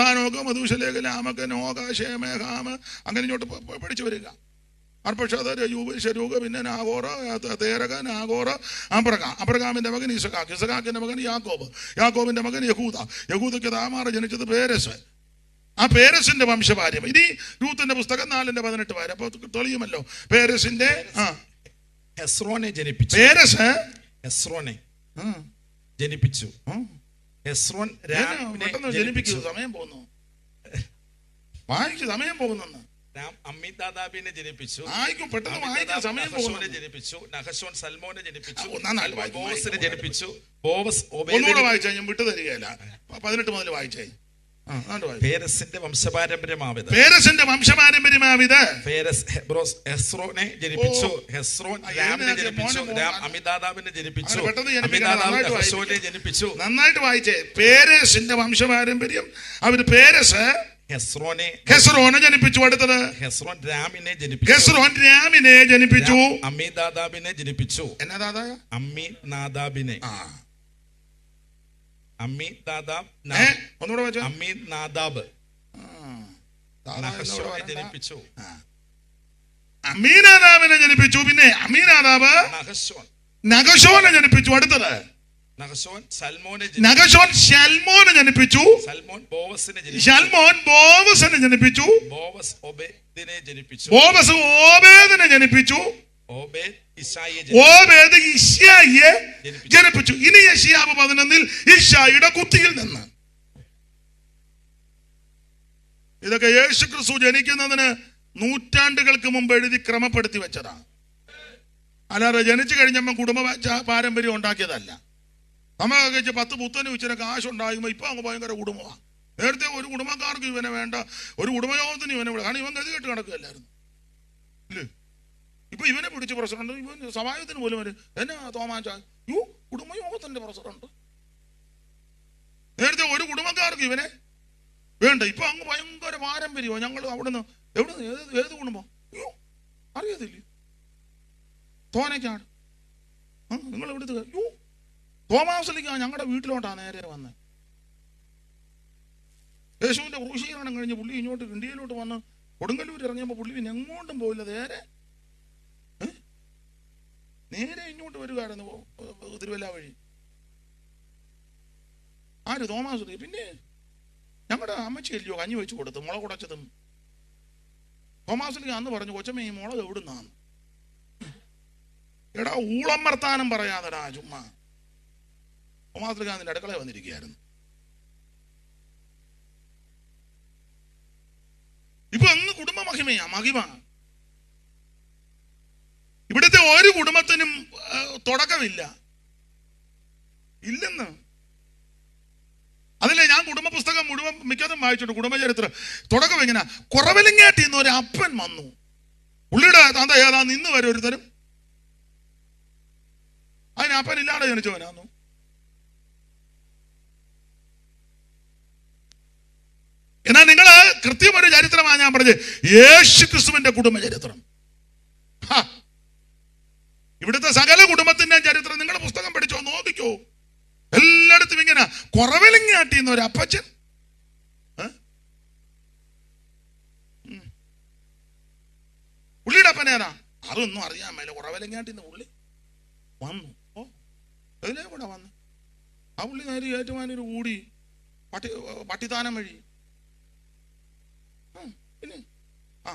ഹാനോക്ക്, മഥൂശലേക്ക്, ലാമക്ക്, നോഹ, ഷേമ്, ഹാം, അങ്ങനെ ഇങ്ങോട്ട് പഠിച്ചു വരിക. അർപ്പക്ഷാദ്, രയൂബ്, ശരൂഗ്, പിന്നെ നാഹോറ്, തേരക, നാഹോറ്, അബ്രഹാമിന്റെ മകൻ ഇസഹാക്ക്, ഇസഹാക്കിന്റെ മകൻ യാക്കോബ്, യാക്കോബിന്റെ മകൻ യഹൂദ, യഹൂദയ്ക്ക് താമാർ ജനിച്ചത് പേരസ്. ആ പേരസിന്റെ വംശപാര്യം. ഇനി രൂത്തിന്റെ പുസ്തകം 4:18 വരെ. അപ്പൊ തെളിയുമല്ലോ. പേരസിന്റെ ഹെസ്രോനെ ജനിപ്പിച്ചു. പേരസ് ഹെസ്രോനെ ജനിപ്പിച്ചു. ഹെസ്രോൻ ജനിപ്പിച്ചു. സമയം പോകുന്നു, വായിച്ചു. സമയം പോകുന്നു. അമ്മീദാദാബിനെ ജനിപ്പിച്ചു. പെട്ടെന്ന് വായിക്കാൻ സമയം പോകുന്നു. ജനിപ്പിച്ചു. നഹശോൻ സൽമോനെ ജനിപ്പിച്ചു. ബോവസിനെ ജനിപ്പിച്ചു. ബോവസ് ഒന്നുകൂടെ വായിച്ചാൽ ഞാൻ വിട്ടു തരികയില്ല. 18 മുതൽ വായിച്ചേ. പേരസിന്റെ വംശപാരമ്പര്യമാവിത്. പേരസിന്റെ വംശപാരമ്പര്യമാവിത്. പേരസ് ഹെസ്രോനെ ജനിപ്പിച്ചു. ഹെസ്രോൻ രാമിനെ ജനിപ്പിച്ചു. രാം അമിതാദാബിനെ ജനിപ്പിച്ചു. അമിതാദാബ് നഹശോനെ ജനിപ്പിച്ചു. നന്നായിട്ട് വായിച്ചേ. പേരസിന്റെ വംശപാരമ്പര്യം. അവര് പേരസ് ഹെസ്രോനെ ജനിപ്പിച്ചു. അടുത്തത് ഹെസ്രോൻ രാമിനെ ജനിപ്പിച്ചു. ഹെസ്രോൻ രാമിനെ ജനിപ്പിച്ചു. അമ്മീദാദാബിനെ ജനിപ്പിച്ചു. എന്നാ ദാദാ? അമ്മീനാദാബിനെ. അമ്മീനാദാബ് ഒന്നുകൂടെ വെച്ചോ. അമ്മീനാദാബ് നഹശോനെ ജനിപ്പിച്ചു. അമ്മീനാദാബിനെ ജനിപ്പിച്ചു. പിന്നെ അമ്മീനാദാബ് നഹശോനെ ജനിപ്പിച്ചു. അടുത്തത് നഹശോൻ സൽമോനെ ജനിപ്പിച്ചു. സൽമോൻ ബോവസിനെ ജനിപ്പിച്ചു. ബോവസ് ഓബേദിനെ ജനിപ്പിച്ചു. ബോവസ് ഓബേദിനെ ജനിപ്പിച്ചു. ഓബേദ് ഇശായിയെ ജനിപ്പിച്ചു. ഇനി യെശയ്യാവ് 11 ഇശായിയുടെ കുത്തിയിൽ നിന്ന്. ഇതൊക്കെ യേശു ക്രിസ്തു ജനിക്കുന്നതിന് നൂറ്റാണ്ടുകൾക്ക് മുമ്പ് എഴുതി ക്രമപ്പെടുത്തി വെച്ചതാണ്. അല്ലാതെ ജനിച്ചു കഴിഞ്ഞപ്പോൾ കുടുംബ പാരമ്പര്യം ഉണ്ടാക്കിയതല്ല. നമ്മളൊക്കെ കഴിച്ച് 10 പുത്തന് ഇച്ചിരി കാശുണ്ടാകുമ്പോൾ ഇപ്പൊ അങ്ങ് ഭയങ്കര കുടുംബമാണ്. നേരത്തെ ഒരു കുടുംബക്കാർക്ക് ഇവനെ വേണ്ട, ഒരു കുടുംബയോഗത്തിന് ഇവനെ വിടാം. കാരണം ഇവൻ ഗതി കെട്ട് കിടക്കുകയല്ലായിരുന്നു. ഇല്ലേ? ഇപ്പൊ ഇവനെ പിടിച്ച് പ്രസിഡന്റ്, ഇവൻ സമാജത്തിന് പോലും വരും. എന്നാ തോമാച്ച കുടുംബയോഗത്തിന്റെ പ്രസിഡന്റ്. നേരത്തെ ഒരു കുടുംബക്കാർക്ക് ഇവനെ വേണ്ട, ഇപ്പൊ അങ്ങ് ഭയങ്കര പാരമ്പര്യമോ. ഞങ്ങൾ അവിടുന്ന് ഏത് കുടുംബം അറിയത്തില്ലേ? തോനയ്ക്കാണ്. നിങ്ങൾ എവിടുത്തെ തോമാസിലേക്ക് ഞങ്ങളുടെ വീട്ടിലോട്ടാണ് നേരെ വന്നത്. യേശുവിന്റെ ക്രൂശീകരണം കഴിഞ്ഞ് പുള്ളി ഇങ്ങോട്ട് ഇന്ത്യയിലോട്ട് വന്ന് കൊടുങ്ങല്ലൂർ ഇറങ്ങിയപ്പോൾ പുള്ളി പിന്നെ എങ്ങോട്ടും പോയില്ല. നേരെ ഇങ്ങോട്ട് വരികയായിരുന്നു തിരുവല്ല വഴി. ആര്? തോമാസ്. പിന്നെ ഞങ്ങളുടെ അമ്മച്ചി അല്ലയോ കഞ്ഞി വെച്ച് കൊടുത്ത് മുളക് കുടച്ചതും. തോമാസിലേക്ക് അന്ന് പറഞ്ഞു, കൊച്ചമ്മ ഈ മുളക് എവിടുന്നാണ്? എടാ ഊളം വർത്താനം പറയാതെടാ ചുമ്മാ. തോമാസിലേക്ക് അതിന്റെ അടുക്കള വന്നിരിക്കുകയായിരുന്നു. ഇപ്പൊ അങ്ങ് കുടുംബ മഹിമയാ, മഹിമ. ഇവിടുത്തെ ഒരു കുടുംബത്തിനും തുടക്കമില്ല, ഇല്ലെന്ന്. അതിലെ ഞാൻ കുടുംബ പുസ്തകം മുഴുവൻ മിക്കതും വായിച്ചിട്ടുണ്ട്. കുടുംബചരിത്രം തുടക്കം എങ്ങനെ? കുറവലിങ്ങാട്ടിൽ നിന്ന് ഒരു അപ്പൻ വന്നു. പുള്ളിയുടെ തന്ത ഏതാന്ന് ഇന്ന് വരെ ഒരുത്തരും അതിന് അപ്പനില്ലാതെ ജനിച്ചവനാന്നു. എന്നാൽ നിങ്ങൾ കൃത്യമൊരു ചരിത്രമാണ് ഞാൻ പറഞ്ഞത്, യേശു ക്രിസ്തുവിന്റെ കുടുംബ ചരിത്രം. ഇവിടുത്തെ സകല കുടുംബത്തിന്റെ ചരിത്രം നിങ്ങൾ പുസ്തകം പഠിച്ചോ, നോക്കിക്കോ. എല്ലായിടത്തും ഇങ്ങനെ കുറവിലങ്ങാട്ടിന്ന് ഒരു അപ്പച്ചൻ, പുള്ളിയുടെ അപ്പനേതാ അതൊന്നും അറിയാൻ മേലെ. കുറവിലങ്ങാട്ടിന്ന് പുള്ളി വന്നു. ഓ അതിലേ കൂടെ വന്നു. ആ പുള്ളി നേരെ ഏറ്റുമാനൊരു കൂടി പട്ടിത്താനം വഴി പിന്നെ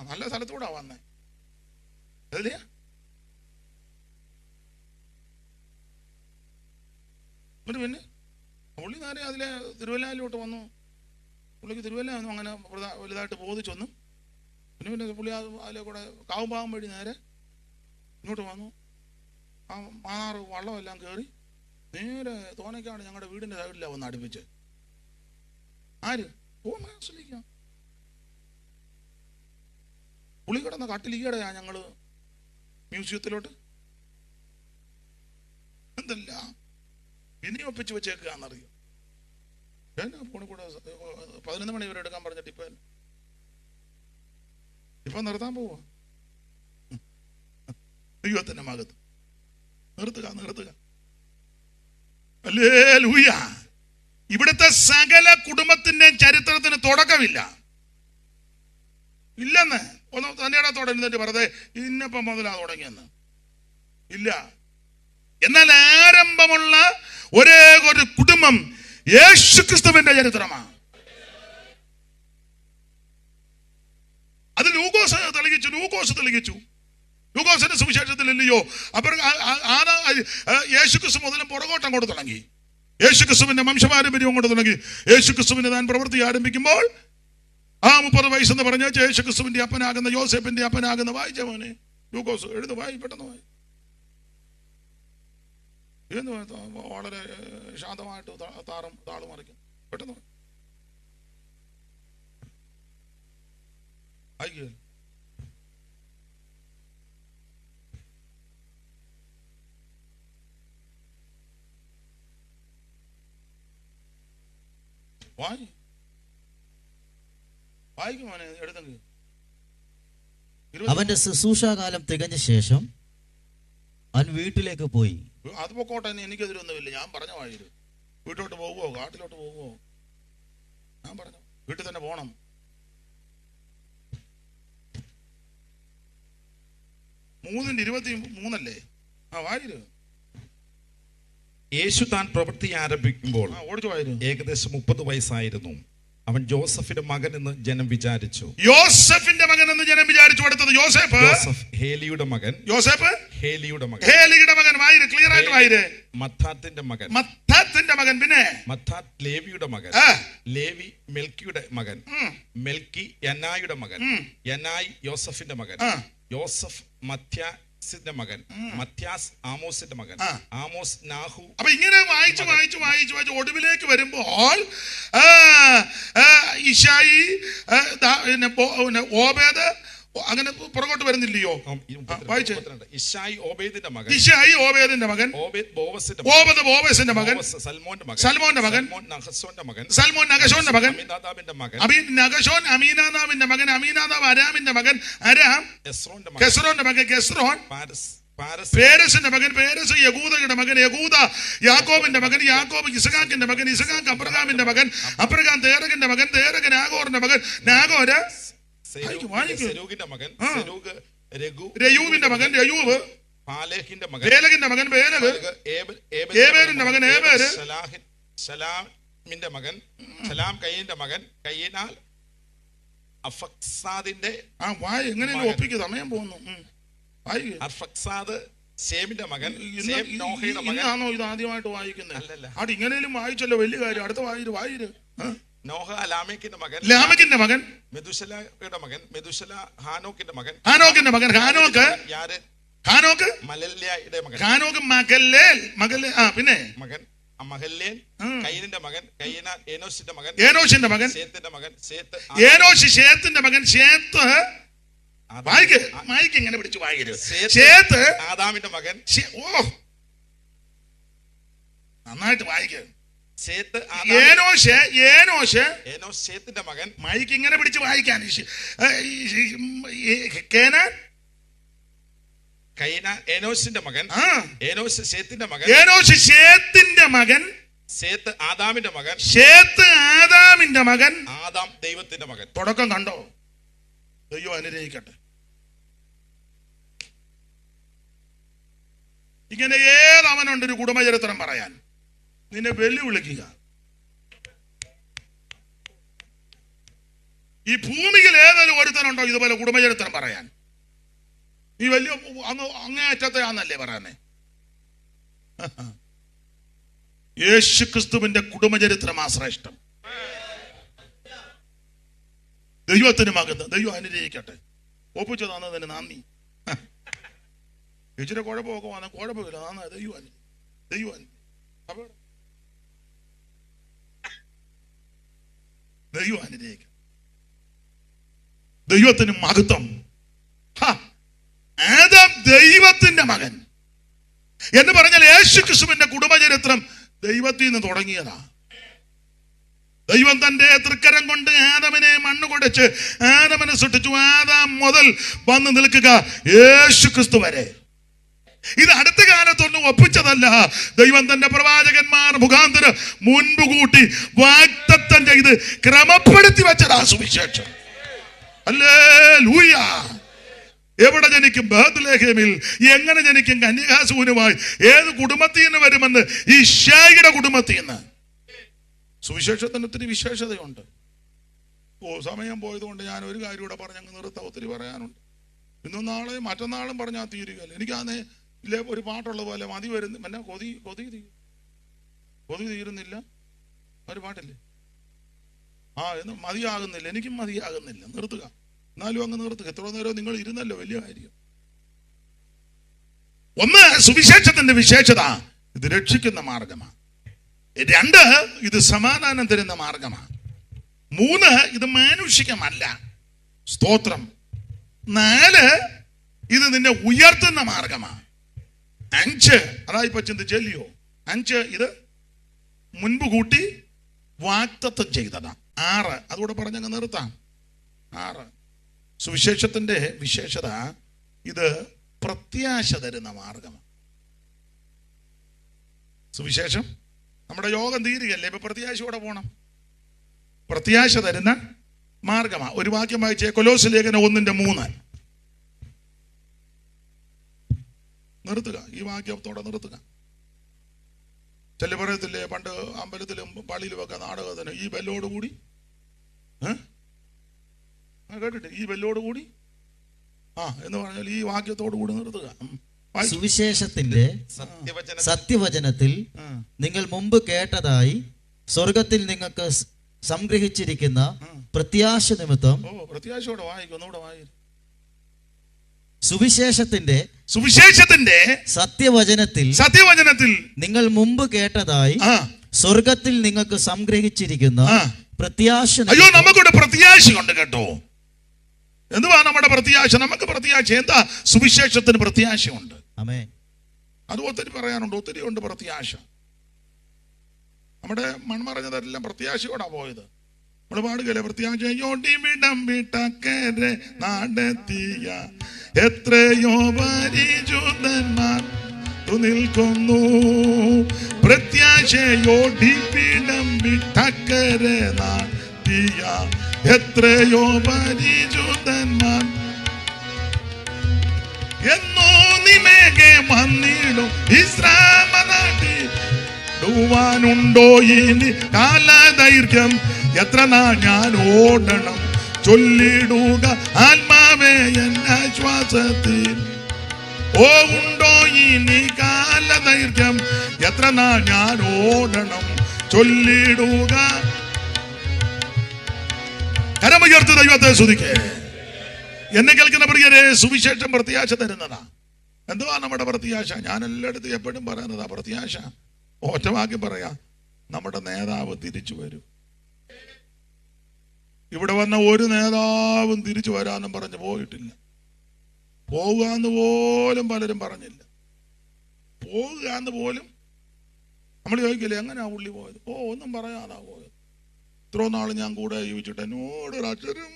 നല്ല സ്ഥലത്തൂടാ വന്നേ. അതിലെയാ പിന്നെ പുള്ളി നേരെ അതിലെ തിരുവല്ലയിലോട്ട് വന്നു. പുള്ളിക്ക് തിരുവല്ല ഒന്നും അങ്ങനെ വലുതായിട്ട് ബോധിച്ചൊന്നും. പിന്നെ പുള്ളി അതിലെ കൂടെ കാവുംപാവം വഴി നേരെ ഇങ്ങോട്ട് വന്നു. ആ മാനാറ് വള്ളമെല്ലാം കയറി നേരെ തോന്നയ്ക്കാണ് ഞങ്ങളുടെ വീടിന്റെ സൈഡിലാണ് വന്ന് അടുപ്പിച്ച്. ആര് മനസ്സിലിക്കാം പുളി കിടന്ന കട്ടിലിക്കടയാ ഞങ്ങള് മ്യൂസിയത്തിലോട്ട് എന്തല്ല ഇനി ഒപ്പിച്ച് വെച്ചേക്കാന്നറിയോ. ഫോണിൽ കൂടെ 11 മണി വരെ എടുക്കാൻ പറഞ്ഞിട്ട് ഇപ്പൊ നിർത്താൻ പോവാ. ദൈവത്തിന്റെ മകത്ത് നിർത്തുക. ഹല്ലേലൂയ. ഇവിടുത്തെ സകല കുടുംബത്തിന്റെ ചരിത്രത്തിന് തുടക്കമില്ല ഇല്ലെന്ന് ഒന്ന് തന്നെയാടാ തുടങ്ങുന്നിട്ട് പറഞ്ഞത് ഇന്നിപ്പം മുതലാ തുടങ്ങിയെന്ന് ഇല്ല. എന്നാൽ ആരംഭമുള്ള ഒരേ ഒരു കുടുംബം യേശുക്രിസ്തുവിന്റെ ചരിത്രമാണ്. അത് ലൂക്കോസ് തെളിയിച്ചു. ലൂക്കോസിന്റെ സുവിശേഷത്തിലില്ലയോ അപ്പോൾ യേശുക്രിസ്തു മുതലും പുറകോട്ടം കൊണ്ട് തുടങ്ങി. യേശുക്രിസ്തുവിന്റെ വംശപാരമ്പര്യം കൊണ്ട് തുടങ്ങി. യേശുക്രിസ്തുവിന്റെ താൻ പ്രവൃത്തി ആരംഭിക്കുമ്പോൾ 30 വയസ്സെന്ന് പറഞ്ഞ യേശുക്രിസ്തുവിന്റെ അപ്പനാകുന്ന യോസേപ്പിന്റെ അപ്പനാകുന്ന വായിച്ച മോനെ ലൂക്കോസ് എഴുതു വായി, പെട്ടെന്ന് വായി. വളരെ ശാന്തമായിട്ട് താള് മറിക്കും. പെട്ടെന്ന് വായിക്കുക. വായിക്കും മോനെ എടുത്തെങ്കിൽ. അവന്റെ ശുശ്രൂഷാകാലം തികഞ്ഞ ശേഷം അവൻ വീട്ടിലേക്ക് പോയി. അത് പൊക്കോട്ടെ, എനിക്കെതിരൊന്നുമില്ല. ഞാൻ പറഞ്ഞ വായിരു വീട്ടിലോട്ട് പോകുവോ കാട്ടിലോട്ട് പോകുവോ ഞാൻ പറഞ്ഞു വീട്ടിൽ തന്നെ പോണം. മൂന്നിന്റെ 23 വായിരു. യേശു താൻ പ്രവൃത്തി ആരംഭിക്കുമ്പോൾ ഏകദേശം 30 വയസ്സായിരുന്നു. അവൻ ജോസഫിന്റെ മകൻ എന്ന് ജനം വിചാരിച്ചു. അടുത്തത് യോസേഫ് ഹേലിയുടെ മകൻ. ഹേലിയുടെ മകൻ വായിര്, ക്ലിയർ ആയിട്ട് വായിര്. മത്താത്തിന്റെ മകൻ. പിന്നെ മത്താത്ത് ലേവിയുടെ മകൻ. ലേവി മെൽക്കിയുടെ മകൻ. മെൽക്കി യനായുടെ മകൻ. യനായി യോസഫിന്റെ മകൻ. യോസഫ് മത്യാസിന്റെ മകൻ. മത്യാസ് ആമോസിന്റെ മകൻ. ആമോസ് നാഹു. അപ്പൊ ഇങ്ങനെ വായിച്ചു ഒടുവിലേക്ക് വരുമ്പോൾ ഇശായി, ഓബേദ്, അങ്ങനെ പുറകോട്ട് വരുന്നില്ലയോ? ഇശായി ഓബേദിന്റെ മകൻ. ബോവസിന്റെ മകൻ. സൽമോന്റെ മകൻ. സൽമോൻ നഗശോന്റെ മകൻ. നഗശോൻ അമീനാദാബിന്റെ മകൻ. അമീനാദാബ് അരാമിന്റെ മകൻ. അരാം കെസ്രോന്റെ മകൻ. കെസ്രോൻ പേരസിന്റെ മകൻ. പേരസ് യഹൂദയുടെ മകൻ. യഹൂദ യാക്കോബിന്റെ മകൻ. യാക്കോബ് ഇസഹാക്കിന്റെ മകൻ. ഇസഹാക്ക് അബ്രഹാമിന്റെ മകൻ. അബ്രഹാം തേരകിന്റെ മകൻ. തേരകൻ നാഗോറിന്റെ മകൻ. നാഗോര് സെരൂഗിന്റെ മകൻ. രയൂവിന്റെ മകൻ. രയൂവ് പാലേഹിന്റെ മകൻ. പേലകിന്റെ മകൻ. പേലഗ് ഏബേരിന്റെ മകൻ. ഏബേര് സലാമിന്റെ മകൻ. സലാം കയ്യന്റെ മകൻ. കയ്യനാൽ അഫക്സാദിന്റെ എങ്ങനെയും ഒപ്പിക്ക് സമയം പോകുന്നു. അർഫക്സാദ് ശേമിന്റെ മകൻ. ആണോ ഇത് ആദ്യമായിട്ട് വായിക്കുന്നത്? അവിടെ ഇങ്ങനെയും വായിച്ചല്ലോ, വലിയ കാര്യം. അടുത്ത വായിര്. നോഹ ലാമേക്കിന്റെ മകൻ. ലാമേക്കിന്റെ മകൻ. മെതുശലയുടെ മകൻ. മെതുശല ഹാനോക്കിന്റെ മകൻ. ഹാനോക്കിന്റെ മകൻ. ഹാനോക്ക് മലല്യായുടെ മകൻ. ഹാനോക്ക് മഗല്ലേൽ. പിന്നെ മകൻ മഹല്ലേൻ. കയ്യനിന്റെ മകൻ. കയ്യന ഏനോശിന്റെ മകൻ. ഏനോശിന്റെ മകൻ. ശേത്തിന്റെ മകൻ. ഏനോശ് ശേത്തിന്റെ മകൻ. ശേത്ത് വായിക്ക്, വായിക്ക്, ഇങ്ങനെ പിടിച്ച് വായിക്കരുത്. ശേത്ത് ആദാമിന്റെ മകൻ. ഓ, നന്നായിട്ട് വായിക്ക്. ഏനോശ് ശേത്തിന്റെ മകൻ. മൈക്ക് ഇങ്ങനെ പിടിച്ച് വായിക്കാൻ. ഏനോശിന്റെ മകൻ. ഏനോശ് ശേത്തിന്റെ മകൻ. ഏനോശ് ശേത്തിന്റെ മകൻ. ശേത്ത് ആദാമിന്റെ മകൻ. ശേത്ത് ആദാമിന്റെ മകൻ. ആദാം ദൈവത്തിന്റെ മകൻ. തുടക്കം കണ്ടോ? ദൈവം അനുഗ്രഹിക്കട്ടെ. ഇങ്ങനെ ഏതവനുണ്ട് ഒരു കുടുംബചരിത്രം പറയാൻ? നിന്നെ വെല്ലുവിളിക്കുക. ഈ ഭൂമിയിൽ ഏതൊരു ഒരുത്തനുണ്ടോ ഇതുപോലെ കുടുംബചരിത്രം പറയാൻ? നീ വലിയ അങ്ങേയറ്റത്തെ ആന്നല്ലേ പറയാനേ? യേശു ക്രിസ്തുവിന്റെ കുടുംബചരിത്രമാ ശ്രേഷ്ഠം. ദൈവത്തിന് മകന്ന്. ദൈവം അനുഗ്രഹിക്കട്ടെ. ഒപ്പിച്ചു തന്നതിന് നന്ദി. ഇച്ചിരി കുഴപ്പമൊക്കെ വന്ന കുഴപ്പമില്ല. നന്നായി. ദൈവം ദൈവം അനുഗ്രഹിക്കും. ദൈവത്തിന് മഹത്വം. ആദാം ദൈവത്തിന്റെ മകൻ എന്ന് പറഞ്ഞാൽ യേശു ക്രിസ്തുവിന്റെ കുടുംബചരിത്രം ദൈവത്തിൽ നിന്ന് തുടങ്ങിയതാ. ദൈവം തന്റെ തൃക്കരം കൊണ്ട് ആദമിനെ മണ്ണ് കൊടച്ച് ആദമിനെ സൃഷ്ടിച്ചു. ആദാം മുതൽ വന്ന് നിൽക്കുക യേശു ക്രിസ്തു വരെ. ഇത് അടുത്ത കാലത്തൊന്നും ഒപ്പിച്ചതല്ല. ദൈവം തന്റെ പ്രവാചകന്മാർ മുഖാന്തരം മുൻപ് കൂട്ടി വാഗ്ദത്തം ചെയ്ത് ക്രമപ്പെടുത്തി വെച്ചതാ സുവിശേഷം. ഹല്ലേലൂയ. എവിടെ ജനിക്കും? ബേത്ലഹേമിൽ. എങ്ങനെ ജനിക്കും? കന്യകാസൂനുമായി. ഏത് കുടുംബത്തിൽ നിന്ന് വരുമെന്ന്? ഈ ഷായിയുടെ കുടുംബത്തിൽ നിന്ന്. സുവിശേഷത്തിന് ഒത്തിരി വിശേഷതയുണ്ട്. സമയം പോയതുകൊണ്ട് ഞാൻ ഒരു കാര്യം കൂടെ പറഞ്ഞങ്ങ് നിർത്താം. ഒത്തിരി പറയാനുണ്ട്. ഇന്നും നാളെയും മറ്റന്നാളും പറഞ്ഞാൽ തീരുകയല്ല. എനിക്കാന്നേ ഇല്ലേ ഒരു പാട്ടുള്ള പോലെ മതി വരുന്നു. എന്നാ കൊതി തീരുന്നില്ല. ഒരു പാട്ടില്ലേ? എന്ന് മതിയാകുന്നില്ല. എനിക്കും മതിയാകുന്നില്ല. നിർത്തുക. എന്നാലും അങ്ങ് നിർത്തുക. എത്ര നേരം നിങ്ങൾ ഇരുന്നല്ലോ, വലിയ കാര്യം. ഒന്ന്, സുവിശേഷത്തിന്റെ വിശേഷത ഇത് രക്ഷിക്കുന്ന മാർഗമാണ്. രണ്ട്, ഇത് സമാധാനം തരുന്ന മാർഗമാണ്. മൂന്ന്, ഇത് മാനുഷികമല്ല. സ്തോത്രം. നാല്, ഇത് നിന്നെ ഉയർത്തുന്ന മാർഗമാണ്. അഞ്ച്, അതാ ഇപ്പൊ ചിന്തിച്ചല്ലയോ? അഞ്ച്, ഇത് മുൻപ് കൂട്ടി വാഗ്ദത്തം ചെയ്തതാ. ആറ്, അതുകൂടെ പറഞ്ഞങ്ങ് നിർത്താം. ആറ്, സുവിശേഷത്തിന്റെ വിശേഷത ഇത് പ്രത്യാശ തരുന്ന മാർഗമാണ്. സുവിശേഷം നമ്മുടെ യോഗം തീരുകയല്ലേ, ഇപ്പൊ പ്രത്യാശയോടെ പോണം. പ്രത്യാശ തരുന്ന മാർഗമാണ്. ഒരു വാക്യം വായിച്ചേ, കൊലോസ് ലേഖനം 1:3. നിർത്തുക. ഈ വാക്യത്തോടെ നിർത്തുക. ചെല്ലു പറയത്തില്ലേ, പണ്ട് അമ്പലത്തിലും പള്ളിയിലും ഒക്കെ നാടകത്തിന് ഈ ബെല്ലോടുകൂടി കേട്ടിട്ട് ഈ ബെല്ലോടുകൂടി എന്ന് പറഞ്ഞാൽ ഈ വാക്യത്തോടു കൂടി നിർത്തുക. സുവിശേഷത്തിന്റെ സത്യവചനത്തിൽ നിങ്ങൾ മുമ്പ് കേട്ടതായി സ്വർഗത്തിൽ നിങ്ങൾക്ക് സംഗ്രഹിച്ചിരിക്കുന്ന പ്രത്യാശ നിമിത്തം. പ്രത്യാശയോടെ വായിക്കും. ഒന്നുകൂടെ വായിക്കും. സുവിശേഷത്തിന്റെ സത്യവചനത്തിൽ നിങ്ങൾ മുമ്പ് കേട്ടതായി സ്വർഗത്തിൽ നിങ്ങൾക്ക് സംഗ്രഹിച്ചിരിക്കുന്ന പ്രത്യാശ. അയ്യോ, നമുക്കൊരു പ്രത്യാശയുണ്ട് കേട്ടോ. എന്തുവാ നമ്മുടെ പ്രത്യാശ? നമുക്ക് പ്രത്യാശ എന്താ? സുവിശേഷത്തിന് പ്രത്യാശയുണ്ട്. അത് ഒത്തിരി പറയാനുണ്ട്. ഒത്തിരി ഉണ്ട് പ്രത്യാശ. നമ്മുടെ മൺമറഞ്ഞതെല്ലാം പ്രത്യാശയോടാ പോയത്. നമ്മൾ പാടുകയല്ലേ, പ്രത്യാശയോടി വിടം വിട്ടക്കരെ നടത്തിയ എത്രയോ പരിചൂതന്മാർ നിൽക്കുന്നു. പ്രത്യാശയോടി വിടം വിട്ടക്കരെ നടത്തിയ എത്രയോ പരിചൂതന്മാർ എന്നോ നിമേകെ വന്നിടും വിശ്രാമനാട്ടിടുവാനുണ്ടോ ഇനി കാലദൈർഘ്യം? എത്ര നാൾ ഞാൻ ഓടണം ചൊല്ലിടുക ആത്മാവേ എൻ ആശ്വാസത്തിൽ. ഓ ഉണ്ടോ ഇനി കാലദൈർഘ്യം? എത്ര നാൾ ഞാൻ ഓടണം ചൊല്ലിടുക. കരമുയർത്ത് ദൈവത്തെ സ്തുതിക്കേ. എന്നെ കേൾക്കുന്ന പ്രിയരെ, സുവിശേഷം പ്രത്യാശ തരുന്നതാ. എന്തുവാ നമ്മുടെ പ്രത്യാശ? ഞാൻ എല്ലായിടത്തും എപ്പോഴും പറയുന്നതാ പ്രത്യാശ. ഒറ്റവാക്കി പറയാം, നമ്മുടെ നേതാവ് തിരിച്ചു വരും. ഇവിടെ വന്ന ഒരു നേതാവും തിരിച്ചു വരാനും പറഞ്ഞ് പോയിട്ടില്ല. പോകുക എന്ന് പോലും പലരും പറഞ്ഞില്ല. പോകുക എന്ന് പോലും നമ്മൾ ചോദിക്കില്ലേ എങ്ങനെയാ പുള്ളി പോയത്? ഒന്നും പറയാതാ പോയത്. ഇത്രയോ നാൾ ഞാൻ കൂടെ ജീവിച്ചിട്ട് എന്നോട് ഒരു അക്ഷരം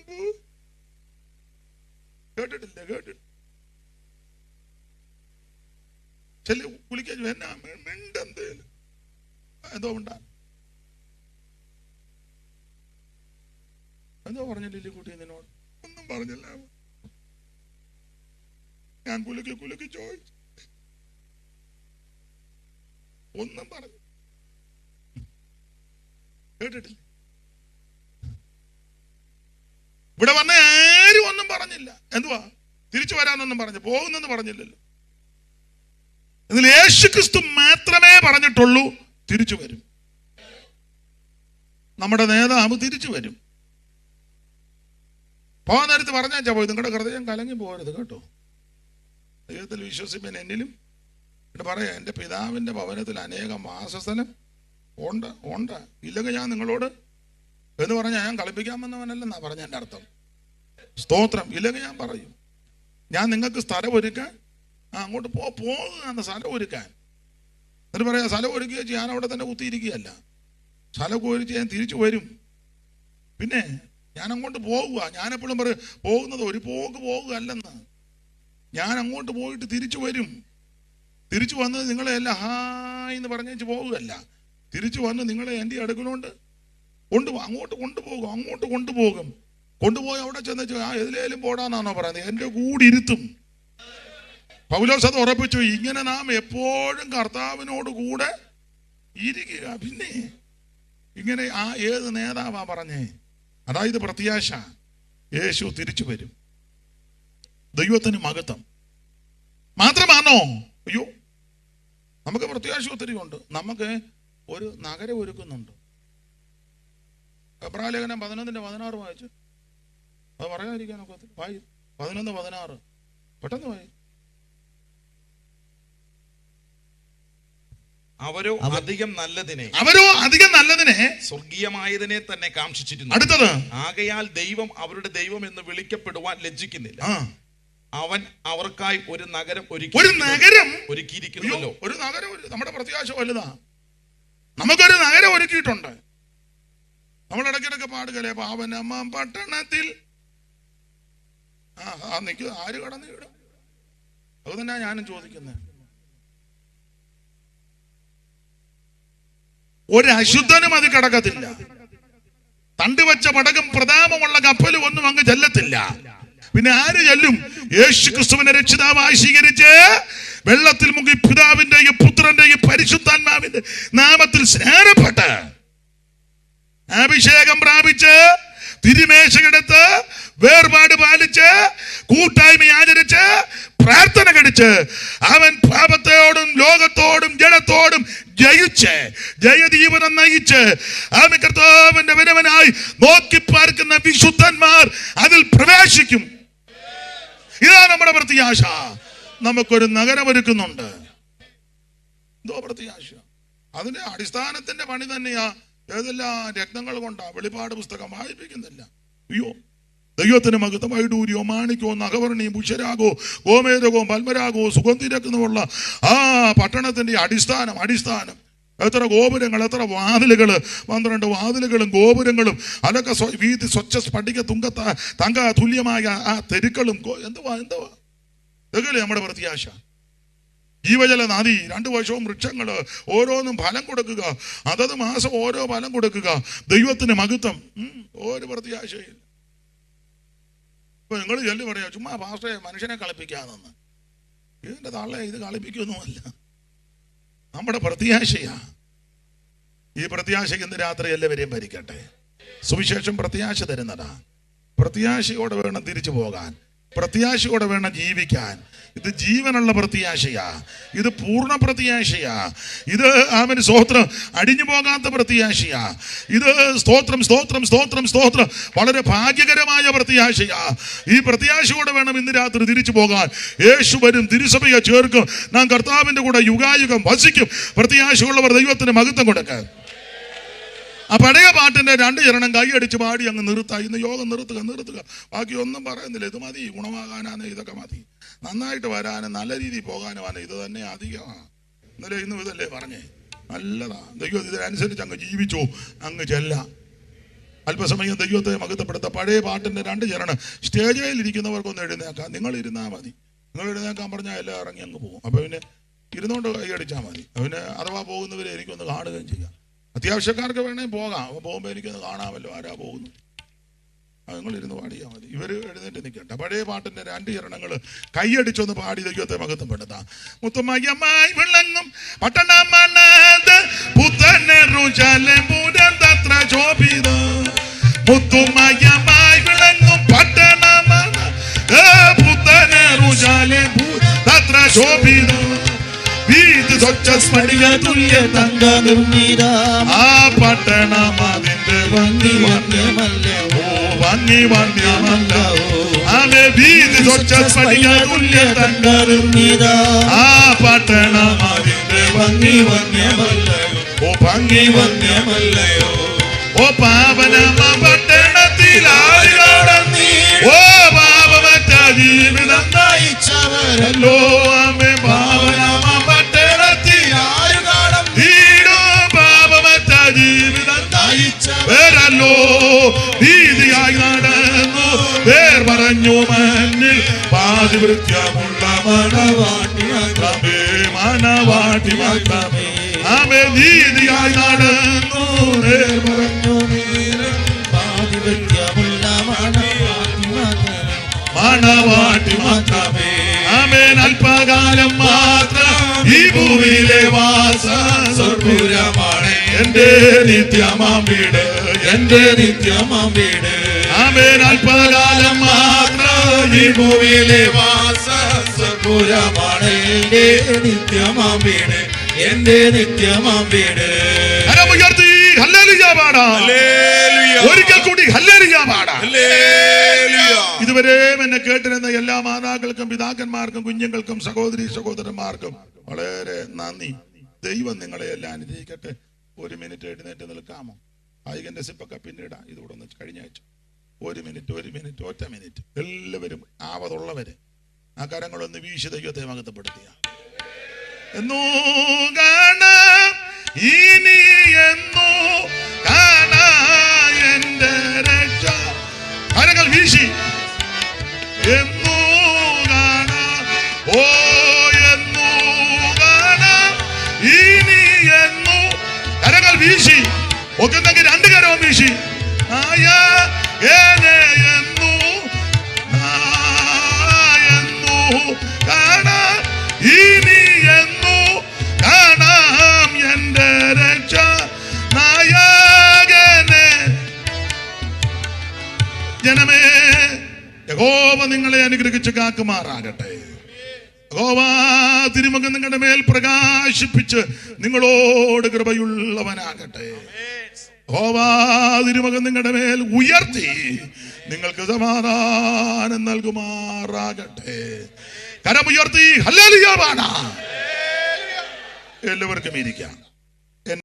കേട്ടിട്ടില്ല. ചെല്ലി കുളിക്കാൻ എന്നാ മിണ്ടെന്തേലും എന്തോ ഉണ്ടാ എന്തോ പറഞ്ഞില്ല കുട്ടി നിന്നോട്? ഒന്നും പറഞ്ഞില്ല. ഞാൻ കുലുക്കി ചോദിച്ചു, ഒന്നും പറഞ്ഞു കേട്ടിട്ടില്ല. ഇവിടെ വന്ന ആരും ഒന്നും പറഞ്ഞില്ല. എന്തുവാ തിരിച്ചു വരാനൊന്നും പറഞ്ഞു, പോകുന്നെന്ന് പറഞ്ഞില്ലല്ലോ. എന്നാൽ യേശുക്രിസ്തു മാത്രമേ പറഞ്ഞിട്ടുള്ളൂ തിരിച്ചു വരും. നമ്മുടെ നേതാവ് തിരിച്ചു വരും. പോകാൻ നേരത്ത് പറഞ്ഞാ പോയി, നിങ്ങളുടെ ഹൃദയം കലങ്ങി പോകരുത് കേട്ടോ. ദൈവത്തിൽ വിശ്വസിപ്പൻ എന്നിലും എന്നിട്ട് പറയാ, എൻ്റെ പിതാവിൻ്റെ ഭവനത്തിൽ അനേകം വാസസ്ഥലം ഉണ്ട്. ഇല്ലെങ്കിൽ ഞാൻ നിങ്ങളോട് എന്ന് പറഞ്ഞാൽ ഞാൻ കളിപ്പിക്കാൻ വന്നവനല്ലെന്നാ പറഞ്ഞ എൻ്റെ അർത്ഥം. സ്തോത്രം. ഇല്ലെങ്കിൽ ഞാൻ പറയും, ഞാൻ നിങ്ങൾക്ക് സ്ഥലം ഒരുക്കാൻ അങ്ങോട്ട് പോകുക, സ്ഥലം ഒരുക്കാൻ. എന്നിട്ട് പറയാം, സ്ഥലം ഒരുക്കുക ഞാൻ അവിടെ തന്നെ കുത്തിയിരിക്കുകയല്ല, സ്ഥലം ഒരുക്കി ഞാൻ തിരിച്ചു വരും. പിന്നെ ഞാൻ അങ്ങോട്ട് പോകുക. ഞാനെപ്പോഴും പറയും, പോകുന്നത് ഒരു പോകുകയല്ലെന്ന്. ഞാൻ അങ്ങോട്ട് പോയിട്ട് തിരിച്ചു വരും. തിരിച്ചു വന്നത് നിങ്ങളെ എല്ലാം ഹായ് എന്ന് പറഞ്ഞേച്ച് പോകുകയല്ല. തിരിച്ചു വന്ന് നിങ്ങളെ എൻ്റെ അടുക്കലോണ്ട് അങ്ങോട്ട് കൊണ്ടുപോകും. കൊണ്ടുപോയി അവിടെ ചെന്ന് എതിലേലും പോടാന്നാണോ പറയുന്നത്? എൻ്റെ കൂടെ ഇരുത്തും. പൗലോസ് അത് ഉറപ്പിച്ചു. ഇങ്ങനെ നാം എപ്പോഴും കർത്താവിനോട് കൂടെ ഇരിക്കുക. പിന്നെ ഇങ്ങനെ ഏത് നേതാവാ പറഞ്ഞേ? അതായത് പ്രത്യാശ. യേശു തിരിച്ചു വരും. ദൈവത്തിന് മഹത്വം. മാത്രമാണോ? അയ്യോ, നമുക്ക് പ്രത്യാശ ഒത്തിരി ഉണ്ട്. നമുക്ക് ഒരു നഗരം ഒരുക്കുന്നുണ്ട്. എബ്രായലേഖനം 11:16 വായിച്ചു. അത് പറയാതിരിക്കാനൊക്കെ വായി. 11:16 പെട്ടെന്ന് വായി. അവരോ അധികം നല്ലതിനെ സ്വർഗീയമായതിനെ തന്നെ കാംക്ഷിച്ചിരുന്നു. അടുത്തത്, ആകയാൽ ദൈവം അവരുടെ ദൈവം എന്ന് വിളിക്കപ്പെടുവാൻ ലജ്ജിക്കുന്നില്ല. അവൻ അവർക്കായി ഒരു നഗരം ഒരുക്കിയിരിക്കുന്നല്ലോ. ഒരു നഗരം, നമ്മുടെ പ്രത്യാശ വലുതാ. നമുക്കൊരു നഗരം ഒരുക്കിയിട്ടുണ്ട്. നമ്മൾ ഇടയ്ക്കിടയ്ക്ക് പാടുകല്ലേ, പാവനമ്മ പട്ടണത്തിൽ നിൽക്കുക. ആര് കടന്നു വിടും? അത് തന്നെ ഞാനും ചോദിക്കുന്നത്. ഒരു അശുദ്ധനും അത് കിടക്കത്തില്ല. തണ്ടുവച്ച പടകം പ്രതാപമുള്ള കപ്പലും ഒന്നും അങ്ങ് ചെല്ലത്തില്ല. പിന്നെ ആര് ചെല്ലും? യേശു ക്രിസ്തുവിനെ രക്ഷിതാവായി സ്വീകരിച്ച് വെള്ളത്തിൽ മുങ്ങി പിതാവിന്റെയും പുത്രന്റെയും പരിശുദ്ധാത്മാവിന്റെ നാമത്തിൽ സ്നാനപ്പെട്ട് അഭിഷേകം പ്രാപിച്ച് തിരുമേശയെടുത്ത് വേർപാട് പാലിച്ച് കൂട്ടായ്മ ആചരിച്ച് പ്രാർത്ഥന കഴിച്ച് അവൻ പാപത്തോടും ലോകത്തോടും ജഡത്തോടും ജയിച്ച് ജയജീവനം നയിച്ച് അവൻ കർത്താവിന്റെ വരവനായി നോക്കി പാർക്കുന്ന വിശുദ്ധന്മാർ അതിൽ പ്രവേശിക്കും. ഇതാണ് നമ്മുടെ പ്രത്യാശ. നമുക്കൊരു നഗരം ഒരുക്കുന്നുണ്ട്. എന്തോ പ്രത്യാശ. അതിന്റെ അടിസ്ഥാനത്തിന്റെ പണി തന്നെയാ. ഏതെല്ലാം രത്നങ്ങൾ കൊണ്ടാ വെളിപ്പാട് പുസ്തകം വായിപ്പിക്കുന്നില്ല. അയ്യോ, ദൈവത്തിന് മഹത്വം. വൈഡൂര്യോ മാണിക്കോ നഖവർണിയും പുഷ്യരാഗോ ഗോമേതകോ പൽമരാഗോ സുഗന്ധിരക്കുന്നുമുള്ള ആ പട്ടണത്തിന്റെ അടിസ്ഥാനം എത്ര ഗോപുരങ്ങൾ, എത്ര വാതിലുകൾ, 12 വാതിലുകളും ഗോപുരങ്ങളും, അതൊക്കെ വീതി സ്വച്ഛ സ്ഫടിക തങ്ക തുല്യമായ ആ തെരുക്കളും. എന്തുവാ ഇതൊക്കെ നമ്മുടെ പ്രത്യാശ. ജീവജല നദി, 2 വശവും വൃക്ഷങ്ങൾ, ഓരോന്നും ഫലം കൊടുക്കുക. അതത് മാസം ഓരോ ഫലം കൊടുക്കുക. ദൈവത്തിന് മഹത്വം. ഒരു പ്രത്യാശയില്ല. ഇപ്പൊ നിങ്ങൾ ചെല്ലു പറയാ, ചുമ്മാ പാസ്റ്ററെ മനുഷ്യനെ കളിപ്പിക്കാതെന്ന്. ഇതിന്റെ തള്ള ഇത് കളിപ്പിക്കൊന്നുമല്ല, നമ്മുടെ പ്രത്യാശയാ. ഈ പ്രത്യാശ ഇന്ന് രാത്രി എല്ലാവരെയും ഭരിക്കട്ടെ. സുവിശേഷം പ്രത്യാശ തരുന്നതാ. പ്രത്യാശയോടെ വേണം തിരിച്ചു പോകാൻ, പ്രത്യാശയോടെ വേണം ജീവിക്കാൻ. ഇത് ജീവനുള്ള പ്രത്യാശയാ, ഇത് പൂർണ്ണ പ്രത്യാശയാ, ഇത് അവന് സ്തോത്രം അടിഞ്ഞു പോകാത്ത പ്രത്യാശയാ, ഇത് സ്തോത്രം സ്തോത്രം സ്തോത്രം സ്തോത്രം വളരെ ഭാഗ്യകരമായ പ്രത്യാശയാ. ഈ പ്രത്യാശയോടെ വേണം ഇന്ന് രാത്രി തിരിച്ചു പോകാൻ. യേശു വരും, തിരുസഭയെ ചേർക്കും, നാം കർത്താവിന്റെ കൂടെ യുഗായുഗം വസിക്കും. പ്രത്യാശയുള്ളവർ ദൈവത്തിന് മഹത്വം കൊടുക്കുക. ആ പഴയ പാട്ടിന്റെ 2 ചരണം കൈയടിച്ച് പാടി അങ്ങ് നിർത്താം. ഇന്ന് യോഗം നിർത്തുക. ബാക്കി ഒന്നും പറയുന്നില്ല. ഇത് മതി, ഗുണമാകാനാണ് ഇതൊക്കെ മതി. നന്നായിട്ട് വരാനും നല്ല രീതിയിൽ പോകാനുമാണ് ഇത് തന്നെ അധികമാണ്. ഇന്നലെ ഇന്നും ഇതല്ലേ പറഞ്ഞേ, നല്ലതാ. ദൈവം ഇതിനനുസരിച്ച് അങ്ങ് ജീവിച്ചു, അങ്ങ് ചെല്ലാം. അല്പസമയം ദൈവത്തെ മഹത്വപ്പെടുത്ത പഴയ പാട്ടിന്റെ 2 ചരണം സ്റ്റേജിൽ ഇരിക്കുന്നവർക്കൊന്ന് എഴുന്നേക്കാം. നിങ്ങൾ ഇരുന്നാൽ മതി. നിങ്ങൾ എഴുന്നേക്കാൻ പറഞ്ഞാൽ എല്ലാം ഇറങ്ങി അങ്ങ് പോകും. അപ്പൊ പിന്നെ ഇരുന്നുകൊണ്ട് കൈയടിച്ചാൽ മതി. പിന്നെ അഥവാ പോകുന്നവരെ എനിക്കൊന്ന് കാണുകയും ചെയ്യാം. അത്യാവശ്യക്കാർക്ക് വേണേൽ പോകാം. പോകുമ്പോൾ എനിക്കൊന്ന് കാണാമല്ലോ ആരാ പോകുന്നു. നിങ്ങൾ ഇരുന്ന് പാടിയാൽ മതി. ഇവര് എഴുന്നേറ്റ് നിൽക്കട്ടെ. പഴയ പാട്ടിന്റെ 2 ചരണങ്ങൾ കൈയടിച്ചൊന്ന് പാടി ദൈവത്തെ മഹത്വപ്പെടുത്താം. മുത്തുമയമായി വിളങ്ങും പട്ടണമനത് പുത്തനറുജലപുരന്തത്ര ശോഭിത. മുത്തുമയമായി വിളങ്ങും പട്ടണമനത് പുത്തനറുജലപുരന്തത്ര ശോഭിത. വീതി സ്വച്ഛ സ്ഫടിക തുല്യ തങ്ക നിർമ്മിത. ആ പട്ടണം അതിന്റെ ഭംഗി വന്യമല്ലോ, ഭംഗി വന്യമല്ലോ. ആമേ വീതി സ്വച്ഛ സ്ഫടിക തുല്യ തങ്ക നിർമ്മിത. ആ പട്ടണം അതിന്റെ ഭംഗി വന്യമല്ലോ, ഓ ഭംഗി വന്യമല്ലയോ. ഓ പാവനമ പട്ടണത്തിൽ ആരുകടന്നീ, ഓ പാപമറ്റ ജീവിതം നയിച്ചവരല്ലോ. ആമേ പാവനമ ജീവിതം നയിച്ചവരല്ലോ. നീതിയായി നടന്നു പേർ പറഞ്ഞു മഞ്ഞിൽ പാതിവൃത്യമുള്ള മണവാട്ടി മാത്രമേ, മണവാട്ടി മാത്രമേ. ആമേ നീതിയായി നടന്നു പേർ പറഞ്ഞു പാതിവൃത്യമുള്ള മണവാട്ടി മാത്രമേ. ആമേൻ അല്പകാലം മാത്രം ഈ ഭൂമിയിലെ വാസപുരമാണ് എന്റെ നിത്യമാം വീട്, എന്റെ നിത്യമാം വീട്. ആമേൻ അല്പകാലം മാത്രം ഈ ഭൂമിയിലെ വാസപുരമാണ് എന്റെ നിത്യമാം വീട്, എന്റെ നിത്യമാം വീട്. കരമുയർത്തി ഹല്ലേലൂയ പാടാം, ഒരിക്കൽ കൂടി ഹല്ലേലൂയ പാടാം. ഇതുവരെയും എന്നെ കേട്ടിരുന്ന എല്ലാ മാതാക്കൾക്കും പിതാക്കന്മാർക്കും കുഞ്ഞുങ്ങൾക്കും സഹോദരി സഹോദരന്മാർക്കും വളരെ നന്ദി. ദൈവം നിങ്ങളെ എല്ലാം അനുഗ്രഹിക്കട്ടെ. 1 മിനിറ്റ് എഴുന്നേറ്റ് നിൽക്കാമോ? ആയികന്റെ സിപ്പൊക്കെ പിന്നീട് ഇതുകൂടെ ഒന്ന് കഴിഞ്ഞാഴ്ച 1 മിനിറ്റ് ഒറ്റ മിനിറ്റ്. എല്ലാവരും ആവതുള്ളവര് ആ കരങ്ങളൊന്ന് വീശി ദൈവത്തെ മഹത്വപ്പെടുത്തിയ എന്നോ കാണാം ഇനി എന്നോ കാണാ എന്റെ രക്ഷ. കരങ്ങൾ വീശി എന്നോ കാണാം, ഓ എന്നോ കാണാം ഇനി എന്നോ. കരങ്ങൾ വീശി ഒക്കെ 2 കരവും വീശി എന്നോ കാണാം ഇനി എന്നോ കാണാം എന്റെ രക്ഷ നായകനെ. ജനമേ, യഹോവ നിങ്ങളെ അനുഗ്രഹിച്ച് കാക്കുമാറാകട്ടെ. യഹോവ തിരുമുഖം നിങ്ങളുടെ മേൽ പ്രകാശിപ്പിച്ച് നിങ്ങളോട് കൃപയുള്ളവനാകട്ടെ. യഹോവ തിരുമുഖം നിങ്ങളുടെ മേൽ ഉയർത്തി നിങ്ങൾക്ക് സമാധാനം നൽകുമാറാകട്ടെ. കരമുയർത്തി ഹല്ലേലൂയ പാടാം. എല്ലാവർക്കും ഇരിക്കാം.